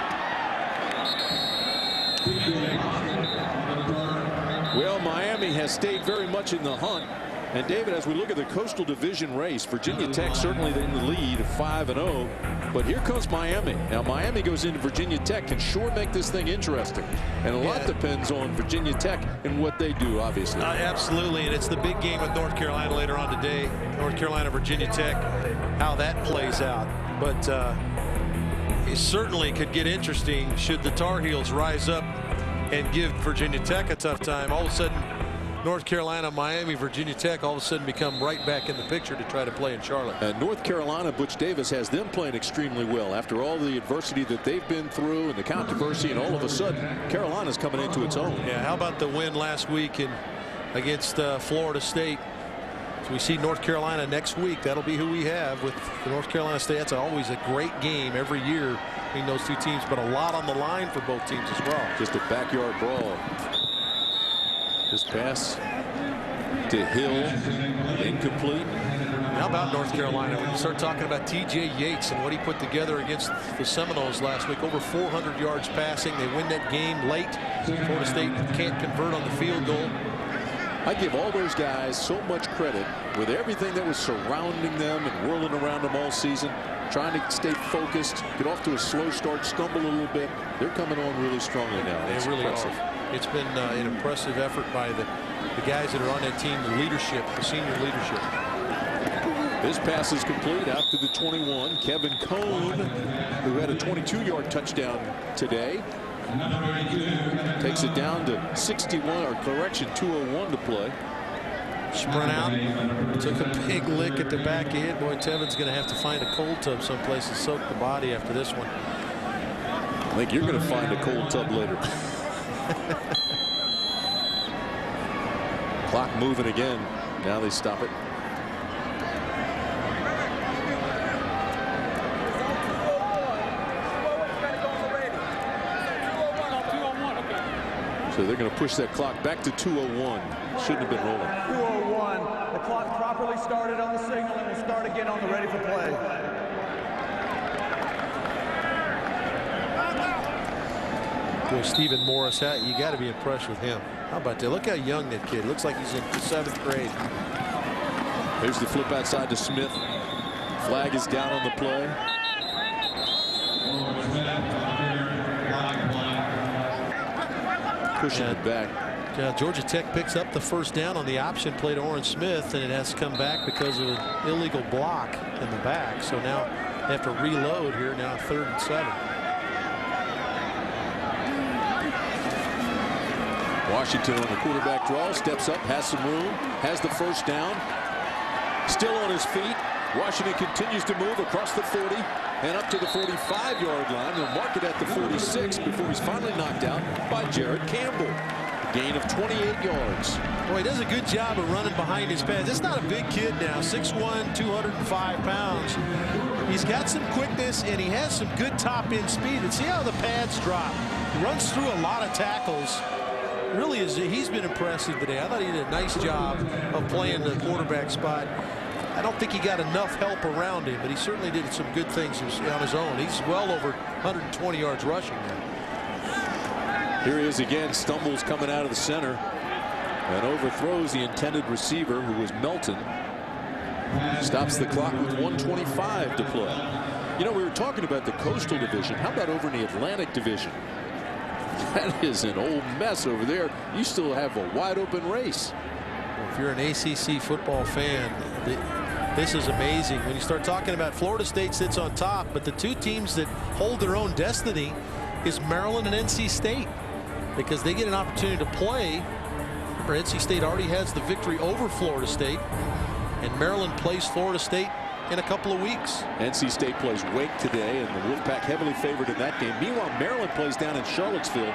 Well, Miami has stayed very much in the hunt. And David, as we look at the Coastal Division race, Virginia Tech certainly in the lead, 5-0. But here comes Miami. Now, Miami goes into Virginia Tech, can sure make this thing interesting. And a lot depends on Virginia Tech and what they do, obviously. Absolutely, and it's the big game with North Carolina later on today. North Carolina, Virginia Tech, how that plays out. But it certainly could get interesting should the Tar Heels rise up and give Virginia Tech a tough time. All of a sudden, North Carolina, Miami, Virginia Tech all of a sudden become right back in the picture to try to play in Charlotte. And North Carolina, Butch Davis has them playing extremely well after all the adversity that they've been through and the controversy, and all of a sudden Carolina's coming into its own. Yeah, how about the win last week against Florida State? So we see North Carolina next week. That'll be who we have with the North Carolina State. That's always a great game every year between those two teams, but a lot on the line for both teams as well. Just a backyard brawl. This pass to Hill, incomplete. How about North Carolina? When you start talking about T.J. Yates and what he put together against the Seminoles last week, over 400 yards passing. They win that game late. Florida State can't convert on the field goal. I give all those guys so much credit with everything that was surrounding them and whirling around them all season, trying to stay focused, get off to a slow start, stumble a little bit. They're coming on really strongly now. They really are. It's been an impressive effort by the guys that are on that team, the leadership, the senior leadership. This pass is complete out to the 21. Kevin Cone, who had a 22-yard touchdown today, takes it down to 61, or correction, 2:01 to play. Sprint out, took a big lick at the back end. Boy, Tevin's going to have to find a cold tub someplace to soak the body after this one. I think you're going to find a cold tub later. Clock moving again. Now they stop it. So they're going to push that clock back to 2:01. Shouldn't have been rolling. 2:01. The clock properly started on the signal and will start again on the ready for play. Boy, Stephen Morris, you got to be impressed with him. How about that? Look how young that kid looks. Like he's in 7th grade. Here's the flip outside to Smith. Flag is down on the play. Pushing it back. Georgia Tech picks up the first down on the option play to Oren Smith, and it has to come back because of an illegal block in the back. So now they have to reload here. Now 3rd and 7. Washington on the quarterback draw, steps up, has some room, has the first down. Still on his feet. Washington continues to move across the 40 and up to the 45-yard line. They'll mark it at the 46 before he's finally knocked out by Jared Campbell. A gain of 28 yards. Boy, he does a good job of running behind his pads. It's not a big kid now, 6'1", 205 pounds. He's got some quickness, and he has some good top-end speed. And see how the pads drop. He runs through a lot of tackles. Really, he's been impressive today. I thought he did a nice job of playing the quarterback spot. I don't think he got enough help around him, but he certainly did some good things on his own. He's well over 120 yards rushing now. Here he is again, stumbles coming out of the center and overthrows the intended receiver, who was Melton. Stops the clock with 1:25 to play. You know, we were talking about the Coastal Division. How about over in the Atlantic Division? That is an old mess over there. You still have a wide open race. Well, if you're an ACC football fan, this is amazing. When you start talking about Florida State sits on top, but the two teams that hold their own destiny is Maryland and NC State, because they get an opportunity to play. Remember, NC State already has the victory over Florida State, and Maryland plays Florida State in a couple of weeks. NC State plays Wake today, and the Wolfpack heavily favored in that game. Meanwhile, Maryland plays down in Charlottesville,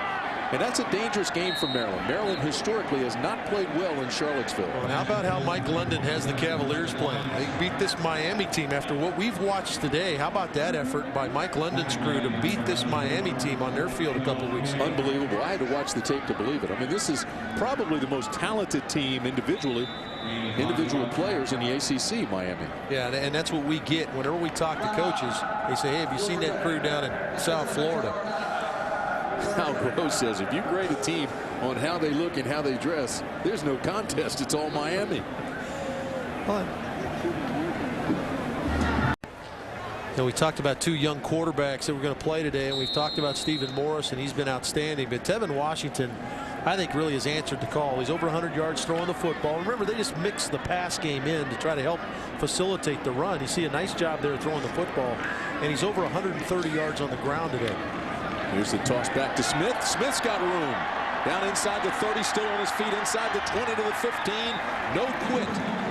and that's a dangerous game for Maryland. Maryland historically has not played well in Charlottesville. Well, how about how Mike London has the Cavaliers playing? They beat this Miami team after what we've watched today. How about that effort by Mike London's crew to beat this Miami team on their field a couple of weeks ago? Unbelievable. I had to watch the tape to believe it. I mean, this is probably the most talented team individual players in the ACC, Miami. Yeah, and that's what we get whenever we talk to coaches. They say, hey, have you seen that crew down in South Florida? Al Gross says if you grade a team on how they look and how they dress, there's no contest. It's all Miami. And we talked about two young quarterbacks that were going to play today, and we've talked about Stephen Morris, and he's been outstanding. But Tevin Washington, I think, really has answered the call. He's over 100 yards throwing the football. Remember, they just mixed the pass game in to try to help facilitate the run. You see a nice job there throwing the football, and he's over 130 yards on the ground today. Here's the toss back to Smith. Smith's got room. Down inside the 30, still on his feet, inside the 20 to the 15. No quit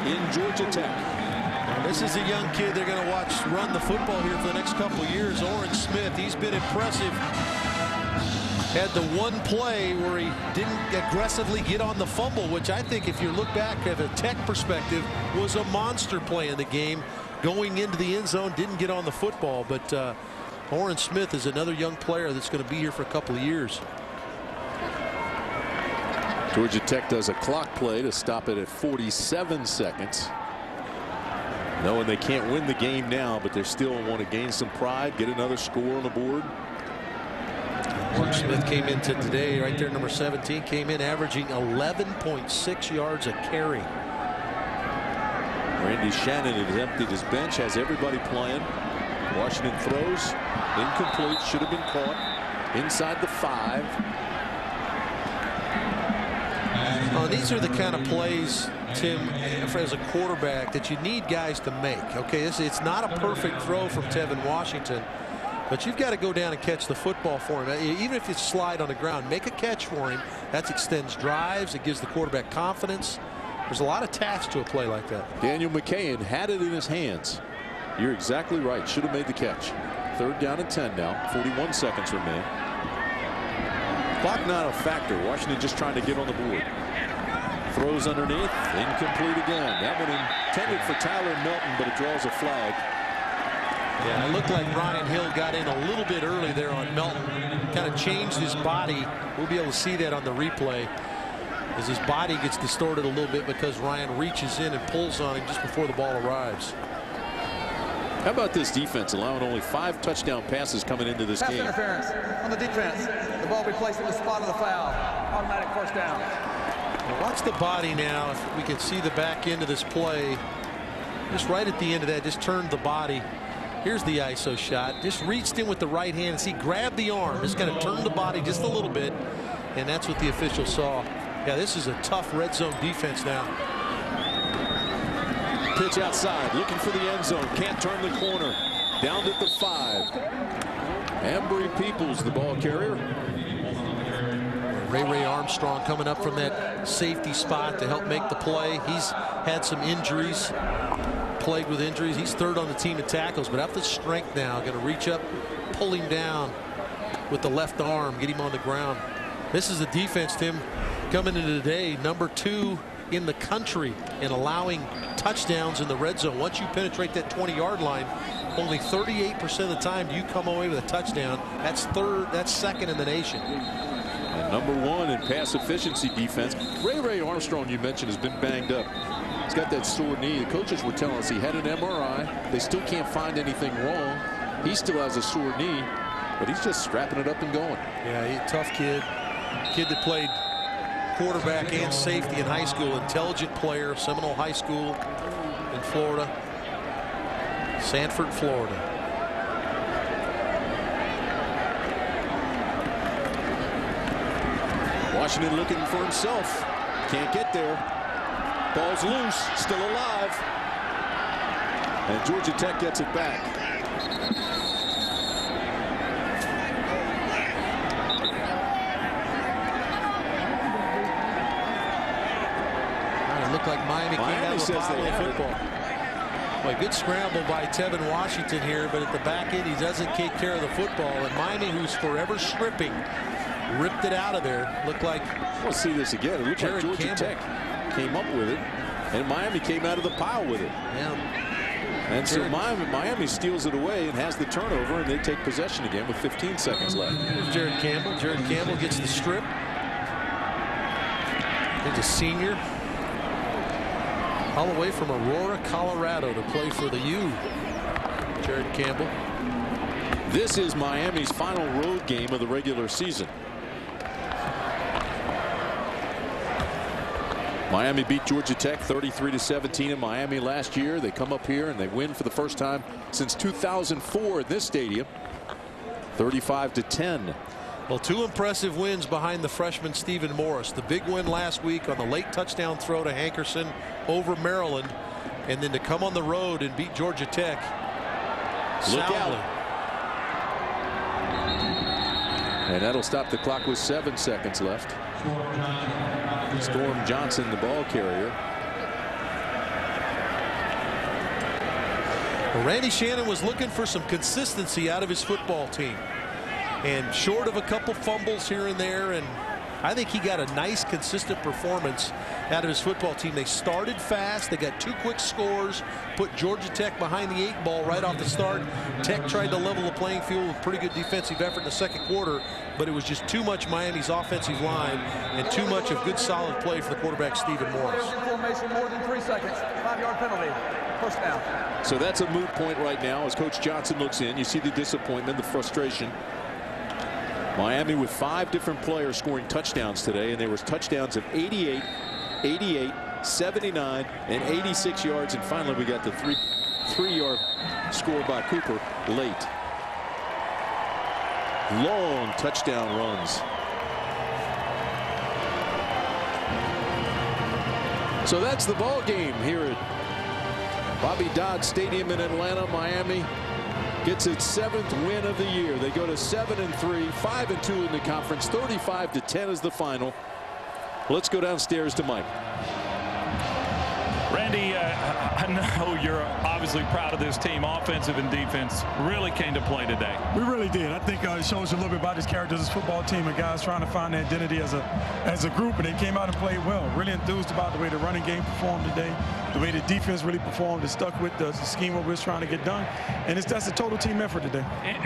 in Georgia Tech. Now, this is a young kid they're going to watch run the football here for the next couple of years. Oren Smith, he's been impressive. Had the one play where he didn't aggressively get on the fumble, which I think, if you look back at a Tech perspective, was a monster play in the game. Going into the end zone, didn't get on the football, but Oren Smith is another young player that's going to be here for a couple of years. Georgia Tech does a clock play to stop it at 47 seconds. Knowing they can't win the game now, but they still want to gain some pride, get another score on the board. Oren Smith came into today right there, number 17, came in averaging 11.6 yards a carry. Randy Shannon has emptied his bench, has everybody playing. Washington throws, incomplete, should have been caught inside the 5. These are the kind of plays, Tim, as a quarterback that you need guys to make. Okay, it's not a perfect throw from Tevin Washington, but you've got to go down and catch the football for him. Even if you slide on the ground, make a catch for him. That extends drives. It gives the quarterback confidence. There's a lot attached to a play like that. Daniel McCain had it in his hands. You're exactly right. Should have made the catch. 3rd down and 10 now. 41 seconds remain. Clock not a factor. Washington just trying to get on the board. Throws underneath. Incomplete again. That one intended for Tyler Melton, but it draws a flag. Yeah, it looked like Ryan Hill got in a little bit early there on Melton. Kind of changed his body. We'll be able to see that on the replay, as his body gets distorted a little bit because Ryan reaches in and pulls on him just before the ball arrives. How about this defense allowing only 5 touchdown passes coming into this game? Pass interference on the defense. The ball be placed in the spot of the foul. Automatic first down. Well, watch the body now. If we can see the back end of this play, just right at the end of that, just turned the body. Here's the ISO shot. Just reached in with the right hand. See, grabbed the arm. Just kind of turned the body just a little bit, and that's what the official saw. Yeah, this is a tough red zone defense now. Pitch outside, looking for the end zone. Can't turn the corner. Down at the 5. Embry Peoples, the ball carrier. Ray Armstrong coming up from that safety spot to help make the play. He's had some injuries, plagued with injuries. He's third on the team in tackles, but up the strength now, going to reach up, pull him down with the left arm, get him on the ground. This is a defense, Tim, coming into today, number 2 in the country in allowing touchdowns in the red zone. Once you penetrate that 20-yard line, only 38% of the time do you come away with a touchdown. That's second in the nation. And number 1 in pass efficiency defense. Ray Armstrong, you mentioned, has been banged up. He's got that sore knee. The coaches were telling us he had an MRI. They still can't find anything wrong. He still has a sore knee, but he's just strapping it up and going. Yeah, he's a tough kid. Kid that played quarterback and safety in high school. Intelligent player. Seminole High School in Florida. Sanford, Florida. Washington looking for himself. Can't get there. Ball's loose. Still alive. And Georgia Tech gets it back. It looked like Miami came out of the bottle of football. Well, good scramble by Tevin Washington here, but at the back end, he doesn't take care of the football. And Miami, who's forever stripping, ripped it out of there. Looked like we'll see this again. It looked like Georgia Tech came up with it, and Miami came out of the pile with it. Yeah. And so Miami steals it away and has the turnover, and they take possession again with 15 seconds left. Here's Jared Campbell. Jared Campbell gets the strip. He's a senior. All the way from Aurora, Colorado to play for the U. Jared Campbell. This is Miami's final road game of the regular season. Miami beat Georgia Tech 33-17 in Miami last year. They come up here and they win for the first time since 2004 in this stadium, 35-10. Well, 2 impressive wins behind the freshman Stephen Morris. The big win last week on the late touchdown throw to Hankerson over Maryland, and then to come on the road and beat Georgia Tech. Look soundly. out. And that'll stop the clock with 7 seconds left. Storm Johnson, the ball carrier. Well, Randy Shannon was looking for some consistency out of his football team. And short of a couple fumbles here and there, and I think he got a nice consistent performance out of his football team. They started fast. They got 2 quick scores, put Georgia Tech behind the 8 ball right off the start. Tech tried to level the playing field with pretty good defensive effort in the second quarter, but it was just too much Miami's offensive line and too much of good solid play for the quarterback Stephen Morris. Formation more than 3 seconds. 5-yard penalty. First down. So that's a moot point right now as Coach Johnson looks in. You see the disappointment, the frustration. Miami with 5 different players scoring touchdowns today, and there was touchdowns of 88, 88, 79, and 86 yards, and finally we got the three-yard score by Cooper late. Long touchdown runs. So that's the ball game here at Bobby Dodd Stadium in Atlanta. Miami gets its 7th win of the year. They go to 7-3, 5-2 in the conference. 35-10 is the final. Let's go downstairs to Mike. Randy, I know you're obviously proud of this team. Offensive and defense really came to play today. We really did. I think it shows you a little bit about this character of this football team and guys trying to find their identity as a group, and they came out and played well. Really enthused about the way the running game performed today, the way the defense really performed and stuck with the scheme what we're trying to get done. And that's a total team effort today.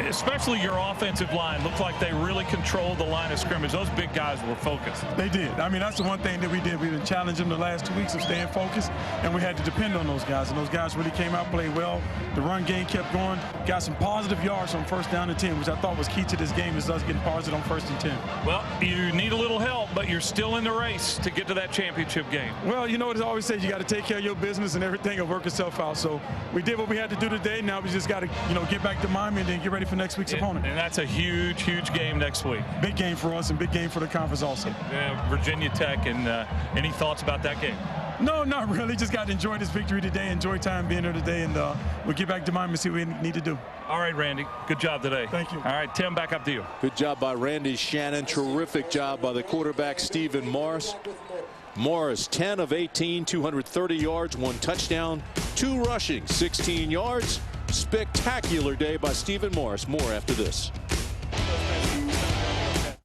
Especially your offensive line. Looked like they really controlled the line of scrimmage. Those big guys were focused. They did. I mean, that's the one thing that we did. We've been challenging them the last 2 weeks of staying focused, and we had to depend on those guys. And those guys really came out, played well. The run game kept going. Got some positive yards on 1st down and 10, which I thought was key to this game, is us getting positive on 1st and 10. Well, you need a little help, but you're still in the race to get to that championship game. Well, you know what I always say, you got to take care of your business and everything will work itself out. So we did what we had to do today. Now we just got to, get back to Miami and then get ready for next week's opponent. And that's a huge, huge game next week. Big game for us and big game for the conference also. Virginia Tech, and any thoughts about that game? No, not really. Just got to enjoy this victory today, enjoy time being here today, and we'll get back to Miami and see what we need to do. All right, Randy. Good job today. Thank you. All right, Tim, back up to you. Good job by Randy Shannon. Terrific job by the quarterback, Stephen Morris. Morris, 10 of 18, 230 yards, 1 touchdown, 2 rushing, 16 yards. Spectacular day by Stephen Morris. More after this.